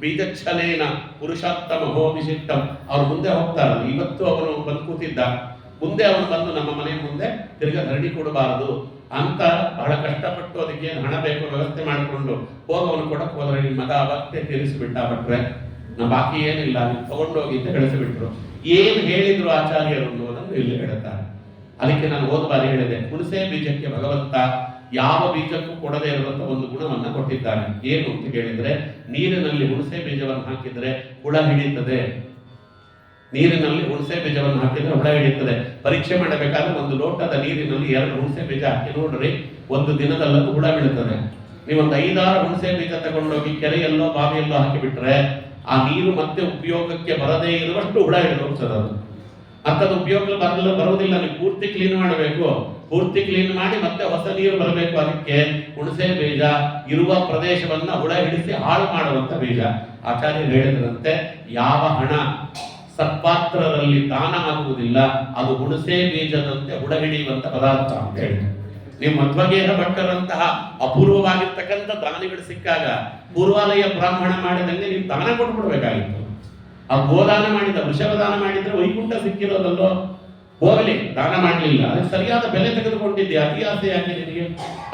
ಬೀಜಚ್ಛಲೇನ ಪುರುಷಾರ್ಥ ಮಹೋ ವಿಶಿಷ್ಟಂ. ಅವ್ರು ಮುಂದೆ ಹೋಗ್ತಾರಲ್ಲ, ಇವತ್ತು ಅವನು ಬಂದು ಕೂತಿದ್ದ, ಮುಂದೆ ಅವನು ಬಂದು ನಮ್ಮ ಮನೆ ಮುಂದೆ ತಿರ್ಗಾ ಧರಣಿ ಕೊಡಬಾರದು ಅಂತ ಬಹಳ ಕಷ್ಟಪಟ್ಟು ಅದಕ್ಕೆ ಹಣ ಬೇಕು ವ್ಯವಸ್ಥೆ ಮಾಡಿಕೊಂಡು ಹೋಗವನು ಕೊಡಕ್ಕೆ ಹೋದ್ರೆ ನಿಮ್ಮ ಮಗ ಅವತ್ತೇ ತೀರಿಸಿಬಿಟ್ಟ ಭಟ್ರೆ, ನಾ ಬಾಕಿ ಏನಿಲ್ಲ ನೀವು ತಗೊಂಡೋಗಿ ಅಂತ ಕಳಿಸಿಬಿಟ್ರು. ಏನ್ ಹೇಳಿದ್ರು ಆಚಾರ್ಯರು ಅನ್ನೋದನ್ನು ಇಲ್ಲಿ ಹೇಳ್ತಾರೆ. ಅದಕ್ಕೆ ನಾನು ಹೋದ ಬಾರಿ ಹೇಳಿದೆ, ಹುಣಸೆ ಬೀಜಕ್ಕೆ ಭಗವಂತ ಯಾವ ಬೀಜಕ್ಕೂ ಕೊಡದೇ ಇರುವಂತ ಒಂದು ಗುಣವನ್ನ ಕೊಟ್ಟಿದ್ದಾನೆ. ಏನು ಅಂತ ಕೇಳಿದ್ರೆ, ನೀರಿನಲ್ಲಿ ಹುಣಸೆ ಬೀಜವನ್ನು ಹಾಕಿದ್ರೆ ಹುಳ ಹಿಡಿಯುತ್ತದೆ. ನೀರಿನಲ್ಲಿ ಹುಣಸೆ ಬೀಜವನ್ನು ಹಾಕಿದ್ರೆ ಹುಳ ಹಿಡಿಯುತ್ತದೆ. ಪರೀಕ್ಷೆ ಮಾಡಬೇಕಾದ್ರೆ ಒಂದು ಲೋಟದ ನೀರಿನಲ್ಲಿ 2 ಹುಣಸೆ ಬೀಜ ಹಾಕಿ ನೋಡ್ರಿ, ಒಂದು ದಿನದಲ್ಲೂ ಹುಳ ಬೀಳುತ್ತದೆ. ನೀವೊಂದು 5-6 ಹುಣಸೆ ಬೀಜ ತಗೊಂಡೋಗಿ ಕೆರೆಯಲ್ಲೋ ಬಾವಿಯಲ್ಲೋ ಹಾಕಿಬಿಟ್ರೆ ಆ ನೀರು ಮತ್ತೆ ಉಪಯೋಗಕ್ಕೆ ಬರದೇ ಇರುವಷ್ಟು ಹುಳ ಹಿಡಿದು ಹೋಗ್ತದೆ. ಅದು ಮತ್ತದು ಉಪಯೋಗ ಬರುವುದಿಲ್ಲ. ನೀವು ಪೂರ್ತಿ ಕ್ಲೀನ್ ಮಾಡಬೇಕು, ಪೂರ್ತಿ ಕ್ಲೀನ್ ಮಾಡಿ ಮತ್ತೆ ಹೊಸ ನೀರು ಬರಬೇಕು. ಅದಕ್ಕೆ ಹುಣಸೆ ಬೀಜ ಇರುವ ಪ್ರದೇಶವನ್ನ ಹುಳ ಹಿಡಿಸಿ ಹಾಳು ಮಾಡುವಂತ ಬೀಜ. ಆಚಾರ್ಯರು ಹೇಳಿದ್ರಂತೆ, ಯಾವ ಹಣ ಸತ್ಪಾತ್ರರಲ್ಲಿ ದಾನ ಆಗುವುದಿಲ್ಲ ಅದು ಹುಣಸೆ ಬೀಜದಂತೆ ಹುಳ ಹಿಡಿಯುವಂತ ಪದಾರ್ಥ ಅಂತ ಹೇಳಿ. ನೀವು ಮಧ್ವಗೇಹ ಭಟ್ಟರಂತಹ ಅಪೂರ್ವವಾಗಿರ್ತಕ್ಕಂಥ ದಾನಿಗಳು ಸಿಕ್ಕಾಗ ಪೂರ್ವಾಲಯ ಬ್ರಾಹ್ಮಣ ಮಾಡಿದಂಗೆ ನೀವು ದಾನ ಕೊಟ್ಬಿಡ್ಬೇಕಾಗಿತ್ತು. ಆ ಗೋದಾನ ಮಾಡಿದ, ವೃಷಭ ದಾನ ಮಾಡಿದ್ರೆ ವೈಕುಂಠ ಸಿಕ್ಕಿರೋದಲ್ಲೋ, ಹೋಗಲಿ ದಾನ ಮಾಡಲಿಲ್ಲ, ಅದಕ್ಕೆ ಸರಿಯಾದ ಬೆಲೆ ತೆಗೆದುಕೊಂಡಿದ್ದೆ. ಅತಿ ಆಸೆ ಯಾಕೆ ನಿನಗೆ?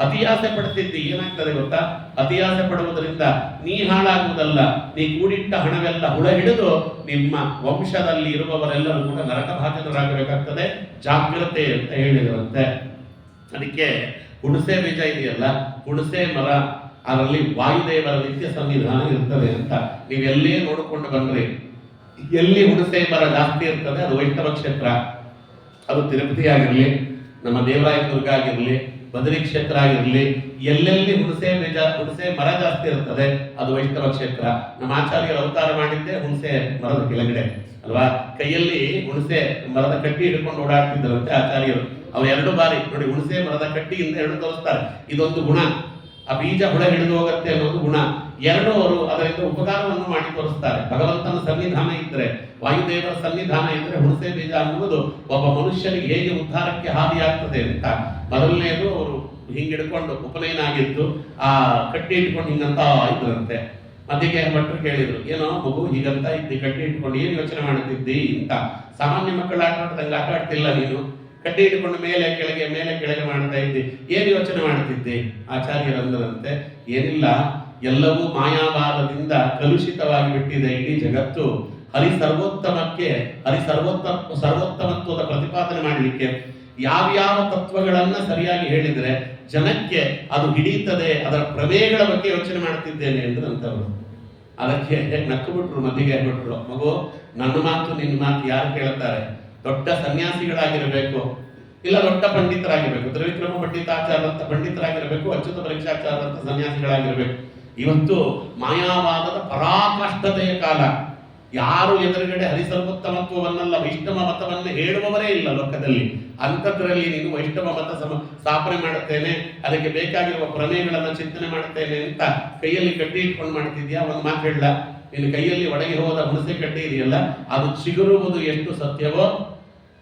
ಅತಿ ಆಸೆ ಪಡ್ತಿದ್ದಿ, ಏನಾಗ್ತದೆ ಗೊತ್ತಾ? ಅತಿ ಆಸೆ ಪಡುವುದರಿಂದ ನೀ ಹಾಳಾಗುವುದಲ್ಲ, ನೀ ಕೂಡಿಟ್ಟ ಹಣವೆಲ್ಲ ಹುಳ ಹಿಡಿದು ನಿಮ್ಮ ವಂಶದಲ್ಲಿ ಇರುವವರೆಲ್ಲರೂ ಕೂಡ ನರಕ ಭಾಜನರಾಗಬೇಕಾಗ್ತದೆ. ಜಾಗ್ರತೆ ಅಂತ ಹೇಳಿರುವಂತೆ. ಅದಕ್ಕೆ ಹುಣಸೆ ಬೀಜ ಇದೆಯಲ್ಲ, ಹುಣಸೆ ಮರ, ಅದರಲ್ಲಿ ವಾಯುದೇವರ ನಿತ್ಯ ಸನ್ನಿಧಾನ ಇರ್ತದೆ ಅಂತ ನೀವೆಲ್ಲೇ ನೋಡಿಕೊಂಡು ಬಂದ್ರಿ. ಎಲ್ಲಿ ಹುಣಸೆ ಮರ ಜಾಸ್ತಿ ಇರ್ತದೆ ಅದು ವೈಷ್ಣವ ಕ್ಷೇತ್ರ. ಅದು ತಿರುಪತಿ ಆಗಿರಲಿ, ನಮ್ಮ ದೇವರಾಯ ದುರ್ಗ ಆಗಿರಲಿ, ಬದರಿ ಕ್ಷೇತ್ರ ಆಗಿರಲಿ, ಎಲ್ಲೆಲ್ಲಿ ಹುಣಸೆ ಬೀಜ ಹುಣಸೆ ಮರ ಜಾಸ್ತಿ ಇರ್ತದೆ ಅದು ವೈಷ್ಣವ ಕ್ಷೇತ್ರ. ನಮ್ಮ ಆಚಾರ್ಯರು ಅವತಾರ ಮಾಡಿದ್ದೆ ಹುಣಸೆ ಮರದ ಕೆಳಗಡೆ ಅಲ್ವಾ? ಕೈಯಲ್ಲಿ ಹುಣಸೆ ಮರದ ಕಟ್ಟಿ ಹಿಡ್ಕೊಂಡು ಓಡಾಡ್ತಿದ್ದರಂತೆ ಆಚಾರ್ಯರು. ಅವ್ರು 2 ಬಾರಿ ನೋಡಿ, ಹುಣಸೆ ಮರದ ಕಟ್ಟಿಯಿಂದ 2 ತೋರಿಸ್ತಾರೆ. ಇದೊಂದು ಗುಣ, ಆ ಬೀಜ ಹುಳ ಹಿಡಿದು ಹೋಗುತ್ತೆ ಅನ್ನೋದು ಗುಣ. 2 ಅವರು ಅದರಿಂದ ಉಪಕಾರವನ್ನು ಮಾಡಿ ತೋರಿಸ್ತಾರೆ. ಭಗವಂತನ ಸನ್ನಿಧಾನ ಇದ್ರೆ, ವಾಯುದೇವರ ಸನ್ನಿಧಾನ ಇದ್ರೆ ಹುಣಸೆ ಬೀಜ ಅನ್ನುವುದು ಒಬ್ಬ ಮನುಷ್ಯನಿಗೆ ಹೇಗೆ ಉದ್ಧಾರಕ್ಕೆ ಹಾದಿಯಾಗ್ತದೆ ಅಂತ. ಮೊದಲನೇದು ಅವರು ಹಿಂಗಿಡ್ಕೊಂಡು ಉಪನಯನ ಆಗಿತ್ತು, ಆ ಕಟ್ಟಿ ಇಟ್ಕೊಂಡು ಹಿಂಗಂತ ಇದ್ರಂತೆ. ಮಧ್ಯಕ್ಕೆ ಭಟ್ರು ಕೇಳಿದ್ರು, ಏನೋ ಮಗು ಹೀಗಂತ ಇದ್ದಿ, ಕಟ್ಟಿ ಇಟ್ಕೊಂಡು ಏನು ಯೋಚನೆ ಮಾಡುತ್ತಿದ್ದಿ ಅಂತ. ಸಾಮಾನ್ಯ ಮಕ್ಕಳು ಆಟ ಆಡ್ದಂಗೆ ಆಟ ಆಡ್ತಿಲ್ಲ ನೀನು, ಕಡ್ಡಿ ಇಟ್ಕೊಂಡು ಮೇಲೆ ಕೆಳಗೆ ಮಾಡ್ತಾ ಇದ್ದಿ, ಏನು ಯೋಚನೆ ಮಾಡ್ತಿದ್ದಿ? ಆಚಾರ್ಯರಂದರಂತೆ, ಏನಿಲ್ಲ, ಎಲ್ಲವೂ ಮಾಯಾವಾದದಿಂದ ಕಲುಷಿತವಾಗಿ ಬಿಟ್ಟಿದೆ ಇಡೀ ಜಗತ್ತು. ಸರ್ವೋತ್ತಮತ್ವದ ಪ್ರತಿಪಾದನೆ ಮಾಡಲಿಕ್ಕೆ ಯಾವ್ಯಾವ ತತ್ವಗಳನ್ನ ಸರಿಯಾಗಿ ಹೇಳಿದ್ರೆ ಜನಕ್ಕೆ ಅದು ಹಿಡಿಯುತ್ತದೆ, ಅದರ ಪ್ರಮೇಯಗಳ ಬಗ್ಗೆ ಯೋಚನೆ ಮಾಡ್ತಿದ್ದೇನೆ ಎಂದು ಅಂತವರು. ಅದಕ್ಕೆ ನಕ್ಕು ಬಿಟ್ರು, ಮದಿಗೆ ಬಿಟ್ರು. ಮಗು, ನನ್ನ ಮಾತು ನಿನ್ನ ಮಾತು ಯಾರು ಕೇಳ್ತಾರೆ? ದೊಡ್ಡ ಸನ್ಯಾಸಿಗಳಾಗಿರಬೇಕು, ಇಲ್ಲ ದೊಡ್ಡ ಪಂಡಿತರಾಗಿರ್ಬೇಕು, ತ್ರಿವಿಕ್ರಮ ಪಂಡಿತಾಚಾರ್ಯರಂತ ಪಂಡಿತರಾಗಿರಬೇಕು, ಅಚ್ಯುತ ಪರೀಕ್ಷಾಚಾರ್ಯರಂತ ಸನ್ಯಾಸಿಗಳಾಗಿರ್ಬೇಕು. ಇವತ್ತು ಮಾಯಾವಾದದ ಪರಾಕಾಷ್ಠತೆಯ ಕಾಲ. ಯಾರು ಎದುರುಗಡೆ ಹರಿಸರ್ವೋತ್ತಮತ್ವವನ್ನಲ್ಲ ವೈಷ್ಣವ ಮತವನ್ನು ಹೇಳುವವರೇ ಇಲ್ಲ ಲೋಕದಲ್ಲಿ. ಅಂಥದ್ರಲ್ಲಿ ನೀನು ವೈಷ್ಣವ ಮತ ಸ್ಥಾಪನೆ ಮಾಡುತ್ತೇನೆ, ಅದಕ್ಕೆ ಬೇಕಾಗಿರುವ ಪ್ರಮೇಯಗಳನ್ನು ಚಿಂತನೆ ಮಾಡುತ್ತೇನೆ ಅಂತ ಕೈಯಲ್ಲಿ ಕಡ್ಡಿ ಇಟ್ಕೊಂಡು ಮಾಡ್ತಿದ್ಯಾ? ಒಂದು ಮಾತು ಹೇಳ, ನಿನ್ನ ಕೈಯಲ್ಲಿ ಒಳಗೆ ಹೋದ ಹುಣಸೆ ಕಡ್ಡಿ ಇದೆಯಲ್ಲ, ಅದು ಚಿಗುರುವುದು ಎಷ್ಟು ಸತ್ಯವೋ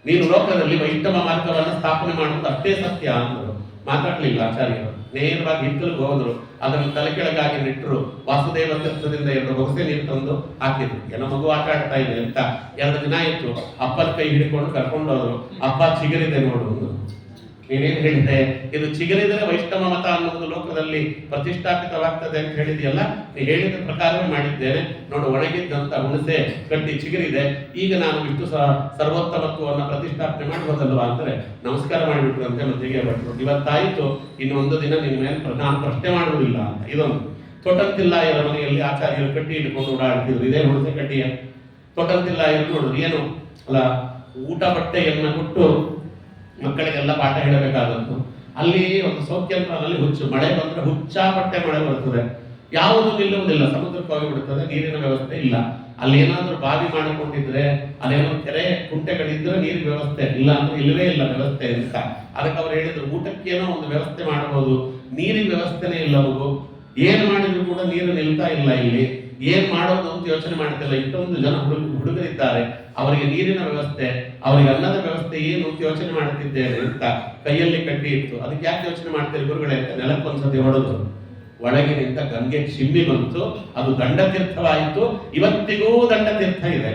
ನೀನು ಲೋಕದಲ್ಲಿ ವೈಷ್ಣವ ಮಾರ್ಗವನ್ನು ಸ್ಥಾಪನೆ ಮಾಡುವುದು ಅಷ್ಟೇ ಸತ್ಯ ಅಂದರು. ಮಾತಾಡ್ಲಿಲ್ಲ ಆಚಾರ್ಯರು, ನೇರವಾಗಿ ಹಿತ್ತಲಿಗೆ ಹೋದ್ರು. ಅದನ್ನು ತಲೆ ಕೆಳಗಾಗಿ ನೆಟ್ಟರು. ವಾಸುದೇವ ತೀರ್ಥದಿಂದ 2 ಬೊಗಸೆ ನೀರು ತಂದು ಹಾಕಿದ್ರು. ಏನೋ ಮಗು ಆಟ ಆಡ್ತಾ ಇದೆ ಅಂತ 2 ದಿನ ಆಯ್ತು. ಅಪ್ಪನ ಕೈ ಹಿಡ್ಕೊಂಡು ಕರ್ಕೊಂಡು ಹೋದ್ರು. ಅಪ್ಪ ಚಿಗುರಿದೆ ನೋಡು. ನೀನೇನು ಹೇಳಿದೆ? ಇದು ಚಿಗುರಿದರೆ ವೈಷ್ಣವ ಮತ ಅನ್ನೋದು ಲೋಕದಲ್ಲಿ ಪ್ರತಿಷ್ಠಾಪಿತವಾಗ್ತದೆ ಅಂತ ಹೇಳಿದೆಯಲ್ಲ, ನೀ ಹೇಳಿದ ಪ್ರಕಾರವೇ ಮಾಡಿದ್ದೇನೆ ನೋಡು. ಒಣಗಿದ್ದಂತ ಹುಣಸೆ ಕಟ್ಟಿ ಚಿಗುರಿದೆ. ಈಗ ನಾನು ಇಷ್ಟು ಸರ್ವೋತ್ತಮತ್ವವನ್ನು ಪ್ರತಿಷ್ಠಾಪನೆ ಮಾಡ್ಬೋದಲ್ವಾ ಅಂದರೆ ನಮಸ್ಕಾರ ಮಾಡಿಬಿಟ್ರು ಅಂತೆ ಮಧ್ಯಗೆ ಭಟ್ರು. ಇವತ್ತಾಯಿತು, ಇನ್ನು 1 ದಿನ ನಿನ್ನ ಮೇಲೆ ನಾನು ಪ್ರಶ್ನೆ ಮಾಡುವುದಿಲ್ಲ ಅಂತ. ಇದೊಂದು ತೊಟಂತಿಲ್ಲಾಯರ ಮನೆಯಲ್ಲಿ ಆಚಾರ್ಯರು ಕಟ್ಟಿ ಇಟ್ಕೊಂಡು ಓಡಾಡ್ತಿದ್ರು. ಇದೇ ಹುಣಸೆ ಕಟ್ಟಿಯ ತೊಟಂತಿಲ್ಲಾಯರು ನೋಡುದು ಏನು ಅಲ್ಲ, ಊಟ ಬಟ್ಟೆಯನ್ನು ಕೊಟ್ಟು ಮಕ್ಕಳಿಗೆಲ್ಲ ಪಾಠ ಹೇಳಬೇಕಾದದ್ದು. ಅಲ್ಲಿ ಒಂದು ಸೌಖ್ಯಂತ್ರದಲ್ಲಿ ಹುಚ್ಚು, ಮಳೆ ಬಂದ್ರೆ ಹುಚ್ಚಾಪಟ್ಟೆ ಮಳೆ ಬರ್ತದೆ, ಯಾವುದು ನಿಲ್ಲುವುದಿಲ್ಲ, ಸಮುದ್ರಕ್ಕೆ ಹೋಗಿಬಿಡ್ತದೆ, ನೀರಿನ ವ್ಯವಸ್ಥೆ ಇಲ್ಲ. ಅಲ್ಲಿ ಏನಾದ್ರೂ ಬಾವಿ ಮಾಡಿಕೊಂಡಿದ್ರೆ, ಅಲ್ಲೇನೋ ಕೆರೆ ಕುಂಟೆಗಳಿದ್ರೆ ನೀರಿನ ವ್ಯವಸ್ಥೆ ಇಲ್ಲ ಅಂದ್ರೆ ಇಲ್ಲವೇ ಇಲ್ಲ ವ್ಯವಸ್ಥೆ ಅಂತ. ಅದಕ್ಕೆ ಅವ್ರು ಹೇಳಿದ್ರು, ಊಟಕ್ಕೇನೋ ಒಂದು ವ್ಯವಸ್ಥೆ ಮಾಡಬಹುದು, ನೀರಿನ ವ್ಯವಸ್ಥೆನೇ ಇಲ್ಲ. ಮಗು ಏನ್ ಮಾಡಿದ್ರು ಕೂಡ ನೀರು ನಿಲ್ತಾ ಇಲ್ಲ. ಇಲ್ಲಿ ಏನ್ ಮಾಡೋದು ಅಂತ ಯೋಚನೆ ಮಾಡ್ತಿಲ್ಲ. ಇಷ್ಟೊಂದು ಜನ ಹುಡುಗರಿದ್ದಾರೆ, ಅವರಿಗೆ ನೀರಿನ ವ್ಯವಸ್ಥೆ, ಅವರಿಗೆ ಅನ್ನದ ವ್ಯವಸ್ಥೆ ಏನು ಅಂತ ಯೋಚನೆ ಮಾಡ್ತಿದ್ದೇನೆ ಅಂತ ಕೈಯಲ್ಲಿ ಕಟ್ಟಿ ಇತ್ತು. ಅದಕ್ಕೆ ಯಾಕೆ ಯೋಚನೆ ಮಾಡ್ತೀರಿ ಗುರುಗಳೇ ಅಂತ ನೆಲಕ್ಕೊಂದ್ಸತಿ ಹೊಡೆದು ಒಳಗಿನಿಂದ ಗಂಗೆ ಚಿಮ್ಮಿ ಬಂತು. ಅದು ದಂಡತೀರ್ಥವಾಯಿತು. ಇವತ್ತಿಗೂ ದಂಡತೀರ್ಥ ಇದೆ.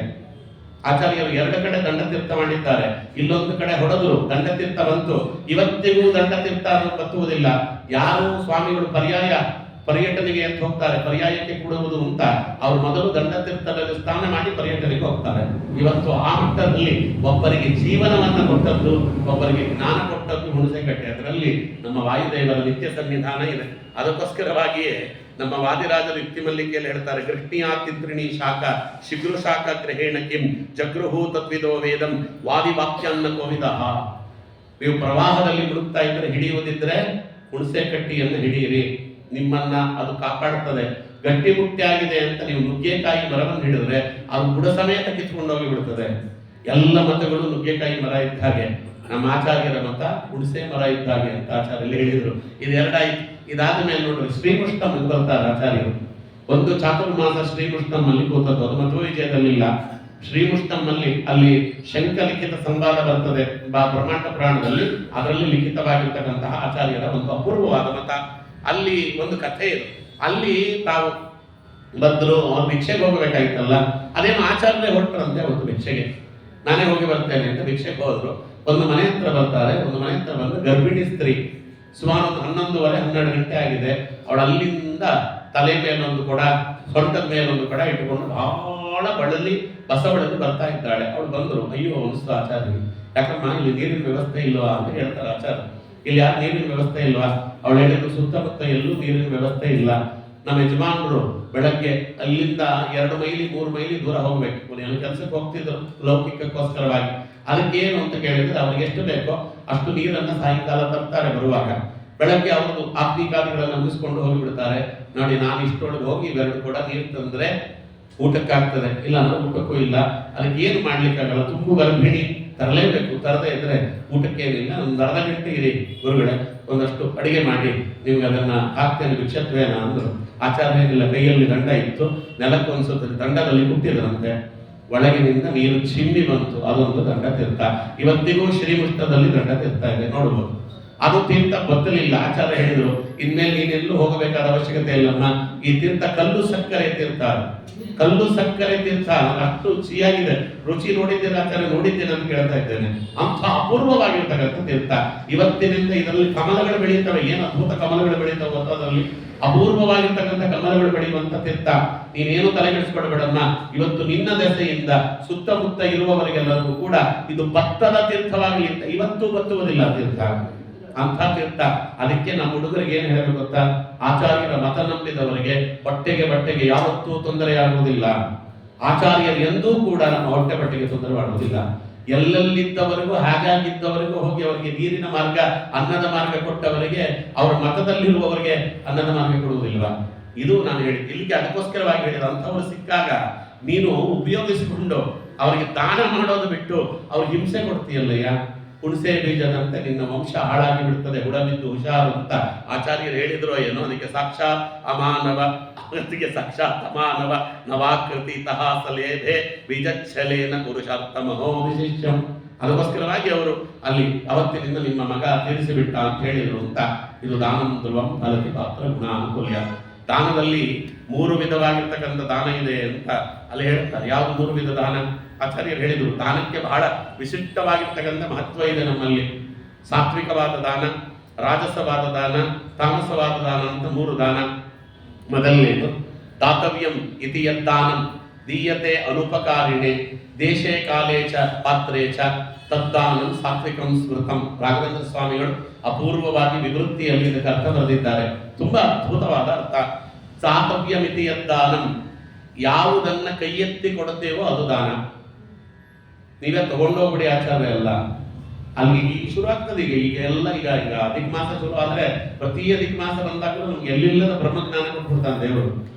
ಆಚಾರ್ಯರು 2 ಕಡೆ ದಂಡತೀರ್ಥ ಮಾಡಿದ್ದಾರೆ. ಇಲ್ಲೊಂದು ಕಡೆ ಹೊಡೆದ್ರು, ದಂಡತೀರ್ಥ ಬಂತು. ಇವತ್ತಿಗೂ ದಂಡತೀರ್ಥ ಬತ್ತುವುದಿಲ್ಲ. ಯಾರು ಸ್ವಾಮಿಗಳು ಪರ್ಯಟನೆಗೆ ಅಂತ ಹೋಗ್ತಾರೆ, ಪರ್ಯಾಯಕ್ಕೆ ಕೊಡುವುದು ಅಂತ ಅವ್ರು ಮೊದಲು ದಂಡತೀರ್ಥದಲ್ಲಿ ಸ್ನಾನ ಮಾಡಿ ಪರ್ಯಟನೆಗೆ ಹೋಗ್ತಾರೆ. ಇವತ್ತು ಆ ಮಟ್ಟದಲ್ಲಿ ಒಬ್ಬರಿಗೆ ಜೀವನವನ್ನ ಕೊಟ್ಟದ್ದು, ಒಬ್ಬರಿಗೆ ಜ್ಞಾನ ಕೊಟ್ಟದ್ದು ಹುಣಸೆಕಟ್ಟೆ. ಅದರಲ್ಲಿ ನಮ್ಮ ವಾಯುದೇವರ ನಿತ್ಯ ಸನ್ನಿಧಾನ ಇದೆ. ಅದಕ್ಕೋಸ್ಕರವಾಗಿಯೇ ನಮ್ಮ ವಾದಿರಾಜರು ಯುಕ್ತಿ ಮಲ್ಲಿಕೆಯಲ್ಲಿ ಹೇಳ್ತಾರೆ, ಗೃಹ್ಣಿಯಾ ತಿಂತ್ರಿಣಿ ಶಾಖ ಶಿಗ್ರು ಶಾಖ ಗ್ರಹೇಣ ಕಿಂ ಜಗೃಹೂ ತದ್ವಿದೋ ವೇದಂ ವಾದಿ ವಾಕ್ಯಾನ್ನ ಕೋವಿದ. ನೀವು ಪ್ರವಾಹದಲ್ಲಿ ಮುಳುಗ್ತಾ ಇದ್ರೆ ಹಿಡಿಯುವುದಿದ್ರೆ ಹುಣಸೆ ಕಟ್ಟಿಯನ್ನು ಹಿಡಿಯಿರಿ, ನಿಮ್ಮನ್ನ ಅದು ಕಾಪಾಡುತ್ತದೆ. ಗಟ್ಟಿ ಮುಟ್ಟಿಯಾಗಿದೆ ಅಂತ ನೀವು ನುಗ್ಗೆಕಾಯಿ ಮರವನ್ನು ಹಿಡಿದ್ರೆ ಅದು ಬುಡ ಸಮೇತ ಕಿತ್ಕೊಂಡು ಹೋಗಿ ಬಿಡುತ್ತದೆ. ಎಲ್ಲ ಮತಗಳು ನುಗ್ಗೆಕಾಯಿ ಮರ ಇದ್ದ ಹಾಗೆ, ನಮ್ಮ ಆಚಾರ್ಯರ ಮತ ಹುಣಸೆ ಮರ ಇದ್ದ ಹಾಗೆ ಅಂತ ಆಚಾರ್ಯಲ್ಲಿ ಹೇಳಿದರು. ಇದು 2 ಆಯ್ತು. ಇದಾದ ಮೇಲೆ ನೋಡ್ರಿ, ಶ್ರೀಕೃಷ್ಣಂ ಬರ್ತಾರೆ ಆಚಾರ್ಯರು. ಒಂದು ಚಾತುರ್ಮಾಸ ಶ್ರೀಕೃಷ್ಣಂ ಅಲ್ಲಿ ಕೂತದ್ದು, ಅದು ಮಧ್ವ ವಿಜಯದಲ್ಲಿಲ್ಲ. ಶ್ರೀಕೃಷ್ಣಂ ಅಲ್ಲಿ ಶಂಕ ಲಿಖಿತ ಸಂವಾದ ಬರ್ತದೆ ಬ್ರಹ್ಮಾಂಡ ಪುರಾಣದಲ್ಲಿ. ಅದರಲ್ಲಿ ಲಿಖಿತವಾಗಿರ್ತಕ್ಕಂತಹ ಆಚಾರ್ಯರ ಒಂದು ಅಪೂರ್ವವಾದ ಮತ. ಅಲ್ಲಿ ಒಂದು ಕಥೆ ಇದೆ. ಅಲ್ಲಿ ತಾವು ಬಂದ್ರು, ಅವ್ರು ಭಿಕ್ಷೆಗೆ ಹೋಗಬೇಕಾಗಿತ್ತಲ್ಲ, ಅದೇನು ಆಚಾರ್ಯ ಹೊರಟ್ರಂತೆ ಅವತ್ತು ಭಿಕ್ಷೆಗೆ. ನಾನೇ ಹೋಗಿ ಬರ್ತೇನೆ ಅಂತ ಭಿಕ್ಷೆಗೆ ಹೋದ್ರು. ಒಂದು ಮನೆ ಹತ್ರ ಬರ್ತಾರೆ. ಒಂದು ಮನೆ ಹತ್ರ ಬಂದು ಗರ್ಭಿಣಿ ಸ್ತ್ರೀ, ಸುಮಾರು 11:30 12 ಗಂಟೆ ಆಗಿದೆ. ಅವಳು ಅಲ್ಲಿಂದ ತಲೆ ಮೇಲೊಂದು ಕೊಡ, ಸೊಂಟದ ಮೇಲೊಂದು ಕೊಡ ಇಟ್ಟುಕೊಂಡು ಬಹಳ ಬಳಲಿ ಬಸವಳಲ್ಲಿ ಬರ್ತಾ ಇದ್ದಾಳೆ. ಅವಳು ಬಂದರು. ಅಯ್ಯೋ ಅನಿಸ್ತು ಆಚಾರ್ಯ, ಯಾಕಮ್ಮ ಇಲ್ಲಿ ನೀರಿನ ವ್ಯವಸ್ಥೆ ಇಲ್ವಾ ಅಂತ ಹೇಳ್ತಾರೆ ಆಚಾರ್ಯ. ಇಲ್ಲಿ ಯಾರು ನೀರಿನ ವ್ಯವಸ್ಥೆ ಇಲ್ವಾ? ಅವಳು ಹೇಳಿದ್ರು, ಸುತ್ತಮುತ್ತ ಎಲ್ಲೂ ನೀರಿನ ವ್ಯವಸ್ಥೆ ಇಲ್ಲ. ನಮ್ಮ ಯಜಮಾನರು ಬೆಳಗ್ಗೆ ಅಲ್ಲಿಂದ 2 ಮೈಲಿ 3 ಮೈಲಿ ದೂರ ಹೋಗ್ಬೇಕು. ಏನು ಕೆಲಸಕ್ಕೆ ಹೋಗ್ತಿದ್ರು ಲೌಕಿಕಕ್ಕೋಸ್ಕರವಾಗಿ. ಅದಕ್ಕೇನು ಅಂತ ಕೇಳಿದ್ರೆ ಅವ್ರಿಗೆ ಎಷ್ಟು ಬೇಕೋ ಅಷ್ಟು ನೀರನ್ನು ಸಾಯಂಕಾಲ ತರ್ತಾರೆ ಬರುವಾಗ. ಬೆಳಗ್ಗೆ ಅವ್ರದ್ದು ಆತ್ಮಿಕಾದಿಗಳನ್ನು ಮುಗಿಸ್ಕೊಂಡು ಹೋಗಿಬಿಡ್ತಾರೆ. ನೋಡಿ, ನಾನು ಇಷ್ಟೊಳಗೆ ಹೋಗಿ 2 ಕೂಡ ನೀರು ತಂದ್ರೆ ಊಟಕ್ಕಾಗ್ತದೆ, ಇಲ್ಲ ಅಂದ್ರೆ ಊಟಕ್ಕೂ ಇಲ್ಲ. ಅದಕ್ಕೆ ಏನು ಮಾಡ್ಲಿಕ್ಕಾಗಲ್ಲ, ತುಂಬು ಗರ್ಭಿಣಿ, ತರಲೇಬೇಕು. ತರದೇ ಇದ್ರೆ ಊಟಕ್ಕೇನಿಲ್ಲ. ಒಂದು ಅರ್ಧ ಗಂಟೆ ಇರಿ ಗುರುಗಳೇ, ಒಂದಷ್ಟು ಅಡಿಗೆ ಮಾಡಿ ನಿಮ್ಗೆ ಅದನ್ನ ಹಾಕ್ತೇನೆ ಭಿಕ್ಷತ್ವೇನ ಅಂದ್ರು. ಆಚಾರ್ಯನಿಲ್ಲ, ಕೈಯಲ್ಲಿ ದಂಡ ಇತ್ತು, ನೆಲಕ್ಕೊಂದ್ಸುತ್ತೆ, ದಂಡದಲ್ಲಿ ಹುಟ್ಟಿದ್ರಂತೆ. ಒಳಗಿನಿಂದ ನೀರು ಚಿಮ್ಮಿ ಬಂತು. ಅದೊಂದು ದಂಡ ತೀರ್ಥ. ಇವತ್ತಿಗೂ ಶ್ರೀಮುಷ್ಟದಲ್ಲಿ ದಂಡ ತೀರ್ಥ ಇದೆ, ನೋಡ್ಬೋದು. ಅದು ತೀರ್ಥ ಬತ್ತಲಿಲ್ಲ. ಆಚಾರ್ಯ ಹೇಳಿದ್ರು, ಇನ್ಮೇಲೆ ನೀನೆಲ್ಲೂ ಹೋಗಬೇಕಾದ ಅವಶ್ಯಕತೆ ಇಲ್ಲಮ್ಮ, ಈ ತೀರ್ಥ ಕಲ್ಲು ಸಕ್ಕರೆ ತೀರ್ಥ, ಕಲ್ಲು ಸಕ್ಕರೆ ತೀರ್ಥ, ಅಷ್ಟು ರುಚಿಯಾಗಿದೆ. ರುಚಿ ನೋಡಿದ್ದೇನೆ ಆಚಾರ್ಯ, ನೋಡಿದ್ದೇನೆ ಅಂತ ಕೇಳ್ತಾ ಇದ್ದೇನೆ. ಅಂತ ಅಪೂರ್ವವಾಗಿರ್ತಕ್ಕಂಥ ತೀರ್ಥ. ಇವತ್ತಿನಿಂದ ಇದರಲ್ಲಿ ಕಮಲಗಳು ಬೆಳೆಯುತ್ತವೆ. ಏನು ಅದ್ಭುತ ಕಮಲಗಳು ಬೆಳೆಯುತ್ತವೆ ಅದರಲ್ಲಿ, ಅಪೂರ್ವವಾಗಿರ್ತಕ್ಕಂಥ ಕಮಲಗಳು ಬೆಳೆಯುವಂತ ತೀರ್ಥ. ನೀನೇನು ತಲೆಗೆಡಿಸ್ಕೊಳ್ಬೇಡಮ್ಮ. ಇವತ್ತು ನಿನ್ನ ದೆಸೆಯಿಂದ ಸುತ್ತಮುತ್ತ ಇರುವವರಿಗೆಲ್ಲರಿಗೂ ಕೂಡ ಇದು ಭತ್ತದ ತೀರ್ಥವಾಗಲಿ ಅಂತ ಇವತ್ತು ಬತ್ತುವುದಿಲ್ಲ ತೀರ್ಥ, ಅಂಥ ತೀರ್ಥ. ಅದಕ್ಕೆ ನಮ್ಮ ಹುಡುಗರಿಗೆ ಏನ್ ಹೇಳಬೇಕು ಗೊತ್ತಾ, ಆಚಾರ್ಯರ ಮತ ನಂಬಿದವರಿಗೆ ಹೊಟ್ಟೆಗೆ ಬಟ್ಟೆಗೆ ಯಾವತ್ತೂ ತೊಂದರೆಯಾಗುವುದಿಲ್ಲ. ಆಚಾರ್ಯರು ಎಂದೂ ಕೂಡ ನಮ್ಮ ಹೊಟ್ಟೆ ಬಟ್ಟೆಗೆ ತೊಂದರೆ ಮಾಡುವುದಿಲ್ಲ. ಎಲ್ಲೆಲ್ಲಿದ್ದವರಿಗೂ ಹಾಗಾಗಿದ್ದವರಿಗೂ ಹೋಗಿ ಅವರಿಗೆ ನೀರಿನ ಮಾರ್ಗ, ಅನ್ನದ ಮಾರ್ಗ ಕೊಟ್ಟವರಿಗೆ, ಅವರ ಮತದಲ್ಲಿರುವವರಿಗೆ ಅನ್ನದ ಮಾರ್ಗ ಕೊಡುವುದಿಲ್ವಾ? ಇದು ನಾನು ಹೇಳಿದ್ದೆ. ಇಲ್ಲಿಗೆ ಅದಕ್ಕೋಸ್ಕರವಾಗಿ ಹೇಳಿದ, ಅಂಥವ್ರು ಸಿಕ್ಕಾಗ ನೀನು ಉಪಯೋಗಿಸಿಕೊಂಡು ಅವರಿಗೆ ದಾನ ಮಾಡೋದು ಬಿಟ್ಟು ಅವ್ರಿಗೆ ಹಿಂಸೆ ಕೊಡ್ತೀಯಲ್ಲಯ್ಯ, ಹುಣಸೆ ಬೀಜದಂತೆ ನಿನ್ನ ವಂಶ ಹಾಳಾಗಿ ಬಿಡ್ತದೆ, ಹುಡಬಿದ್ದು ಹುಷಾರು ಅಂತ ಆಚಾರ್ಯರು ಹೇಳಿದ್ರು ಏನೋ. ಅದಕ್ಕೆ ಸಾಕ್ಷಾತ್ ಅಮಾನವ, ಅಗತಿಗೆ ಸಾಕ್ಷಾತ್ ಅಮಾನವ ನವಾಕೃತಿ ತಹ ಸಲೇಧೆ ಬೀಜಚ್ಛಲೇನ ಪುರುಷಾರ್ಥಮಹೋ ವಿಶಿಷ್ಯಂ. ಅದಕ್ಕೋಸ್ಕರವಾಗಿ ಅವರು ಅಲ್ಲಿ ಅವತ್ತಿನಿಂದ ನಿಮ್ಮ ಮಗ ತೀರಿಸಿಬಿಟ್ಟ ಅಂತ ಹೇಳಿದ್ರು ಅಂತ. ಇದು ದಾನಂ ಧ್ರುವಂ ಫಲತಿ ಪಾತ್ರ ಗುಣಾನುಕೂಲ್ಯ. ದಾನದಲ್ಲಿ 3 ವಿಧವಾಗಿರ್ತಕ್ಕಂಥ ದಾನ ಇದೆ ಅಂತ ಅಲ್ಲಿ ಹೇಳ್ತಾರೆ. ಯಾವುದು 3 ವಿಧ ದಾನ? ಆಚಾರ್ಯರು ಹೇಳಿದರು, ದಾನಕ್ಕೆ ಬಹಳ ವಿಶಿಷ್ಟವಾಗಿರ್ತಕ್ಕಂಥ ಮಹತ್ವ ಇದೆ ನಮ್ಮಲ್ಲಿ. ಸಾತ್ವಿಕವಾದ ದಾನ, ರಾಜಸವಾದ ದಾನ, ತಾಮಸವಾದ ದಾನ ಅಂತ 3 ದಾನ. ಮೊದಲನೇದು ದಾತವ್ಯಂ ಇತಿ ಯದ್ದಾನಂ ದೀಯತೆ ಅನುಪಕಾರಿಣೆ ದೇಶೇ ಕಾಲೇ ಚ ಪಾತ್ರೇ ಚ ತದ್ದಾನಂ ಸಾತ್ವಿಕಂ ಸ್ಮೃತಂ. ರಾಘವೇಂದ್ರ ಸ್ವಾಮಿಗಳು ಅಪೂರ್ವವಾಗಿ ವಿವೃತ್ತಿಯಲ್ಲಿ ಇದಕ್ಕೆ ಅರ್ಥ ಬರೆದಿದ್ದಾರೆ. ತುಂಬಾ ಅದ್ಭುತವಾದ ಅರ್ಥ. ದಾತವ್ಯಮಿತಿ ಯದ್ದಾನಂ, ಯಾವುದನ್ನ ಕೈ ಎತ್ತಿ ಕೊಡುತ್ತೇವೋ ಅದು ದಾನ. ನೀವೇ ತಗೊಂಡೋಗ್ಬಿಡಿ ಆಚಾರ್ಯ ಎಲ್ಲ, ಅಲ್ಲಿ ಈಗ ಶುರು ಆಗ್ತದೆ. ಈಗ ಅಧಿಕ ಮಾಸ ಶುರು ಆದ್ರೆ ಪ್ರತಿ ಅಧಿಕ ಮಾಸ ಬಂದಾಗಲೂ ನಮ್ಗೆ ಎಲ್ಲಿಲ್ಲದ ಬ್ರಹ್ಮಜ್ಞಾನ ಕೊಟ್ಬಿಡ್ತಾನೆ ದೇವರು.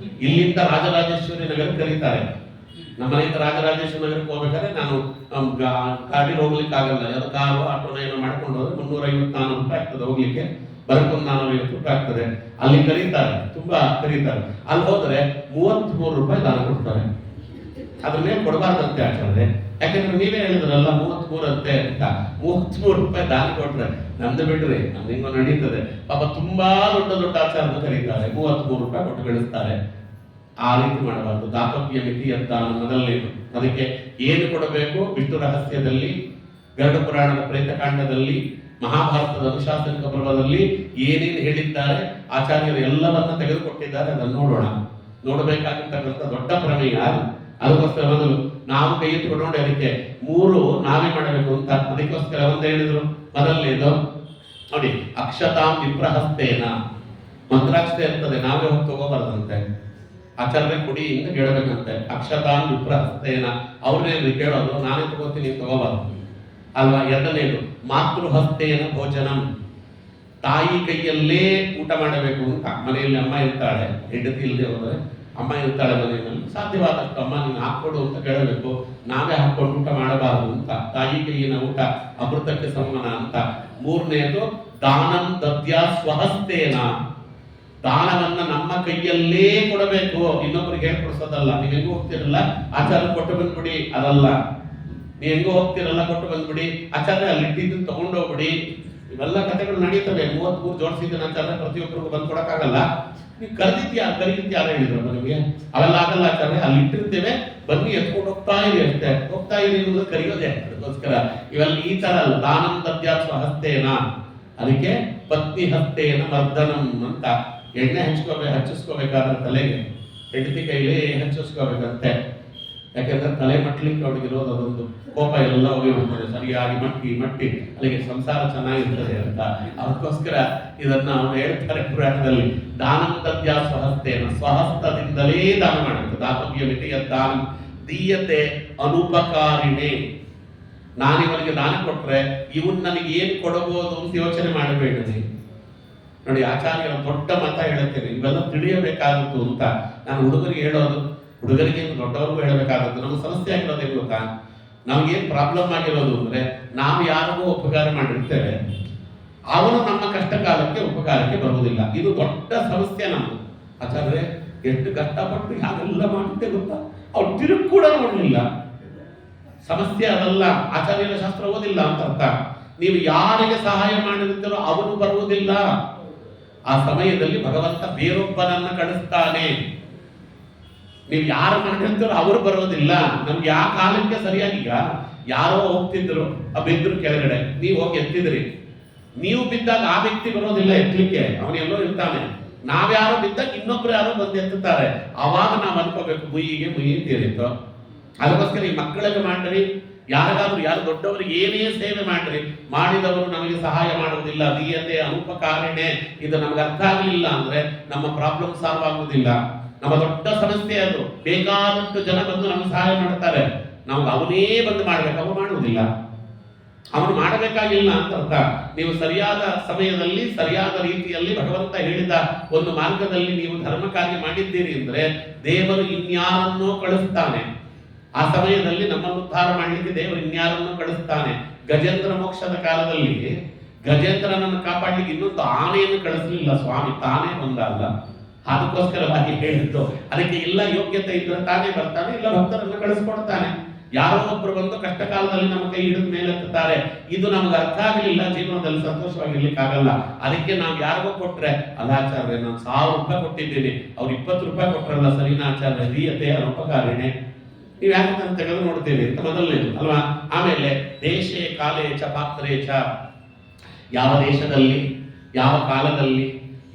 ಇಲ್ಲಿಂದ ರಾಜರಾಜೇಶ್ವರಿ ನಗರ ಕರೀತಾರೆ. ನಮ್ಮ ಮನೆಯಿಂದ ರಾಜರಾಜೇಶ್ವರಿ ನಗರಕ್ಕೆ ಹೋಗ್ಬೇಕಾದ್ರೆ ನಾನು ಗಾಡಿ ಹೋಗ್ಲಿಕ್ಕೆ ಆಗಲ್ಲ, ಯಾವ್ದು ಕಾರು ಆಟೋನ ಏನೋ ಮಾಡ್ಕೊಂಡು ಹೋದ್ರೆ 350-400 ರೂಪಾಯಿ ಆಗ್ತದೆ ಹೋಗ್ಲಿಕ್ಕೆ, ಬರಕ್ಕೊಂದು 450 ರೂಪಾಯಿ ಆಗ್ತದೆ. ಅಲ್ಲಿ ಕರೀತಾರೆ, ತುಂಬಾ ಕರೀತಾರೆ. ಅಲ್ಲಿ ಹೋದ್ರೆ 33 ರೂಪಾಯಿ ದಾನ ಕೊಡ್ತಾರೆ. ಅದನ್ನೇ ಕೊಡಬಾರ್ದಂತೆ ಆಚಾರ್ಯ, ಯಾಕಂದ್ರೆ ನೀವೇ ಹೇಳಿದ್ರಲ್ಲ 33 ಅಂತೆ ಅಂತ. 33 ರೂಪಾಯಿ ದಾನ ಕೊಟ್ರೆ ನಮ್ದು ಬಿಡ್ರಿ, ನಮ್ದು ಹಿಂಗೋ ನಡೀತದೆ. ಪಾಪ ತುಂಬಾ ದೊಡ್ಡ ದೊಡ್ಡ ಆಚಾರ್ಯನ ಕರೀತಾರೆ, 33 ರೂಪಾಯಿ ಕೊಟ್ಟು ಕಳಿಸ್ತಾರೆ. ಆ ರೀತಿ ಮಾಡಬಾರ್ದು. ದಾತವ್ಯ ಮಿತಿ ಅಂತ ಮೊದಲನೇದು. ಅದಕ್ಕೆ ಏನು ಕೊಡಬೇಕು? ವಿಷ್ಣು ರಹಸ್ಯದಲ್ಲಿ, ಗರುಡ ಪುರಾಣದ ಪ್ರೇತಕಾಂಡದಲ್ಲಿ, ಮಹಾಭಾರತದ ಅನುಶಾಸನಿಕ ಪರ್ವದಲ್ಲಿ ಏನೇನು ಹೇಳಿದ್ದಾರೆ ಆಚಾರ್ಯರು ಎಲ್ಲವನ್ನ ತೆಗೆದುಕೊಟ್ಟಿದ್ದಾರೆ. ಅದನ್ನು ನೋಡೋಣ. ನೋಡಬೇಕಾಗಿರ್ತಕ್ಕಂಥ ದೊಡ್ಡ ಪ್ರಮೇಯ ಅದು. ಅದಕ್ಕೋಸ್ಕರ ಮೊದಲು ನಾವು ಕೈ ಎತ್ತಿಕೊಂಡು ಅದಕ್ಕೆ 3 ನಾವೇ ಮಾಡಬೇಕು ಅಂತ. ಅದಕ್ಕೋಸ್ಕರ ಒಂದು ಹೇಳಿದ್ರು. ಮೊದಲನೇದು ನೋಡಿ, ಅಕ್ಷತಾಂ ವಿಪ್ರಹಸ್ತೇನ, ಮಂತ್ರಾಕ್ಷತೆ ಇರ್ತದೆ, ನಾವೇ ಹೋಗಿ ತಗೋಬಾರ್ದಂತೆ. ಆಚಾರ್ಯ ಕೊಡಿ ಅಂತ ಕೇಳಬೇಕಂತೆ. ಅಕ್ಷತಾಂ ವಿಪ್ರಹಸ್ತೇನ, ಅವ್ರನ್ನೇ ಕೇಳೋದು, ನಾನೇ ತಗೋತೀನಿ ತಗೋಬಾರ್ದು ಅಲ್ವಾ. ಎರಡನೇದು ಮಾತೃಹಸ್ತೇನ ಭೋಜನಂ, ತಾಯಿ ಕೈಯಲ್ಲೇ ಊಟ ಮಾಡಬೇಕು ಅಂತ. ಮನೆಯಲ್ಲಿ ಅಮ್ಮ ಇರ್ತಾಳೆ, ಹೆಂಡತಿ ಇಲ್ಲದೆ ಹೋದರೆ ಅಮ್ಮ ಇರ್ತಾಳೆ ಮನೆಯಲ್ಲಿ, ಸಾಧ್ಯವಾದಷ್ಟು ಅಮ್ಮ ನೀನು ಹಾಕ್ಕೊಡು ಅಂತ ಕೇಳಬೇಕು. ನಾವೇ ಹಾಕೊಂಡು ಊಟ ಮಾಡಬಾರದು ಅಂತ. ತಾಯಿ ಕೈಯಿನ ಊಟ ಅಮೃತಕ್ಕೆ ಸಮಾನ ಅಂತ. ಮೂರನೇದು ದಾನಂ ದದ್ಯಾ ಸ್ವಹಸ್ತೇನ, ದಾನವನ್ನ ನಮ್ಮ ಕೈಯಲ್ಲೇ ಕೊಡಬೇಕು, ಇನ್ನೊಬ್ಬರಿಗೆ ಹೇಳ್ಕೊಡ್ಸೋದಲ್ಲ. ನೀವು ಹೆಂಗೂ ಹೋಗ್ತಿರಲ್ಲ ಆಚಾರ್ಯ ಕೊಟ್ಟು ಬಂದ್ಬಿಡಿ, ಅದಲ್ಲ. ನೀವು ಹೆಂಗೋ ಹೋಗ್ತಿರಲ್ಲ ಕೊಟ್ಟು ಬಂದ್ಬಿಡಿ, ಆಚಾರ್ಯ ಅಲ್ಲಿ ಇಟ್ಟಿದ್ದು ತಗೊಂಡೋಗ್ಬಿಡಿ. ಇವೆಲ್ಲ ಕಥೆಗಳು ನಡೀತವೆ. 33 ಜೋಡಿಸಿದ ಆಚಾರ್ಯ ಪ್ರತಿಯೊಬ್ಬರಿಗೂ ಬಂದು ಕೊಡಕ್ಕಾಗಲ್ಲ. ನೀವು ಕರೀತಿದ್ದು ಯಾರು ಹೇಳಿದ್ರು ನಿಮಗೆ? ಅವೆಲ್ಲ ಆಗಲ್ಲ ಆಚಾರ್ಯ, ಅಲ್ಲಿ ಇಟ್ಟಿರ್ತೇವೆ, ಬನ್ನಿ ಎತ್ಕೊಂಡು ಹೋಗ್ತಾ ಇರಿ ಅಷ್ಟೇ. ಹೋಗ್ತಾ ಇರಿ ಅನ್ನೋದು ಕರೆಯೋದೇ. ಅದಕ್ಕೋಸ್ಕರ ಇವೆಲ್ಲ ಈ ತರ ಅಲ್ಲ. ದಾನಂ ದದ್ಯಾ ಸ್ವಹಸ್ತೇನ, ಅದಕ್ಕೆ ಪತ್ನಿ ಹಸ್ತೇನ ಮರ್ದನಂ ಅಂತ. ಎಣ್ಣೆ ಹಚ್ಚಿಸ್ಕೋಬೇಕಾದ್ರೆ ತಲೆಗೆ ಹೆಂಡತಿ ಕೈಲಿ ಹಚ್ಚಿಸ್ಕೋಬೇಕಂತೆ. ಯಾಕೆಂದ್ರೆ ತಲೆ ಮಟ್ಲಿಕ್ಕೆ ಅವಳಿಗೆ ಇರೋದು ಅದೊಂದು ಕೋಪ ಎಲ್ಲ ಹೋಗಿರ್ತದೆ. ಸರಿಯಾಗಿ ಮಟ್ಟಿ ಅಲ್ಲಿಗೆ ಸಂಸಾರ ಚೆನ್ನಾಗಿರ್ತದೆ ಅಂತ. ಅದಕ್ಕೋಸ್ಕರ ಇದನ್ನ ಅವ್ರು ಹೇಳ್ತಾರೆ ಪುರಾಣದಲ್ಲಿ. ದಾನಂ ದದ್ಯಾ ಸ್ವಹಸ್ತೇನ, ಸ್ವಹಸ್ತದಿಂದಲೇ ದಾನ ಮಾಡಬೇಕು. ದಾತವ್ಯ ಮಿತಿ ದಾನ ದೀಯತೆ ಅನುಪಕಾರಿಣೆ. ನಾನಿವನಿಗೆ ದಾನ ಕೊಟ್ರೆ ಇವನ್ ನನಗೆ ಏನ್ ಕೊಡಬಹುದು ಅಂತ ಯೋಚನೆ ಮಾಡಬೇಡಿ. ನೋಡಿ, ಆಚಾರ್ಯರ ದೊಡ್ಡ ಮತ ಹೇಳುತ್ತೇನೆ, ಇವೆಲ್ಲ ತಿಳಿಯಬೇಕಾದದ್ದು ಅಂತ ನಾನು ಹುಡುಗರಿಗೆ ಹೇಳೋದು. ಹುಡುಗರಿಗೆ ದೊಡ್ಡವರಿಗೂ ಹೇಳಬೇಕಾದದ್ದು. ನಮ್ಮ ಸಮಸ್ಯೆ ಆಗಿರೋದೇ ಗೊತ್ತಾ? ನಮಗೇನು ಪ್ರಾಬ್ಲಮ್ ಆಗಿರೋದು ಅಂದ್ರೆ, ನಾವು ಯಾರಿಗೂ ಉಪಕಾರ ಮಾಡಿರ್ತೇವೆ, ಅವನು ನಮ್ಮ ಕಷ್ಟ ಕಾಲಕ್ಕೆ ಉಪಕಾರಕ್ಕೆ ಬರುವುದಿಲ್ಲ. ಇದು ದೊಡ್ಡ ಸಮಸ್ಯೆ ನಮ್ಮದು. ಆಚಾರ್ಯ ಎಷ್ಟು ಕಷ್ಟಪಟ್ಟು ಯಾವೆಲ್ಲ ಮಾಡುತ್ತೆ ಗೊತ್ತಾ? ಅವ್ರು ತಿರುಗಿ ಕೂಡ ನೋಡಲಿಲ್ಲ. ಸಮಸ್ಯೆ ಅದಲ್ಲ, ಆಚಾರ್ಯರ ಶಾಸ್ತ್ರ ಓದಿಲ್ಲ ಅಂತ ಅರ್ಥ. ನೀವು ಯಾರಿಗೆ ಸಹಾಯ ಮಾಡಿರುತ್ತೀರೋ ಅವನು ಬರುವುದಿಲ್ಲ. ಆ ಸಮಯದಲ್ಲಿ ಭಗವಂತ ಬೇರೊಬ್ಬನನ್ನ ಕಳಿಸ್ತಾನೆ. ನೀವು ಯಾರು ಮಾಡಿರ್ತೀರೋ ಅವರು ಬರೋದಿಲ್ಲ. ನಮ್ಗೆ ಯಾವ ಕಾಲಕ್ಕೆ ಸರಿಯಾಗಿಗ ಯಾರೋ ಹೋಗ್ತಿದ್ರು, ಬಿದ್ರು ಕೆಳಗಡೆ, ನೀವು ಹೋಗಿ ಎತ್ತಿದ್ರಿ. ನೀವು ಬಿದ್ದಾಗ ಆ ವ್ಯಕ್ತಿ ಬರೋದಿಲ್ಲ ಎತ್ತಲಿಕ್ಕೆ, ಅವನೆಲ್ಲೋ ಇರ್ತಾನೆ. ನಾವ್ಯಾರೋ ಬಿದ್ದಾಗ ಇನ್ನೊಬ್ರು ಯಾರೋ ಬಂದು ಎತ್ತುತ್ತಾರೆ. ಅವಾಗ ನಾವು ಅನ್ಕೋಬೇಕು ಮುಯ್ಯಿಗೆ ಮುಯ್ಯಿ ತೀರಿತ್ತು. ಅದಕ್ಕೋಸ್ಕರ ಈ ಮಕ್ಕಳಿಗೆ ಮಾಡ್ರಿ, ಯಾರಿಗಾದ್ರೂ ಯಾರು ದೊಡ್ಡವರಿಗೆ ಏನೇ ಸೇವೆ ಮಾಡ್ರಿ, ಮಾಡಿದವರು ನಮಗೆ ಸಹಾಯ ಮಾಡುವುದಿಲ್ಲ. ದೀಯತೆ ಅನುಪಕಾರಿಣೆ, ಇದು ನಮ್ಗೆ ಅರ್ಥ ಆಗಲಿಲ್ಲ ಅಂದ್ರೆ ನಮ್ಮ ಪ್ರಾಬ್ಲಮ್ ಸಾಲ್ವ್ ಆಗುವುದಿಲ್ಲ. ನಮ್ಮ ದೊಡ್ಡ ಸಮಸ್ಯೆ ಅದು. ಬೇಕಾದಷ್ಟು ಜನ ಬಂದು ನಮ್ಗೆ ಸಹಾಯ ಮಾಡ್ತಾರೆ, ನಾವು ಅವನೇ ಬಂದು ಮಾಡ್ಬೇಕು, ಅವ ಮಾಡುವುದಿಲ್ಲ. ಅವನು ಮಾಡಬೇಕಾಗಿಲ್ಲ ಅಂತ ಅರ್ಥ. ನೀವು ಸರಿಯಾದ ಸಮಯದಲ್ಲಿ ಸರಿಯಾದ ರೀತಿಯಲ್ಲಿ ಭಗವಂತ ಹೇಳಿದ ಒಂದು ಮಾರ್ಗದಲ್ಲಿ ನೀವು ಧರ್ಮ ಕಾರ್ಯ ಮಾಡಿದ್ದೀರಿ ಅಂದ್ರೆ ದೇವರು ಇನ್ಯಾರನ್ನೋ ಕಳಿಸ್ತಾನೆ. ಆ ಸಮಯದಲ್ಲಿ ನಮ್ಮನ್ನು ಉದ್ಧಾರ ಮಾಡಲಿಕ್ಕೆ ದೇವರು ಇನ್ಯಾರನ್ನೋ ಕಳಿಸ್ತಾನೆ. ಗಜೇಂದ್ರ ಮೋಕ್ಷದ ಕಾಲದಲ್ಲಿ ಗಜೇಂದ್ರನನ್ನು ಕಾಪಾಡಲಿಕ್ಕೆ ಇನ್ನೊಂದು ಆನೆಯನ್ನು ಕಳಿಸಲಿಲ್ಲ ಸ್ವಾಮಿ, ತಾನೇ ಬಂದಲ್ಲ. ಅದಕ್ಕೋಸ್ಕರವಾಗಿ ಹೇಳಿದ್ದು. ಅದಕ್ಕೆ ಎಲ್ಲ ಯೋಗ್ಯತೆ ಇದ್ರೆ ತಾನೇ ಬರ್ತಾನೆ, ಇಲ್ಲ ಭಕ್ತರನ್ನು ಕಳಿಸ್ಕೊಡ್ತಾನೆ. ಯಾರೋ ಒಬ್ರು ಬಂದು ಕಷ್ಟ ಕಾಲದಲ್ಲಿ ನಮ್ಮ ಕೈ ಹಿಡಿದ ಮೇಲೆತ್ತಾರೆ. ಇದು ನಮ್ಗೆ ಅರ್ಥ ಆಗಲಿಲ್ಲ, ಜೀವನದಲ್ಲಿ ಸಂತೋಷವಾಗಿರ್ಲಿಕ್ಕೆ ಆಗಲ್ಲ. ಅದಕ್ಕೆ ನಾವು ಯಾರಿಗೋ ಕೊಟ್ರೆ, ಅಲ್ಲ ಆಚಾರ್ಯ ನಾನು 1000 ರೂಪಾಯಿ ಕೊಟ್ಟಿದ್ದೀನಿ, ಅವ್ರು 20 ರೂಪಾಯಿ ಕೊಟ್ರಲ್ಲ, ಸರಿನಾ ಆಚಾರ್ಯ, ದೀಯತೆ ಅನುಪಕಾರಿಣೆ, ನೀವು ಯಾಕೆ ತೆಗೆದು ನೋಡ್ತೀವಿ ಅಂತ ಮೊದಲನೇದು ಅಲ್ವಾ. ಆಮೇಲೆ ದೇಶೇ ಕಾಲೇ ಚ ಪಾತ್ರೇ ಚ, ಯಾವ ದೇಶದಲ್ಲಿ ಯಾವ ಕಾಲದಲ್ಲಿ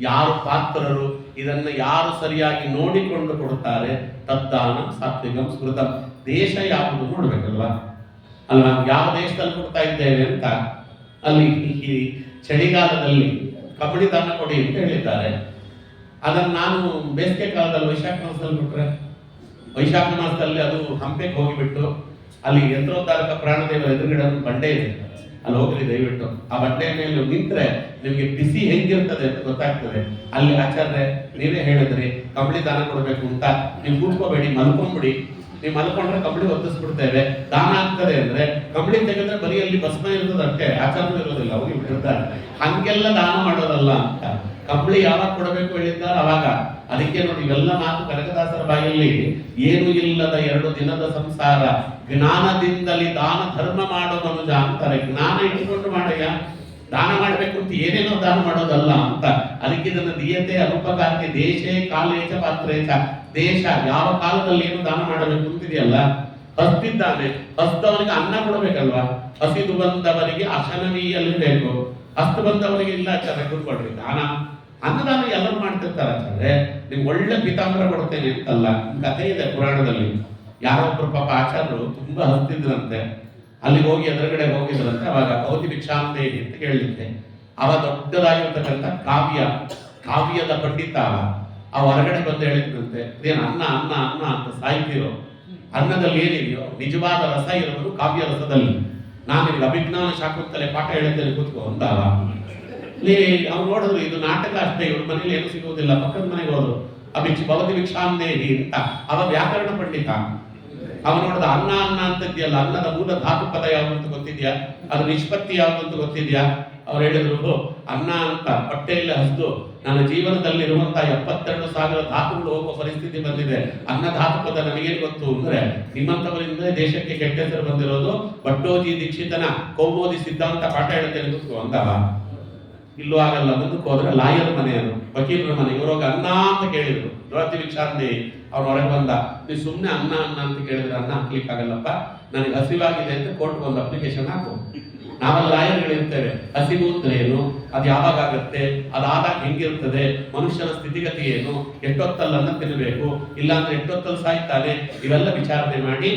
ಯಾರು ಪಾತ್ರರು, ಇದನ್ನ ಯಾರು ಸರಿಯಾಗಿ ನೋಡಿಕೊಂಡು ಕೊಡುತ್ತಾರೆ, ತದ್ದಾನ ಸಾತ್ವಿಕಂ ಸ್ಮೃತಂ. ದೇಶ ಯಾವುದು ನೋಡ್ಬೇಕಲ್ವಾ ಅಲ್ವಾ. ಯಾವ ದೇಶದಲ್ಲಿ ಕೊಡ್ತಾ ಇದ್ದೇವೆ ಅಂತ, ಅಲ್ಲಿ ಈ ಚಳಿಗಾಲದಲ್ಲಿ ಕಬಡ್ಡಿ ದಾನ ಕೊಡಿ ಅಂತ ಹೇಳಿದ್ದಾರೆ. ಅದನ್ನು ನಾನು ಬೇಸಿಗೆ ಕಾಲದಲ್ಲಿ ವೈಶಾಖ ಮಾಸದಲ್ಲಿ ಕೊಟ್ರೆ, ವೈಶಾಖ ಮಾಸದಲ್ಲಿ ಅದು ಹಂಪೆಗೆ ಹೋಗಿಬಿಟ್ಟು ಅಲ್ಲಿ ಯಂತ್ರೋದ್ಧಾರಕ ಪ್ರಾಣದೇವರ ಎದುರುಗಡೆ ಒಂದು ಬಂಡೆ ಇದೆ, ಅಲ್ಲಿ ಹೋಗ್ರಿ ದಯವಿಟ್ಟು. ಆ ಬಂಡೆ ಮೇಲೆ ನಿಂತ್ರೆ ನಿಮ್ಗೆ ಬಿಸಿ ಹೆಂಗಿರ್ತದೆ ಅಂತ ಗೊತ್ತಾಗ್ತದೆ. ಅಲ್ಲಿ ಆಚಾರ್ಯ ನೀವೇ ಹೇಳಿದ್ರಿ ಕಂಬಳಿ ದಾನ ಕೊಡಬೇಕು ಅಂತ, ನೀವು ಕೂತ್ಕೋಬೇಡಿ, ಮಲ್ಕೊಂಡ್ಬಿಡಿ. ನೀವು ಮಲ್ಕೊಂಡ್ರೆ ಕಂಬಳಿ ಒತ್ತಿಸ್ಬಿಡ್ತೇವೆ, ದಾನ ಆಗ್ತದೆ ಅಂದ್ರೆ. ಕಂಬಳಿ ತೆಗೆದ್ರೆ ಬರೀ ಅಲ್ಲಿ ಭಸ್ಮ ಇರ್ತದೆ ಅಷ್ಟೇ, ಆಚಾರ ಇರೋದಿಲ್ಲ, ಹೋಗಿ ಬಿಟ್ಟಿರ್ತಾರೆ. ಹಂಗೆಲ್ಲ ದಾನ ಮಾಡೋದಲ್ಲ ಅಂತ. ಕಂಬಳಿ ಯಾವಾಗ ಕೊಡಬೇಕು ಹೇಳಿದ್ದಾರೆ ಅವಾಗ. ಅದಕ್ಕೆ ನೋಡಿ ಇವೆಲ್ಲ ಮಾತು ಕನಕದಾಸರ ಬಾಯಲ್ಲಿ, ಏನು ಇಲ್ಲದ 2 ದಿನದ ಸಂಸಾರ, ಜ್ಞಾನದಿಂದಲೇ ದಾನ ಧರ್ಮ ಮಾಡೋ ಮನುಜ ಅಂತಾರೆ. ಜ್ಞಾನ ಇಟ್ಟುಕೊಂಡು ಮಾಡಯ್ಯ, ದಾನ ಮಾಡಬೇಕು ಅಂತ ಏನೇನೋ ದಾನ ಮಾಡೋದಲ್ಲ ಅಂತ. ಅದಕ್ಕೆ ಇದನ್ನು ದೀಯತೆ ಅನುಪಕಾರಕ್ಕೆ ದೇಶೇ ಕಾಲೇಚ ಪಾತ್ರೇಚ, ದೇಶ ಯಾವ ಕಾಲದಲ್ಲಿ ಏನು ದಾನ ಮಾಡಬೇಕು ಅಂತಿದೆಯಲ್ಲ. ಹಸ್ತಿದ್ದಾನೆ, ಹಸ್ತವನಿಗೆ ಅನ್ನ ಕೊಡಬೇಕಲ್ವಾ. ಹಸಿದು ಬಂದವರಿಗೆ ಅಶನವೀಯಲ್ಲಿ ಬೇಕು, ಹಸ್ತು ಬಂದವರಿಗೆ ಇಲ್ಲ ಆಚಾರ್ಯ ಕೂತ್ಕೊಳ್ರಿ ದಾನ. ಅನ್ನದಾನ ಎಲ್ಲರೂ ಮಾಡ್ತಿರ್ತಾರೆ ಆಚಾರ್ಯ. ನಿಮ್ಗೆ ಒಳ್ಳೆ ಪೀತಾಂಬರ ಕೊಡ್ತೇನೆ ಅಂತಲ್ಲ. ಕಥೆ ಇದೆ ಪುರಾಣದಲ್ಲಿ. ಯಾರೊಬ್ರು ಪಾಪ ಆಚಾರ್ಯರು ತುಂಬಾ ಹಸ್ತಿದ್ರಂತೆ, ಅಲ್ಲಿಗೆ ಹೋಗಿ ಎದುರುಗಡೆ ಹೋಗಿದ್ರಂತೆ. ಅವಾಗ ಭೌತಿ ಭಿಕ್ಷಾಂತೆ ಅಂತ ಕೇಳಲಿಕ್ಕೆ ಅವ ದೊಡ್ಡದಾಗಿರ್ತಕ್ಕಂಥ ಕಾವ್ಯದ ಪಂಡಿತ ಆ ಹೊರಗಡೆ ಬಂದು ಹೇಳಿದ್ರಂತೆ, ಇದೇನು ಅನ್ನ ಅನ್ನ ಅನ್ನ ಅಂತ ಸಾಯ್ತಿರೋ, ಅನ್ನದಲ್ಲಿ ಏನಿದೆಯೋ ನಿಜವಾದ ರಸ ಇರೋದು ಕಾವ್ಯ ರಸದಲ್ಲಿ. ನಾನು ನಿಮಗೆ ಅಭಿಜ್ಞಾನ ಶಾಕುಂತಲೆ ಪಾಠ ಹೇಳಿದ್ದೇನೆ ಕೂತ್ಕೋ ಅಂದವ. ಅವ್ರು ನೋಡಿದ್ರು ಇದು ನಾಟಕ ಅಷ್ಟೇ, ಇವ್ರ ಮನೇಲಿ ಏನು ಸಿಗುವುದಿಲ್ಲ. ಪಕ್ಕದ ಮನೆಗೆ ಹೋದ್ರು, ಭವತಿ ಭಿಕ್ಷಾಂದೇಹಿ ಅಂತ. ಅವ ವ್ಯಾಕರಣ ಪಂಡಿತ. ಅವ ನೋಡಿದ ಅನ್ನ ಅನ್ನ ಅಂತಿದ್ಯಲ್ಲ, ಅನ್ನದ ಮೂಲ ಧಾತು ಪದ ಯಾವುದು ಅಂತ ಗೊತ್ತಿದ್ಯಾ, ಅದು ನಿಷ್ಪತ್ತಿ ಯಾವುದು ಅಂತ ಗೊತ್ತಿದ್ಯಾ. ಅವ್ರು ಹೇಳಿದ್ರು ಅನ್ನ ಅಂತ ಹೊಟ್ಟೆಯಲ್ಲಿ ಹಸ್ದು ನನ್ನ ಜೀವನದಲ್ಲಿ ಇರುವಂತಹ 72,000 ಧಾತುಗಳು ಹೋಗುವ ಪರಿಸ್ಥಿತಿ ಬಂದಿದೆ. ಅನ್ನ ಧಾತು ಪದ ನನಗೇನು ಗೊತ್ತು ಅಂದ್ರೆ, ನಿಮ್ಮಂತವರಿಂದ ದೇಶಕ್ಕೆ ಕೆಟ್ಟ ಹೆಸರು ಬಂದಿರೋದು. ಭಟ್ಟೋಜಿ ದೀಕ್ಷಿತನ ಕೌಮೋದಿ ಸಿದ್ಧಾಂತ ಪಾಠ ಹೇಳ್ತೇನೆ ಗೊತ್ತು ಅಂದವ. ಇಲ್ಲೂ ಆಗಲ್ಲ, ಮುಂದಕ್ಕೆ ಹೋದ್ರೆ ಲಾಯರ್ ಮನೆ, ಅದು ವಕೀಲರ ಮನೆ. ಇವರೋಗ ಅನ್ನ ಅಂತ ಕೇಳಿದ್ರು, ದ್ರೌಪದಿ ಭಿಕ್ಷಾಂತಿ. ಅವ್ನು ಹೊರಗೆ ಬಂದ, ನೀವು ಸುಮ್ಮನೆ ಅನ್ನ ಅನ್ನ ಅಂತ ಕೇಳಿದ್ರೆ ಅನ್ನ ಹಾಕ್ಲಿಕ್ಕೆ ಆಗಲ್ಲಪ್ಪ, ನನಗೆ ಹಸಿವಾಗಿದೆ ಅಂತ ಕೋರ್ಟ್ಗೆ ಒಂದು ಅಪ್ಲಿಕೇಶನ್ ಹಾಕು. ನಾವೆಲ್ಲ ಲಾಯರ್ಗಳಿರ್ತೇವೆ, ಹಸಿವು ಅಂದ್ರೆ ಏನು, ಅದು ಯಾವಾಗ ಆಗತ್ತೆ, ಅದಾದಾಗ ಹೆಂಗಿರ್ತದೆ, ಮನುಷ್ಯನ ಸ್ಥಿತಿಗತಿ ಏನು, ಎಷ್ಟೊತ್ತಲ್ಲಿ ಅನ್ನ ತಿನ್ನಬೇಕು, ಇಲ್ಲಾಂದ್ರೆ ಎಷ್ಟೊತ್ತಲ್ಲಿ ಸಾಯ್ತಾನೆ, ಇವೆಲ್ಲ ವಿಚಾರಣೆ ಮಾಡಿ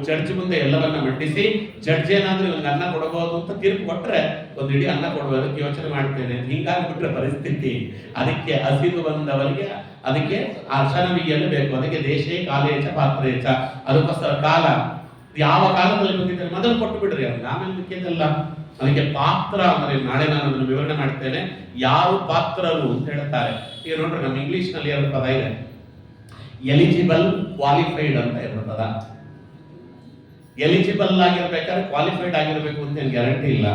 ಜಡ್ಜ್ ಮುಂದೆ ಎಲ್ಲವನ್ನ ಮಂಡಿಸಿ, ಜಡ್ಜ್ ಏನಾದ್ರೂ ಇವನಿಗೆ ಅನ್ನ ಕೊಡಬಹುದು ಅಂತ ತೀರ್ಪು ಕೊಟ್ರೆ ಒಂದು ಇಡೀ ಅನ್ನ ಕೊಡುವುದಕ್ಕೆ ಯೋಚನೆ ಮಾಡ್ತೇನೆ. ಹಿಂಗಾಗ್ಬಿಟ್ರೆ ಪರಿಸ್ಥಿತಿ. ಅದಕ್ಕೆ ಹಸಿದು ಬಂದವರಿಗೆ ಅದಕ್ಕೆ ಅರ್ಶನವಿಯಲು ಬೇಕು. ಅದಕ್ಕೆ ದೇಶೇ ಕಾಲೇಚ ಪಾತ್ರೇಚ. ಅದಕ್ಕೋಸ್ಕರ ಕಾಲ ಯಾವ ಕಾಲದಲ್ಲಿ ಬಂದಿದ್ದಾರೆ ಮೊದಲು ಕೊಟ್ಟು ಬಿಡ್ರಿ, ಅವ್ರಿಗೆ ಆಮೇಲೆ ಮಿಕ್ಕಿದ್ದೆಲ್ಲ. ಅದಕ್ಕೆ ಪಾತ್ರ ಅಂದ್ರೆ ನಾಳೆ ನಾನು ಅದನ್ನು ವಿವರಣೆ ಮಾಡ್ತೇನೆ. ಯಾರು ಪಾತ್ರರು ಅಂತ ಹೇಳ್ತಾರೆ. ಈಗ ನೋಡ್ರಿ, ನಮ್ಮ ಇಂಗ್ಲಿಷ್ ನಲ್ಲಿ 2 ಪದ ಇದೆ, ಎಲಿಜಿಬಲ್, ಕ್ವಾಲಿಫೈಡ್ ಅಂತ 2 ಪದ. ಎಲಿಜಿಬಲ್ ಆಗಿರ್ಬೇಕಾದ್ರೆ ಕ್ವಾಲಿಫೈಡ್ ಆಗಿರ್ಬೇಕು ಅಂತ ಏನು ಗ್ಯಾರಂಟಿ ಇಲ್ಲ.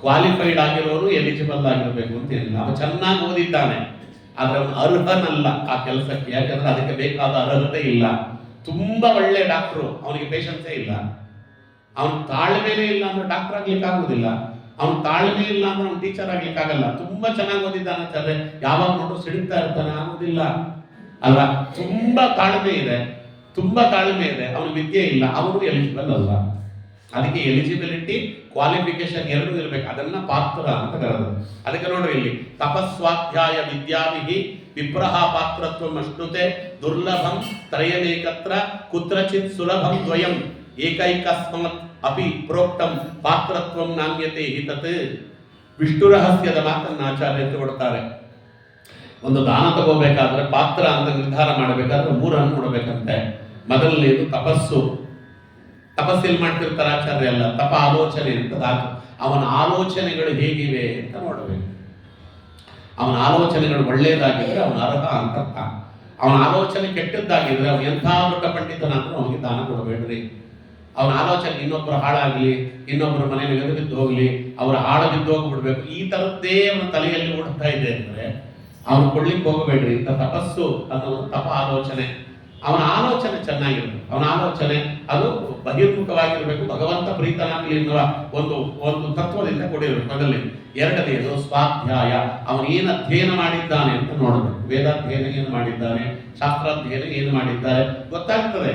ಕ್ವಾಲಿಫೈಡ್ ಆಗಿರೋರು ಎಲಿಜಿಬಲ್ ಆಗಿರ್ಬೇಕು ಅಂತ ಏನಿಲ್ಲ. ಅವ ಚೆನ್ನಾಗಿ ಓದಿದ್ದಾನೆ, ಆದ್ರೆ ಅವನು ಅರ್ಹನಲ್ಲ ಆ ಕೆಲಸಕ್ಕೆ. ಯಾಕಂದ್ರೆ ಅದಕ್ಕೆ ಬೇಕಾದ ಅರ್ಹತೆ ಇಲ್ಲ. ತುಂಬಾ ಒಳ್ಳೆ ಡಾಕ್ಟ್ರು, ಅವನಿಗೆ ಪೇಷನ್ಸೇ ಇಲ್ಲ. ಅವನ ತಾಳ್ಮೆನೇ ಇಲ್ಲ ಅಂದ್ರೆ ಡಾಕ್ಟರ್ ಆಗ್ಲಿಕ್ಕೆ ಆಗುದಿಲ್ಲ. ಅವ್ನ ತಾಳ್ಮೆ ಇಲ್ಲ ಅಂದ್ರೆ ಅವ್ನು ಟೀಚರ್ ಆಗ್ಲಿಕ್ಕೆ ಆಗಲ್ಲ. ತುಂಬಾ ಚೆನ್ನಾಗಿ ಓದಿದ್ದಾನೆ ಅಂತಾರೆ, ಯಾವಾಗ ನೋಡ್ರು ಸಿಡಿತಾ ಇರ್ತಾನೆ, ಆಗುದಿಲ್ಲ ಅಲ್ವಾ. ತುಂಬಾ ತಾಳ್ಮೆ ಇದೆ, ಅವನ ವಿದ್ಯೆ ಇಲ್ಲ, ಅವನು ಎಲಿಜಿಬಲ್ ಅಲ್ಲ. ಅದಕ್ಕೆ ಎಲಿಜಿಬಿಲಿಟಿ ಕ್ವಾಲಿಫಿಕೇಶನ್ ಎರಡೂ ಇರ್ಬೇಕು. ಅದನ್ನ ಪಾತ್ರ ಅಂತ ಕರೆದು. ಅದಕ್ಕೆ ನೋಡ್ರಿ ಇಲ್ಲಿ ತಪಸ್ವಾಧ್ಯಾಯ ವಿದ್ಯಾವಿಹಿ ವಿಪ್ರಹ ಪಾತ್ರತ್ವ ಅಶ್ನುತೆ ದುರ್ಲಭಂ ತ್ರಯಮೇಕತ್ರ ಕುತ್ರಚಿತ್ ಸುಲಭಂ ದ್ವಯಂ ಏಕೈಕಸ್ಮಾತ್ ಅಪಿ ಪ್ರೋಕ್ತಂ ಪಾತ್ರತ್ವಂ ನಾಣ್ಯತೆ ಹಿತತ್. ವಿಷ್ಣು ರಹಸ್ಯದ ಮಾತನ್ನು ಆಚಾರ್ಯರು ಕೊಡ್ತಾರೆ. ಒಂದು ದಾನ ತಗೋಬೇಕಾದ್ರೆ, ಪಾತ್ರ ಅಂತ ನಿರ್ಧಾರ ಮಾಡಬೇಕಾದ್ರೆ ಮೂರನ್ನು ನೋಡಬೇಕಂತೆ. ಮೊದಲನೇದು ತಪಸ್ಸು. ತಪಸ್ಸಲ್ಲಿ ಮಾಡ್ತಿರ್ತಾರೆ ಆಚಾರ್ಯ ಎಲ್ಲ, ತಪ ಆಲೋಚನೆ ಅಂತ ದಾತು. ಅವನ ಆಲೋಚನೆಗಳು ಹೇಗಿವೆ ಅಂತ ನೋಡಬೇಕು. ಅವನ ಆಲೋಚನೆಗಳು ಒಳ್ಳೆಯದಾಗಿದ್ರೆ ಅವನ ಅರ್ಹ ಅಂತ ಅರ್ಥ. ಅವನ ಆಲೋಚನೆ ಕೆಟ್ಟದ್ದಾಗಿದ್ರೆ ಅವನು ಎಂಥ ದೊಡ್ಡ ಪಂಡಿತನಾದ್ರೂ ಅವನಿಗೆ ದಾನ ಕೊಡಬೇಡ್ರಿ. ಅವನ ಆಲೋಚನೆ ಇನ್ನೊಬ್ಬರು ಹಾಳಾಗ್ಲಿ, ಇನ್ನೊಬ್ಬರ ಮನೆ ನೆಗೆದು ಬಿದ್ದು ಹೋಗ್ಲಿ, ಅವರ ಹಾಳು ಬಿದ್ದು ಹೋಗ್ಬಿಡ್ಬೇಕು, ಈ ತರದ್ದೇ ಅವನ ತಲೆಯಲ್ಲಿ ಓಡ್ತಾ ಇದೆ ಅಂದ್ರೆ ಅವನು ಕೊಡ್ಲಿಕ್ಕೆ ಹೋಗಬೇಡ್ರಿ. ಇಂಥ ತಪಸ್ಸು ಅನ್ನೋದು ತಪ ಆಲೋಚನೆ. ಅವನ ಆಲೋಚನೆ ಚೆನ್ನಾಗಿರ್ಬೇಕು. ಅವನ ಆಲೋಚನೆ ಅದು ಬಹಿರ್ಮುಖವಾಗಿರ್ಬೇಕು, ಭಗವಂತ ಪ್ರೀತನಾಗಲಿ ಎನ್ನುವ ಒಂದು ತತ್ವದಿಂದ ಕೊಡಿರ್ಬೇಕು. ಮೊದಲನೇ. ಎರಡನೆಯದು ಸ್ವಾಧ್ಯಾಯ. ಅವನು ಏನು ಅಧ್ಯಯನ ಮಾಡಿದ್ದಾನೆ ಅಂತ ನೋಡಬೇಕು. ವೇದಾಧ್ಯಯನ ಏನು ಮಾಡಿದ್ದಾನೆ, ಶಾಸ್ತ್ರಾಧ್ಯಯನ ಏನು ಮಾಡಿದ್ದಾರೆ ಗೊತ್ತಾಗ್ತದೆ.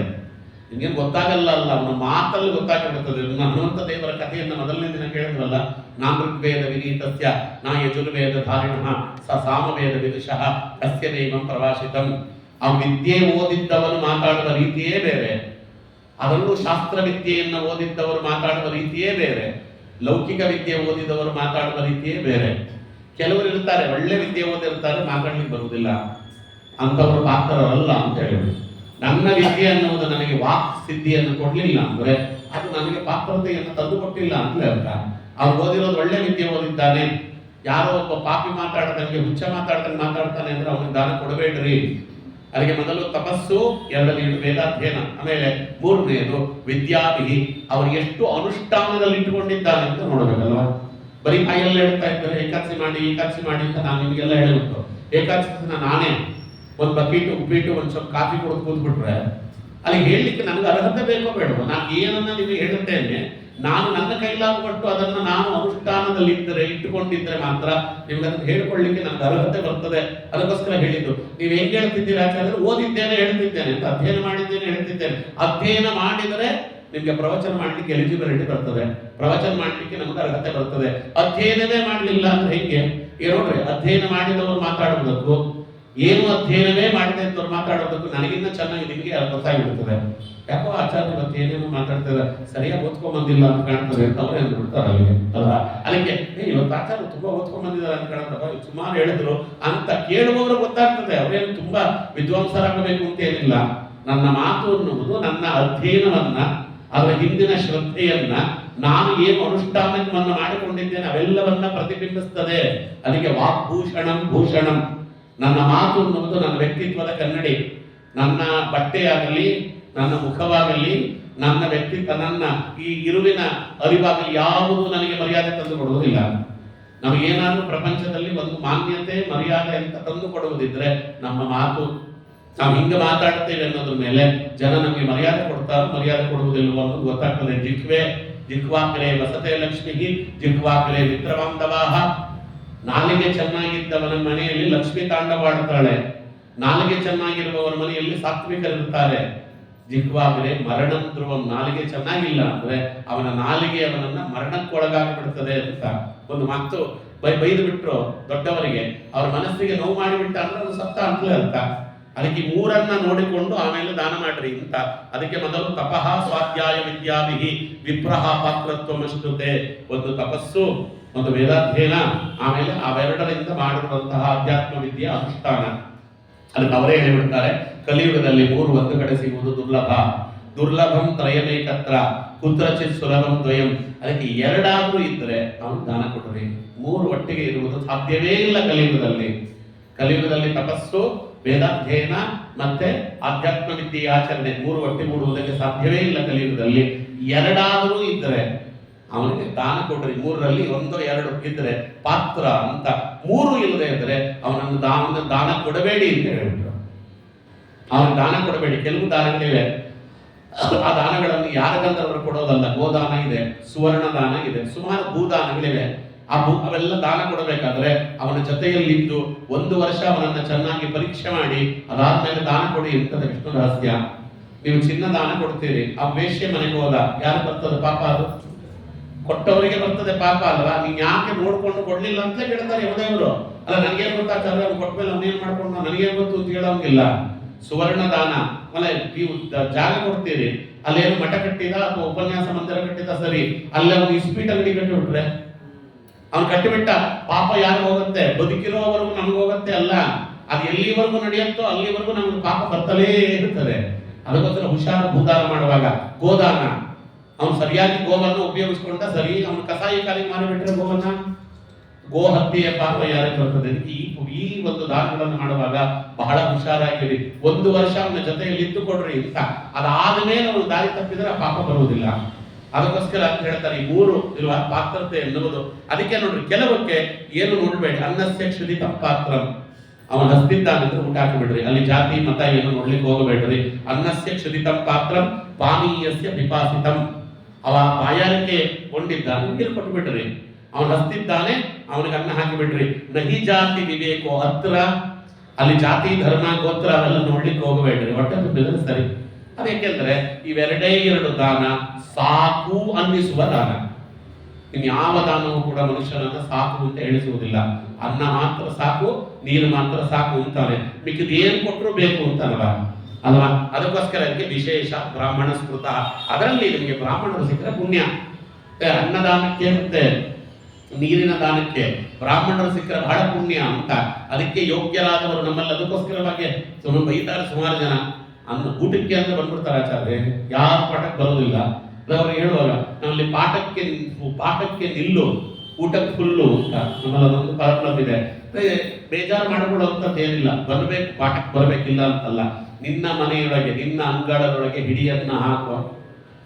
ನಿಮ್ಗೇನು ಗೊತ್ತಾಗಲ್ಲ ಅಲ್ಲ, ಅವನ ಮಾತಲ್ಲಿ ಗೊತ್ತಾಗಿಬಿಡ್ತದೆ. ಹನುಮಂತ ದೇವರ ಕಥೆಯನ್ನು ಮೊದಲನೇ ದಿನ ಕೇಳಿದ್ರಲ್ಲ, ನಾಮೃಗ್ವೇದ ವಿನೀತಸ್ಯ ನಾ ಯಜುರ್ವೇದ ಧಾರಿಣಃ ಸ ಸಾಮವೇದ ವಿದುಷಃ ಕಸ್ಯ ನೈವಂ ಪ್ರವಾಸಿತಂ. ಆ ವಿದ್ಯೆ ಓದಿದ್ದವನು ಮಾತಾಡುವ ರೀತಿಯೇ ಬೇರೆ, ಅದರಲ್ಲೂ ಶಾಸ್ತ್ರ ವಿದ್ಯೆಯನ್ನು ಓದಿದ್ದವರು ಮಾತಾಡುವ ರೀತಿಯೇ ಬೇರೆ, ಲೌಕಿಕ ವಿದ್ಯೆ ಓದಿದವರು ಮಾತಾಡುವ ರೀತಿಯೇ ಬೇರೆ. ಕೆಲವರು ಇರ್ತಾರೆ ಒಳ್ಳೆ ವಿದ್ಯೆ ಓದಿರ್ತಾರೆ, ಮಾತಾಡ್ಲಿಕ್ಕೆ ಬರುವುದಿಲ್ಲ, ಅಂತವರು ಪಾತ್ರರಲ್ಲ ಅಂತ ಹೇಳಿದ್ರು. ನನ್ನ ವಿದ್ಯೆ ಅನ್ನುವುದು ನನಗೆ ವಾಕ್ ಸಿದ್ಧಿಯನ್ನು ಕೊಡ್ಲಿಲ್ಲ ಅಂದ್ರೆ ಅದು ನನಗೆ ಪಾತ್ರತೆಯನ್ನು ತಂದು ಕೊಟ್ಟಿಲ್ಲ ಅಂತ ಅರ್ಥ. ಅವ್ರು ಓದಿರೋದು ಒಳ್ಳೆ ವಿದ್ಯೆ ಓದಿದ್ದಾನೆ, ಯಾರೋ ಒಬ್ಬ ಪಾಪಿ ಮಾತಾಡ್ದಂಗೆ ಹುಚ್ಚ ಮಾತಾಡ್ತಾನೆ ಅಂದ್ರೆ ಅವನಿಗೆ ದಾನ ಕೊಡಬೇಡ್ರಿ. ಅದಕ್ಕೆ ಮೊದಲು ತಪಸ್ಸು, ಎರಡನೆಯದು ವೇದಾಧ್ಯಯನ, ಆಮೇಲೆ ಮೂರನೆಯದು ವಿದ್ಯಾಭಿಹಿ. ಅವರು ಎಷ್ಟು ಅನುಷ್ಠಾನದಲ್ಲಿ ಇಟ್ಟುಕೊಂಡಿದ್ದಾನೆ ಅಂತ ನೋಡಬೇಕಲ್ವಾ. ಬರೀ ಬಾಯಲ್ಲಿ ಹೇಳ್ತಾ ಇದ್ದಾರೆ ಏಕಾದಶಿ ಮಾಡಿ ಅಂತ ನಾನು ನಿಮಗೆಲ್ಲ ಹೇಳ್ಬಿಟ್ಟು, ಏಕಾದಶಿನ ನಾನೇ ಒಂದು ಬಕೀಟು ಉಪ್ಪಿಟ್ಟು ಒಂದು ಸ್ವಲ್ಪ ಕಾಫಿ ಕೊಡೋದು ಕೂತ್ಬಿಟ್ರೆ ಅಲ್ಲಿ ಹೇಳಲಿಕ್ಕೆ ನನಗೆ ಅರ್ಹತೆ ಬೇಕೋ ಬೇಡವೋ. ನಾನು ಏನನ್ನ ನಿಮಗೆ ಹೇಳುತ್ತೇನೆ, ನಾನು ನನ್ನ ಕೈಲಾಗುವಷ್ಟು ಅದನ್ನು ನಾನು ಅನುಷ್ಠಾನದಲ್ಲಿ ಇಟ್ಟುಕೊಂಡಿದ್ರೆ ಮಾತ್ರ ನಿಮ್ಗೆ ಅದನ್ನು ಹೇಳ್ಕೊಳ್ಳಿಕ್ಕೆ ನನಗೆ ಅರ್ಹತೆ ಬರ್ತದೆ. ಅದಕ್ಕೋಸ್ಕರ ಹೇಳಿದ್ದು. ನೀವು ಹೆಂಗೆ ಹೇಳ್ತಿದ್ದೀರಾ ಯಾಕಂದ್ರೆ ಓದಿದ್ದೇನೆ ಹೇಳ್ತಿದ್ದೇನೆ ಅಂತ, ಅಧ್ಯಯನ ಮಾಡಿದ್ದೇನೆ ಹೇಳ್ತಿದ್ದೇನೆ. ಅಧ್ಯಯನ ಮಾಡಿದರೆ ನಿಮ್ಗೆ ಪ್ರವಚನ ಮಾಡ್ಲಿಕ್ಕೆ ಎಲಿಜಿಬಿಲಿಟಿ ಬರ್ತದೆ, ಪ್ರವಚನ ಮಾಡ್ಲಿಕ್ಕೆ ನಮ್ಗೆ ಅರ್ಹತೆ ಬರ್ತದೆ. ಅಧ್ಯಯನವೇ ಮಾಡಲಿಲ್ಲ ಅಂದ್ರೆ ಹೆಂಗೆ? ನೋಡ್ರಿ, ಅಧ್ಯಯನ ಮಾಡಿದವರು ಮಾತಾಡುವುದಕ್ಕೂ ಏನು ಅಧ್ಯಯನವೇ ಮಾಡದೆ ಅಂತವ್ರು ಮಾತಾಡೋದಕ್ಕೂ ನನಗಿನ್ನ ಚೆನ್ನಾಗಿ ನಿಮಗೆ ಗೊತ್ತಾಗಿಬಿಡ್ತದೆ. ಯಾಕೋ ಆಚಾರ್ಯ ಇವತ್ತು ಏನೇನು ಮಾತಾಡ್ತಾರೆ, ಸರಿಯಾಗಿ ಓದ್ಕೊಂಡ್ ಅಂತ ಕಾಣ್ತದೆ ಅಂತ ಅವ್ರು ಅಂದ್ಬಿಡ್ತಾರೆ ಅಲ್ಲಿಗೆ ಅಲ್ವಾ. ಅದಕ್ಕೆ ಇವತ್ತು ಆಚಾರ್ಯ ತುಂಬಾ ಓದ್ಕೊಂಡ್ ಬಂದಿದ್ದಾರೆ ಅಂತ ಕಾಣ್ತಪ್ಪ, ಸುಮಾರು ಹೇಳಿದ್ರು ಅಂತ ಕೇಳುವವರು ಗೊತ್ತಾಗ್ತದೆ. ಅವರೇನು ತುಂಬಾ ವಿದ್ವಾಂಸರಾಗಬೇಕು ಅಂತ ಏನಿಲ್ಲ. ನನ್ನ ಮಾತು ಅನ್ನುವುದು ನನ್ನ ಅಧ್ಯಯನವನ್ನ, ಅದರ ಹಿಂದಿನ ಶ್ರದ್ಧೆಯನ್ನ, ನಾನು ಏನು ಅನುಷ್ಠಾನವನ್ನು ಮಾಡಿಕೊಂಡಿದ್ದೇನೆ ಅವೆಲ್ಲವನ್ನ ಪ್ರತಿಬಿಂಬಿಸ್ತದೆ. ಅದಕ್ಕೆ ವಾಗ್ಭೂಷಣಂ. ನನ್ನ ಮಾತು ಅನ್ನುವುದು ನನ್ನ ವ್ಯಕ್ತಿತ್ವದ ಕನ್ನಡಿ. ನನ್ನ ಬಟ್ಟೆಯಾಗಲಿ, ನನ್ನ ಮುಖವಾಗಲಿ, ನನ್ನ ವ್ಯಕ್ತಿತ್ವ, ನನ್ನ ಈ ಇರುವಿನ ಅರಿವಾಗಲಿ ಯಾವುದು ನನಗೆ ಮರ್ಯಾದೆ ತಂದು ಕೊಡುವುದಿಲ್ಲ. ನಮಗೇನಾದ್ರೂ ಪ್ರಪಂಚದಲ್ಲಿ ಒಂದು ಮಾನ್ಯತೆ ಮರ್ಯಾದೆ ಅಂತ ತಂದು ಕೊಡುವುದಿದ್ರೆ ನಮ್ಮ ಮಾತು. ನಾವು ಹಿಂಗೆ ಮಾತಾಡ್ತೇವೆ ಅನ್ನೋದ್ರ ಮೇಲೆ ಜನ ನಮಗೆ ಮರ್ಯಾದೆ ಕೊಡ್ತಾರೋ ಮರ್ಯಾದೆ ಕೊಡುವುದಿಲ್ವೋ ಅನ್ನೋದು ಗೊತ್ತಾಗ್ತದೆ. ಜಿಹ್ವಾಗ್ರೆ ವಸತೆ ಲಕ್ಷ್ಮಿ ಜಿಹ್ವಾಗ್ರೆ ಮಿತ್ರಬಾಂಧವಾಹ. ನಾಲಿಗೆ ಚೆನ್ನಾಗಿದ್ದವನ ಮನೆಯಲ್ಲಿ ಲಕ್ಷ್ಮಿ ತಾಂಡವಾಡುತ್ತಾಳೆ, ನಾಲಿಗೆ ಚೆನ್ನಾಗಿರುವವರ ಮನೆಯಲ್ಲಿ ಸಾತ್ವಿಕರಿರುತ್ತಾರೆ. ಜಿಹ್ವಾಗ್ರೆ ಮರಣಂ ಧ್ರುವಂ. ನಾಲಿಗೆ ಚೆನ್ನಾಗಿಲ್ಲ ಅಂದ್ರೆ ಅವನ ನಾಲಿಗೆ ಅವನನ್ನ ಮರಣಕ್ಕೊಳಗಾಗಿಬಿಡ್ತದೆ ಅಂತ ಒಂದು ಮಾತು ಬೈದು ಬಿಟ್ರು ದೊಡ್ಡವರಿಗೆ, ಅವ್ರ ಮನಸ್ಸಿಗೆ ನೋವು ಮಾಡಿಬಿಟ್ಟ ಅಂದ್ರೆ ಅದು ಸತ್ತ ಅಂತಲೇ ಅರ್ಥ. ಅದಕ್ಕೆ ಮೂರನ್ನ ನೋಡಿಕೊಂಡು ಆಮೇಲೆ ದಾನ ಮಾಡ್ರಿ ಅಂತ. ಅದಕ್ಕೆ ಮೊದಲು ತಪಃ ಸ್ವಾಧ್ಯಾಯ ವಿದ್ಯಾಭಿಹಿ ವಿಪ್ರಹ ಪಾತ್ರತ್ವಮಶ್ನುತೆ. ಒಂದು ತಪಸ್ಸು, ಒಂದು ವೇದಾಧ್ಯಯನ, ಆಮೇಲೆ ಅವೆರಡರಿಂದ ಮಾಡಿರುವಂತಹ ಅಧ್ಯಾತ್ಮ ವಿದ್ಯೆ ಅನುಷ್ಠಾನ. ಅದಕ್ಕೆ ಅವರೇ ಹೇಳಿಬಿಡ್ತಾರೆ, ಕಲಿಯುಗದಲ್ಲಿ ಮೂರು ಒಂದು ಕಡೆ ಸಿಗುವುದು ದುರ್ಲಭಂ ತ್ರಯಮೇಕತ್ರ ಕುತ್ರಚಿತ್ ಸುಲಭಂ ದ್ವಯಂ. ಅದಕ್ಕೆ ಎರಡಾದ್ರೂ ಇದ್ರೆ ಅವನು ದಾನ ಕೊಡ್ರಿ. ಮೂರು ಒಟ್ಟಿಗೆ ಇರುವುದು ಸಾಧ್ಯವೇ ಇಲ್ಲ ಕಲಿಯುಗದಲ್ಲಿ ತಪಸ್ಸು, ವೇದಾಧ್ಯಯನ ಮತ್ತೆ ಆಧ್ಯಾತ್ಮ ವಿದ್ಯೆ ಆಚರಣೆ ಮೂರು ಒಟ್ಟಿಗೂಡುವುದಕ್ಕೆ ಸಾಧ್ಯವೇ ಇಲ್ಲ ಕಲಿಯುಗದಲ್ಲಿ. ಎರಡಾದರೂ ಇದ್ರೆ ಅವನಿಗೆ ದಾನ ಕೊಡ್ರಿ. ಮೂರರಲ್ಲಿ ಒಂದೋ ಎರಡು ಇದ್ರೆ ಪಾತ್ರ ಅಂತ. ಮೂರು ಇಲ್ಲದೆ ಇದ್ರೆ ಅವನನ್ನು ದಾನ ಕೊಡಬೇಡಿ ಅಂತ ಹೇಳಿದ್ರು. ಅವನಿಗೆ ದಾನ ಕೊಡಬೇಡಿ. ಕೆಲವು ದಾನಗಳಿವೆ, ಆ ದಾನಗಳನ್ನು ಯಾರಿಗಂತವರು ಕೊಡೋದಲ್ಲ. ಗೋದಾನ ಇದೆ, ಸುವರ್ಣ ದಾನ ಇದೆ, ಸುಮಾರು ಭೂದಾನಗಳಿವೆ. ಅವೆಲ್ಲ ದಾನ ಕೊಡಬೇಕಾದ್ರೆ ಅವನ ಜೊತೆಯಲ್ಲಿದ್ದು 1 ವರ್ಷ ಅವನನ್ನ ಚೆನ್ನಾಗಿ ಪರೀಕ್ಷೆ ಮಾಡಿ ಅದಾದ್ಮೇಲೆ ದಾನ ಕೊಡಿ ಇರ್ತದೆ ವಿಷ್ಣು ರಹಸ್ಯ. ನೀವು ಚಿನ್ನ ದಾನ ಕೊಡ್ತೀರಿ, ಆ ವೇಶ್ಯೆ ಮನೆಗೆ ಹೋದ, ಯಾರು ಬರ್ತದೆ ಪಾಪ? ಅದು ಕೊಟ್ಟವರಿಗೆ ಬರ್ತದೆ ಪಾಪ ಅಲ್ವಾ? ನೀನ್ ಯಾಕೆ ನೋಡ್ಕೊಂಡು ಕೊಡ್ಲಿಲ್ಲ ಅಂತ ಕೇಳ್ತಾರೆ ಯಮದೇವರು. ಅಲ್ಲ ನನಗೇನ್ ಗೊತ್ತಾಗ್ತದೆ, ಅವ್ನು ಕೊಟ್ಮೇಲೆ ಅವನೇನ್ ಮಾಡ್ಕೊಂಡು ನನಗೇನ್ ಗೊತ್ತು ಅಂತ ಹೇಳೋಂಗಿಲ್ಲ. ಸುವರ್ಣ ದಾನ ಆಮೇಲೆ ನೀವು ಜಾಗ ಕೊಡ್ತೀರಿ, ಅಲ್ಲೇನು ಮಠ ಕಟ್ಟಿದ ಅಥವಾ ಉಪನ್ಯಾಸ ಮಂದಿರ ಕಟ್ಟಿದ ಸರಿ, ಅಲ್ಲೇ ಒಂದು ಇಸ್ಪೀಟ್ ಅಂಗಡಿ ಕಟ್ಟಿಬಿಟ್ರೆ ಅವ್ನು ಕಟ್ಟಿಬಿಟ್ಟ, ಪಾಪ ಯಾರು ಹೋಗುತ್ತೆ? ಬದುಕಿರೋವರೆಗೂ ನಮ್ಗೆ ಹೋಗುತ್ತೆ ಅಲ್ಲ, ಅದು ಎಲ್ಲಿವರೆಗೂ ನಡೆಯುತ್ತೋ ಅಲ್ಲಿವರೆಗೂ ನಮ್ಗೆ ಪಾಪ ಬರ್ತಲೇ ಇರುತ್ತದೆ. ಅದಕ್ಕೋಸ್ಕರ ಹುಷಾರು ಭೂದಾನ ಮಾಡುವಾಗ. ಗೋದಾನ ಅವನು ಸರಿಯಾಗಿ ಗೋವನ್ನು ಉಪಯೋಗಿಸ್ಕೊಂಡ ಸರಿ, ಅವನು ಕಸಾಯಿ ಕಾಲಿಗೆ ಮಾರಿಬಿಟ್ರೆ ಗೋವನ್ನ, ಗೋ ಹತ್ಯೆಯ ಪಾಪ ಯಾರಿಗೆ ಬರ್ತದೆ? ಈ ಒಂದು ದಾನಗಳನ್ನು ಮಾಡುವಾಗ ಬಹಳ ಹುಷಾರಾಗಿರಿ. 1 ವರ್ಷ ಅವನ ಜೊತೆಯಲ್ಲಿ ಇದ್ದುಕೊಡ್ರಿ ಅಂತ. ಅದಾದ ಮೇಲೆ ಅವನು ದಾರಿ ತಪ್ಪಿದ್ರೆ ಆ ಪಾಪ ಬರುವುದಿಲ್ಲ. ಅದಕ್ಕೋಸ್ಕರ ಅಂತ ಹೇಳ್ತಾರೆ ಈ 3 ಇಲ್ವಾ ಪಾತ್ರತೆ ಎನ್ನುವುದು. ಅದಕ್ಕೆ ನೋಡ್ರಿ, ಕೆಲವಕ್ಕೆ ಏನು ನೋಡ್ಬೇಡಿ, ಅನ್ನಸ್ಯ ಕ್ಷುದಿತ ಪಾತ್ರ, ಅವನು ಹಸ್ತಿದ್ದಾನಿದ್ರೆ ಊಟ ಹಾಕಿಬಿಡ್ರಿ, ಅಲ್ಲಿ ಜಾತಿ ಮತ ಏನು ನೋಡ್ಲಿಕ್ಕೆ ಹೋಗಬೇಡ್ರಿ. ಅನ್ನಸ್ಯ ಕ್ಷುದಿತ ಪಾತ್ರ ಪಾನೀಯಸ್ಯ ಪಿಪಾಸಿತಂ, ಅವ ಬಾಯಾರಿಕೆ ಕೊಂಡಿದ್ದಾನೆ ನೀರು ಕೊಟ್ಬಿಡ್ರಿ. ಅವನು ಹಸ್ತಿದ್ದಾನೆ, ಅವನಿಗೆ ಅನ್ನ ಹಾಕಿಬಿಡ್ರಿ. ನಹಿ ಜಾತಿ ವಿವೇಕೋ ಹತ್ರ, ಅಲ್ಲಿ ಜಾತಿ ಧರ್ಮ ಗೋತ್ರ ಅವೆಲ್ಲ ನೋಡ್ಲಿಕ್ಕೆ ಹೋಗಬೇಡ್ರಿ, ಹೊಟ್ಟೆ ತುಂಬಿದ್ರೆ ಸರಿ. ಅದೇಕೆಂದ್ರೆ ಇವೆರಡೇ 2 ದಾನ ಸಾಕು ಅನ್ನಿಸುವ ದಾನ. ಇನ್ಯಾವ ದಾನವೂ ಕೂಡ ಮನುಷ್ಯನನ್ನ ಸಾಕು ಅಂತ ಹೇಳಿಸುವುದಿಲ್ಲ. ಅನ್ನ ಮಾತ್ರ ಸಾಕು, ನೀರು ಮಾತ್ರ ಸಾಕು ಅಂತಾನೆ, ಮಿಕ್ಕಿದ ಏನ್ ಕೊಟ್ಟರು ಬೇಕು ಅಂತಲ್ವಾ ಅಲ್ವಾ? ಅದಕ್ಕೋಸ್ಕರ ಅದಕ್ಕೆ ವಿಶೇಷ ಬ್ರಾಹ್ಮಣ ಸ್ಮೃತ. ಅದರಲ್ಲಿ ನಿಮಗೆ ಬ್ರಾಹ್ಮಣರು ಸಿಕ್ಕರೆ ಪುಣ್ಯ. ಅನ್ನದಾನಕ್ಕೆ ಮತ್ತೆ ನೀರಿನ ದಾನಕ್ಕೆ ಬ್ರಾಹ್ಮಣರು ಸಿಕ್ಕರೆ ಬಹಳ ಪುಣ್ಯ ಅಂತ. ಅದಕ್ಕೆ ಯೋಗ್ಯರಾದವರು ನಮ್ಮಲ್ಲಿ ಅದಕ್ಕೋಸ್ಕರವಾಗಿ ಬೈತಾರೆ ಸುಮಾರು ಜನ. ಊಟಕ್ಕೆ ಅಂದ್ರೆ ಬಂದ್ಬಿಡ್ತಾರೆ ಆಚಾರ್ಯ, ಯಾರು ಪಾಠಕ್ಕೆ ಬರೋದಿಲ್ಲ. ಅವ್ರು ಹೇಳುವಾಗ ನಮ್ಮಲ್ಲಿ ಪಾಠಕ್ಕೆ ನಿಲ್ಲು, ಊಟಕ್ಕೆ ಫುಲ್ಲು ಅಂತ ನಮ್ಮಲ್ಲಿ ಅದೊಂದು ಪ್ರಾಬ್ಲಮ್ ಇದೆ. ಬೇಜಾರು ಮಾಡಿಕೊಳ್ಳುವಂಥದ್ದು ಏನಿಲ್ಲ, ಬರಬೇಕು, ಪಾಠಕ್ಕೆ ಬರಬೇಕಿಲ್ಲ ಅಂತಲ್ಲ. ನಿನ್ನ ಮನೆಯೊಳಗೆ ನಿನ್ನ ಅಂಗಳದೊಳಗೆ ಹಿಡಿಯನ್ನ ಹಾಕುವ.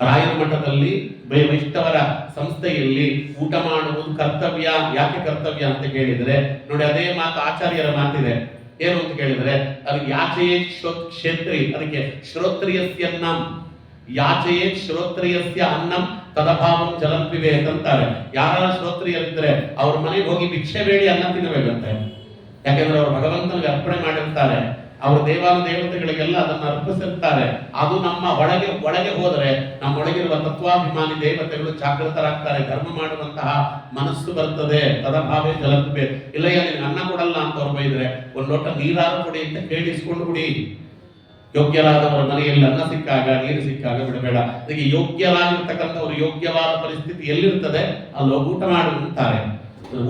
ರಾಯರ ಮಠದಲ್ಲಿ ವೈಷ್ಣವರ ಸಂಸ್ಥೆಯಲ್ಲಿ ಊಟ ಮಾಡುವುದು ಕರ್ತವ್ಯ. ಯಾಕೆ ಕರ್ತವ್ಯ ಅಂತ ಕೇಳಿದ್ರೆ ನೋಡಿ, ಅದೇ ಮಾತು ಆಚಾರ್ಯರ ಮಾತಿದೆ. ಏನು ಅಂತ ಕೇಳಿದ್ರೆ ಅದಕ್ಕೆ ಯಾಚೆಯೇ ಕ್ಷೇತ್ರಿ, ಅದಕ್ಕೆ ಶ್ರೋತ್ರಿಯಸ್ಯ ಅನ್ನಂ, ಯಾಚೆಯೇ ಶ್ರೋತ್ರಿಯಸ್ಯ ಅನ್ನಂ ತದಭಾವಂ ಜಲಂ ಪಿಬೇತ್ ಅಂತಾರೆ. ಯಾರ ಶ್ರೋತ್ರಿಯರಿದ್ರೆ ಅವ್ರ ಮನೆಗೆ ಹೋಗಿ ಭಿಕ್ಷೆ ಬೇಡಿ ಅನ್ನ ತಿನ್ನಬೇಕಂತೆ. ಯಾಕೆಂದ್ರೆ ಅವರು ಭಗವಂತನಿಗೆ ಅರ್ಪಣೆ ಮಾಡಿರ್ತಾರೆ, ಅವರು ದೇವತೆಗಳಿಗೆಲ್ಲ ಅದನ್ನು ಅರ್ಪಿಸಿರ್ತಾರೆ. ಅದು ನಮ್ಮ ಒಳಗೆ ಹೋದರೆ ನಮ್ಮೊಳಗಿರುವ ತತ್ವಾಭಿಮಾನಿ ದೇವತೆಗಳು ಜಾಗೃತರಾಗ್ತಾರೆ, ಧರ್ಮ ಮಾಡುವಂತಹ ಮನಸ್ಸು ಬರ್ತದೆ. ತದಭಾವೇ ಜಲಪಿಬೆ. ಇಲ್ಲಯ್ಯ ನಿನಗೆ ಅನ್ನ ಕೊಡಲ್ಲ ಅಂತ ಅವ್ರು ಬೈದ್ರೆ ಒಂದು ಲೋಟ ನೀರಾರು ಕೊಡಿ ಅಂತ ಕೇಳಿಸ್ಕೊಂಡು ಕುಡಿ. ಯೋಗ್ಯರಾದವರ ಮನೆಯಲ್ಲಿ ಅನ್ನ ಸಿಕ್ಕಾಗ ನೀರು ಸಿಕ್ಕಾಗ ಬಿಡಬೇಡ. ಅದಕ್ಕೆ ಯೋಗ್ಯರಾಗಿರ್ತಕ್ಕಂಥವ್ರು ಯೋಗ್ಯವಾದ ಪರಿಸ್ಥಿತಿ ಎಲ್ಲಿರ್ತದೆ ಅಲ್ಲಿ ಊಟ ಮಾಡುತ್ತಾರೆ.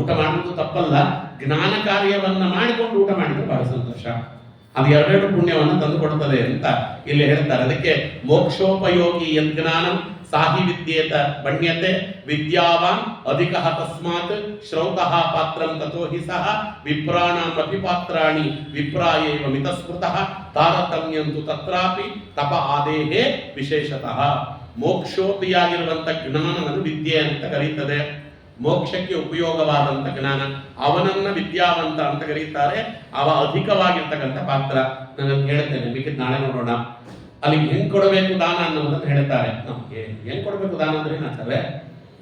ಊಟ ಮಾಡುವುದು ತಪ್ಪಲ್ಲ, ಜ್ಞಾನ ಕಾರ್ಯವನ್ನ ಮಾಡಿಕೊಂಡು ಊಟ ಮಾಡಿದ್ರೆ ಬಹಳ ಸಂತೋಷ. ಅದು 2 ಪುಣ್ಯವನ್ನು ತಂದು ಕೊಡುತ್ತದೆ ಅಂತ ಇಲ್ಲಿ ಹೇಳ್ತಾರೆ. ಅದಕ್ಕೆ ಮೋಕ್ಷೋಪಯೋಗಿ ಯಜ್ಞಾನಂ ಸಾಹಿ ವಿದ್ಯೇತ ಬಣ್ಯತೆ ವಿದ್ಯಾವಾನ್ ಅಧಿಕ ತಸ್ಮಾತ್ ಶ್ರೌತಃ ಪಾತ್ರಂ ತಥೋ ಹಿ ಸಹ ವಿಪ್ರಾಣಾಮಪಿ ಪಾತ್ರಾಣಿ ವಿಪ್ರಾಯೇವ ಮಿತಸ್ಮೃತಃ ತಾರತಮ್ಯಂತು ತತ್ರಾಪಿ ತಪ ಆದೇಹೇ ವಿಶೇಷತಃ. ಮೋಕ್ಷೋಪಿಯಾಗಿರುವಂತ ಜ್ಞಾನವನ್ನು ವಿದ್ಯೆ ಅಂತ ಕರೀತದೆ. ಮೋಕ್ಷಕ್ಕೆ ಉಪಯೋಗವಾದಂತ ಜ್ಞಾನ ಅವನನ್ನ ವಿದ್ಯಾವಂತ ಅಂತ ಕರೀತಾರೆ. ಅವ ಅಧಿಕವಾಗಿರ್ತಕ್ಕಂಥ ಪಾತ್ರ. ನಾನು ಹೇಳ್ತೇನೆ, ಮಿಕ್ಕಿದ್ ನಾಳೆ ನೋಡೋಣ. ಅಲ್ಲಿ ಹೆಂಗ್ ಕೊಡಬೇಕು ದಾನ ಅನ್ನೋದನ್ನು ಹೇಳ್ತಾರೆ. ನಮ್ಗೆ ಹೆಂಗ್ ಕೊಡಬೇಕು ದಾನ ಅಂದ್ರೆ ಆಚಾರ್ಯ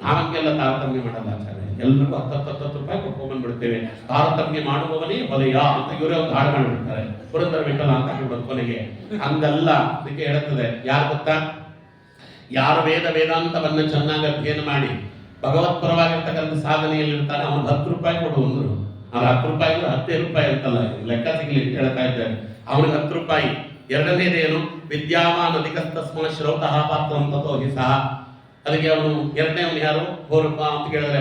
ನಾವಂಗೆಲ್ಲ ತಾರತಮ್ಯ ಮಾಡಲ್ಲ ಆಚಾರ್ಯ. ಎಲ್ರಿಗೂ 10 ರೂಪಾಯಿ ಕೊಟ್ಕೊಂಡ್ಬಂದ್ಬಿಡ್ತೇವೆ. ತಾರತಮ್ಯ ಮಾಡುವವನೇ ಹೊಲೆಯ ಅಂತ ಇವರೇ ಒಂದು ಹಾಡು ಮಾಡಿಬಿಡ್ತಾರೆ, ಪುರಂದರ ವಿಠಲ ಅಂತ ಹೇಳ್ಬೋದು ಕೊನೆಗೆ. ಹಂಗಲ್ಲ. ಅದಕ್ಕೆ ಹೇಳುತ್ತದೆ, ಯಾರು ಗೊತ್ತಾ, ಯಾರು ವೇದಾಂತವನ್ನ ಚೆನ್ನಾಗಿ ಅಧ್ಯಯನ ಮಾಡಿ ಭಗವತ್ಪರವಾಗಿರ್ತಕ್ಕಂಥ ಸಾಧನೆಯಲ್ಲಿರ್ತಾನೆ, ಅವನು 10 ರೂಪಾಯಿ ಕೊಡುವಂದ್ರು. ಅವ್ರು 10 ರೂಪಾಯಿ ಅಂದ್ರೆ 10 ರೂಪಾಯಿ ಅಂತಲ್ಲ, ಲೆಕ್ಕ ಸಿಗ್ಲಿ ಹೇಳ್ತಾ ಇದ್ದಾರೆ. ಅವನಿಗೆ 10 ರೂಪಾಯಿ. ಎರಡನೇದೇನು, ವಿದ್ಯಾವಾನ್ ಅಧಿಕಸ್ತಸ್ಮ ಶ್ರೌತಃ ಪಾತ್ರಂ ತಥೋ ಹಿ ಸಹ. ಅದಕ್ಕೆ ಅವನು ಎರಡನೇವನು ಯಾರು ಅಂತ ಕೇಳಿದ್ರೆ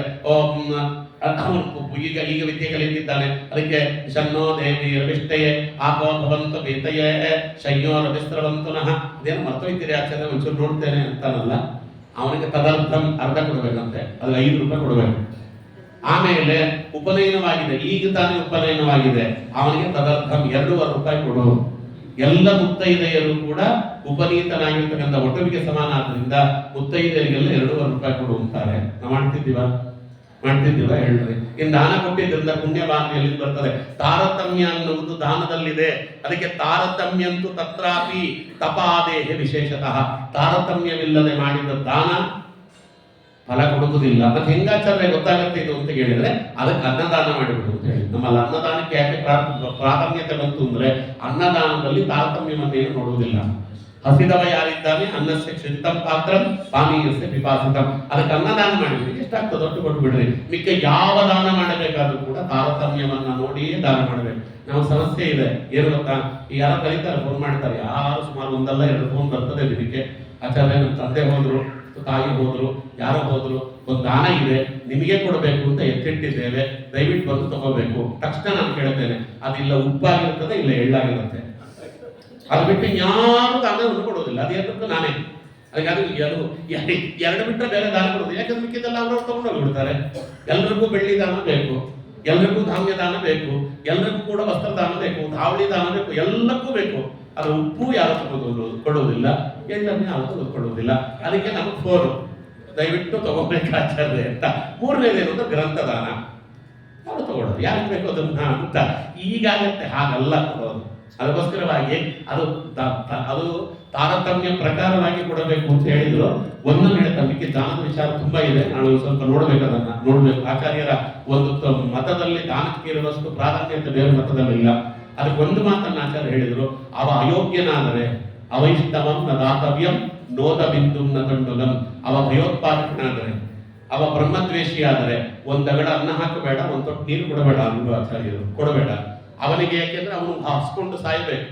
ಈಗ ವಿದ್ಯೆ ಕಲಿತಿದ್ದಾನೆ. ಅದಕ್ಕೆ ಶನ್ನೋ ದೇವಿ ರವಿಷ್ಟಯೇ ಆಪೋ ಭವಂತು ಬೇತಯೇ ಶಯ್ಯೋ ರವಿಸ್ರವಂತು ನಃ. ಇದೇನು ಮರ್ತೋಯ್ತೀರಿ ಆಚಾರ್ಯ, ಒಂಚೂರು ನೋಡ್ತೇನೆ ಅಂತಾನಲ್ಲ. ಅವನಿಗೆ ತದರ್ಥಂ ಅರ್ಧ ಕೊಡಬೇಕಂತೆ, ಅದು 5 ರೂಪಾಯಿ ಕೊಡಬೇಕು. ಆಮೇಲೆ ಉಪನಯನವಾಗಿದೆ, ಈಗ ತಾನೇ ಉಪನಯನವಾಗಿದೆ, ಅವನಿಗೆ ತದರ್ಥಂ 2.5 ರೂಪಾಯಿ ಕೊಡು. ಎಲ್ಲ ಮುತ್ತೈದೆಯರು ಕೂಡ ಉಪನೀತನಾಗಿರ್ತಕ್ಕಂಥ ಒಟುವಿಗೆ ಸಮಾನ ಆದ್ರಿಂದ ಮುತ್ತೈದೆಯರಿಗೆಲ್ಲ 2.5 ರೂಪಾಯಿ ಕೊಡು ಅಂತಾರೆ. ನಾವು ಮಾಡ್ತಿದ್ದೀವ? ಮಾಡ್ತಿದ್ದೀವ ಹೇಳ್ರಿ. ಇನ್ನು ದಾನ ಕೊಟ್ಟಿದ್ರಿಂದ ಪುಣ್ಯ ಭಾವನೆ ಎಲ್ಲಿಂದ ಬರ್ತದೆ? ತಾರತಮ್ಯ ಅನ್ನುವುದು ದಾನದಲ್ಲಿದೆ. ಅದಕ್ಕೆ ತಾರತಮ್ಯಂತೂ ತತ್ರಾಪಿ ತಪಾದೇಹೆ ವಿಶೇಷತಃ. ತಾರತಮ್ಯವಿಲ್ಲದೆ ಮಾಡಿದ ದಾನ ಫಲ ಕೊಡುವುದಿಲ್ಲ. ಮತ್ತೆ ಹೆಂಗಾಚಾರ್ಯ ಗೊತ್ತಾಗುತ್ತೆ ಇದು ಅಂತ ಹೇಳಿದ್ರೆ, ಅದಕ್ಕೆ ಅನ್ನದಾನ ಮಾಡಿಬಿಡು ಅಂತ ಹೇಳಿ. ನಮ್ಮಲ್ಲಿ ಅನ್ನದಾನಕ್ಕೆ ಯಾಕೆ ಪ್ರಾಧಾನ್ಯತೆ ಬಂತು ಅಂದ್ರೆ, ಅನ್ನದಾನದಲ್ಲಿ ತಾರತಮ್ಯವನ್ನೇನು ನೋಡುವುದಿಲ್ಲ. ಹಸಿದವ ಯಾರಿದ್ದಾನೆ ಅನ್ನಸ್ಯ ಕ್ಷಿತಂ ಪಾತ್ರಂ ಪಾನೀಯಸ್ಯ ಪಿಪಾಸಿತಂ. ಅದಕ್ಕೆ ಅನ್ನದಾನ ಮಾಡಿಬಿಡಿ, ಎಷ್ಟಾಗ್ತದೆ ಒಟ್ಟು ಕೊಟ್ಬಿಡ್ರಿ. ಮಿಕ್ಕ ಯಾವ ದಾನ ಮಾಡಬೇಕಾದ್ರೂ ಕೂಡ ತಾರತಮ್ಯವನ್ನ ನೋಡಿಯೇ ದಾನ ಮಾಡಬೇಕು. ನಾವು ಸಮಸ್ಯೆ ಇದೆ ಏನು ಗೊತ್ತಾ, ಯಾರೋ ಕರೀತಾರೆ, ಫೋನ್ ಮಾಡ್ತಾರೆ, ಯಾರು ಸುಮಾರು ಒಂದಲ್ಲ ಎರಡು ಫೋನ್ ಬರ್ತದೆ ದಿನಕ್ಕೆ. ಆಚಾರ್ಯ ನಮ್ಮ ತಂದೆ ಹೋದ್ರು, ತಾಯಿ ಹೋದ್ರು, ಯಾರೋ ಹೋದ್ರು, ಒಂದು ದಾನ ಇದೆ ನಿಮಗೆ ಕೊಡಬೇಕು ಅಂತ ಎತ್ತಿಟ್ಟಿದ್ದೇವೆ, ದಯವಿಟ್ಟು ಬಂದು ತಗೋಬೇಕು. ತಕ್ಷಣ ನಾನು ಕೇಳ್ತೇನೆ, ಅದಿಲ್ಲ ಉಪ್ಪಾಗಿರ್ತದೆ ಇಲ್ಲ ಎಳ್ಳಾಗಿರುತ್ತೆ. ಅದು ಬಿಟ್ಟು ಯಾರು ದಾನವನ್ನು ಕೊಡೋದಿಲ್ಲ. ಅದೇನಂತ ನಾನೇ ಅದಕ್ಕೆ ಅದು ಎರಡು ಬಿಟ್ಟರೆ ಬೇರೆ ದಾನ ಕೊಡೋದು. ಯಾಕಂದ್ರೆ ಮಿಕ್ಕಿದೆಲ್ಲ ಅವ್ರವ್ರು ತಗೊಂಡೋಗಿ ಬಿಡ್ತಾರೆ. ಎಲ್ರಿಗೂ ಬೆಳ್ಳಿ ದಾನ ಬೇಕು, ಎಲ್ರಿಗೂ ಧಾನ್ಯ ದಾನ ಬೇಕು, ಎಲ್ರಿಗೂ ಕೂಡ ವಸ್ತ್ರ ದಾನ ಬೇಕು, ಧಾವಳಿ ದಾನ ಬೇಕು, ಎಲ್ಲಕ್ಕೂ ಬೇಕು. ಅದು ಉಪ್ಪು ಯಾರು ಕೊಡುವುದಿಲ್ಲ, ಎಳ್ಳನ್ನು ಯಾರು ತೆಗೆದುಕೊಳ್ಳುವುದಿಲ್ಲ. ಅದಕ್ಕೆ ನಮಗೆ ಫೋನು, ದಯವಿಟ್ಟು ತಗೋಬೇಕಾಚಾರ್ಯ ಅಂತ. ಮೂರನೇದೇನು ಅಂದ್ರೆ ಗ್ರಂಥದಾನ, ಯಾರು ತಗೊಳ್ಳೋದು, ಯಾರಿಗೆ ಬೇಕು ಅದನ್ನ ಅಂತ ಈಗಾಗತ್ತೆ. ಹಾಗಲ್ಲ ಕೊಡೋದು. ಅದಕ್ಕೋಸ್ಕರವಾಗಿ ಅದು ತಾರತಮ್ಯ ಪ್ರಕಾರವಾಗಿ ಕೊಡಬೇಕು ಅಂತ ಹೇಳಿದ್ರು. ಒಂದನ್ನು ಹೇಳ್ತಾ ಮಿಕ್ಕಿ ದಾನದ ವಿಚಾರ ತುಂಬಾ ಇದೆ, ನಾವು ಸ್ವಲ್ಪ ನೋಡ್ಬೇಕು, ಅದನ್ನ ನೋಡ್ಬೇಕು. ಆಚಾರ್ಯರ ಒಂದು ಮತದಲ್ಲಿ ದಾನಕ್ಕೆ ಇರುವಷ್ಟು ಪ್ರಾಧಾನ್ಯತೆ ಬೇರೆ ಮತದಲ್ಲಿ ಇಲ್ಲ. ಅದಕ್ಕೆ ಒಂದು ಮಾತನ್ನ ಆಚಾರ್ಯ ಹೇಳಿದ್ರು, ಅವ ಅಯೋಗ್ಯನಾದರೆ ಅವೈಷ್ಣವಂ ನ ದಾತವ್ಯಂ ನೋದ ಬಿಂದು ನ ತಂಡುಗಂ. ಅವ ಭಯೋತ್ಪಾದಕನಾದರೆ, ಅವ ಬ್ರಹ್ಮದ್ವೇಷಿಯಾದರೆ ಒಂದಗಡ ಅನ್ನ ಹಾಕಬೇಡ, ಒಂದು ತೊಟ್ಟು ನೀರು ಕೊಡಬೇಡ ಅನ್ನುವ ಆಚಾರ್ಯರು. ಕೊಡಬೇಡ ಅವನಿಗೆ, ಯಾಕೆಂದ್ರೆ ಅವನು ಹಾಸ್ಕೊಂಡು ಸಾಯಬೇಕು.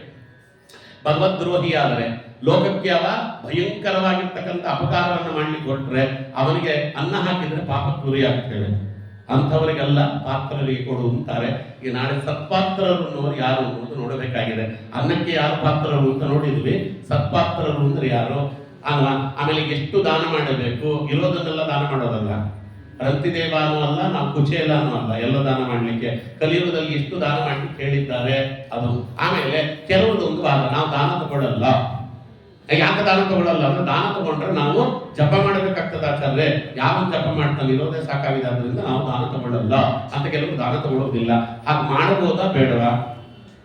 ಭಗವದ್ರೋಹಿ ಆದರೆ, ಲೋಕಕ್ಕೆ ಅವ ಭಯಂಕರವಾಗಿರ್ತಕ್ಕಂಥ ಅಪಕಾರವನ್ನು ಮಾಡ್ಲಿಕ್ಕೆ ಹೊರಟ್ರೆ ಅವನಿಗೆ ಅನ್ನ ಹಾಕಿದ್ರೆ ಪಾಪಕ್ಕೆ ಗುರಿಯಾಗ್ತೇವೆ. ಅಂಥವರಿಗೆಲ್ಲ ಪಾತ್ರರಿಗೆ ಕೊಡು ಅಂತಾರೆ. ಈ ನಾಳೆ ಸತ್ಪಾತ್ರರು ಅನ್ನೋರು ಯಾರು ಅಂತ ನೋಡಬೇಕಾಗಿದೆ. ಅನ್ನಕ್ಕೆ ಯಾರು ಪಾತ್ರರು ಅಂತ ನೋಡಿದ್ವಿ, ಸತ್ಪಾತ್ರರು ಅಂದ್ರೆ ಯಾರು ಅಲ್ವಾ. ಆಮೇಲೆ ಎಷ್ಟು ದಾನ ಮಾಡಬೇಕು, ಇರೋದನ್ನೆಲ್ಲ ದಾನ ಮಾಡೋದಲ್ಲ. ರಂತಿದೇವಾನೂ ಅಲ್ಲ, ನಾವು ಕುಚೇಲನೂ ಅಲ್ಲ ಎಲ್ಲ ದಾನ ಮಾಡ್ಲಿಕ್ಕೆ. ಕಲಿಯುಗದಲ್ಲಿ ಎಷ್ಟು ದಾನ ಮಾಡ್ಲಿಕ್ಕೆ ಹೇಳಿದ್ದಾರೆ ಅದು. ಆಮೇಲೆ ಕೆಲವೊಂದು ವಾದ, ನಾವು ದಾನ ತಗೊಳ್ಳಲ್ಲ. ಯಾಕೆ ದಾನ ತಗೊಳ್ಳಲ್ಲ ಅಂದ್ರೆ, ದಾನ ತಗೊಂಡ್ರೆ ನಾವು ಜಪ ಮಾಡಬೇಕಾಗ್ತದೆ ಆಚಾರ್ಯ. ಯಾವ ಜಪ ಮಾಡ್ತಾನೆ, ಇರೋದೇ ಸಾಕಾಗಿದೆ, ಆದ್ರಿಂದ ನಾವು ದಾನ ತಗೊಳ್ಳಲ್ಲ ಅಂತ ಕೆಲವರು ದಾನ ತಗೊಳ್ಳೋದಿಲ್ಲ. ಹಾಗೆ ಮಾಡಬಹುದಾ ಬೇಡವಾ?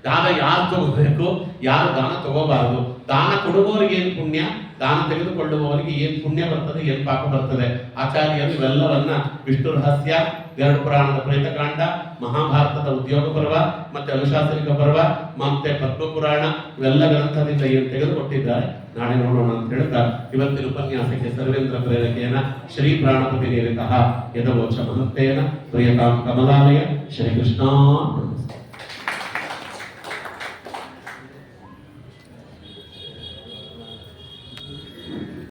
ದಾನ ಯಾರು ತಗೋಬೇಕು, ಯಾರು ದಾನ ತಗೋಬಾರದು? ದಾನ ಕೊಡುವವರಿಗೆ ಏನು ಪುಣ್ಯ, ದಾನ ತೆಗೆದುಕೊಳ್ಳುವವರಿಗೆ ಏನು ಪುಣ್ಯ ಬರ್ತದೆ, ಏನು ಪಾಪ ಬರ್ತದೆ? ಆಚಾರ್ಯರು ಇವೆಲ್ಲವನ್ನ ವಿಷ್ಣು ರಹಸ್ಯ, 2 ಪುರಾಣದ ಪ್ರೇತಕಾಂಡ, ಮಹಾಭಾರತದ ಉದ್ಯೋಗ ಪರ್ವ, ಮತ್ತೆ ಅನುಶಾಸನಿಕ ಪರ್ವ, ಮತ್ತೆ ಪದ್ಮಪುರಾಣ, ಇವೆಲ್ಲ ಗ್ರಂಥದಿಂದ ಏನು ತೆಗೆದುಕೊಟ್ಟಿದ್ದಾರೆ ನಾಳೆ ನೋಡೋಣ ಅಂತ ಹೇಳ್ತಾ ಇವತ್ತಿನ ಉಪನ್ಯಾಸಕ್ಕೆ ಸರ್ವೇಂದ್ರ ಪ್ರೇರಕೇನ ಶ್ರೀ ಪ್ರಾಣಪತಿ ನಿರತಃ ಯದವೋಚ ಮಹತ್ತೇನ ಪ್ರಿಯತಾಂ ಕಮಲಾಲಯ ಶ್ರೀಕೃಷ್ಣ.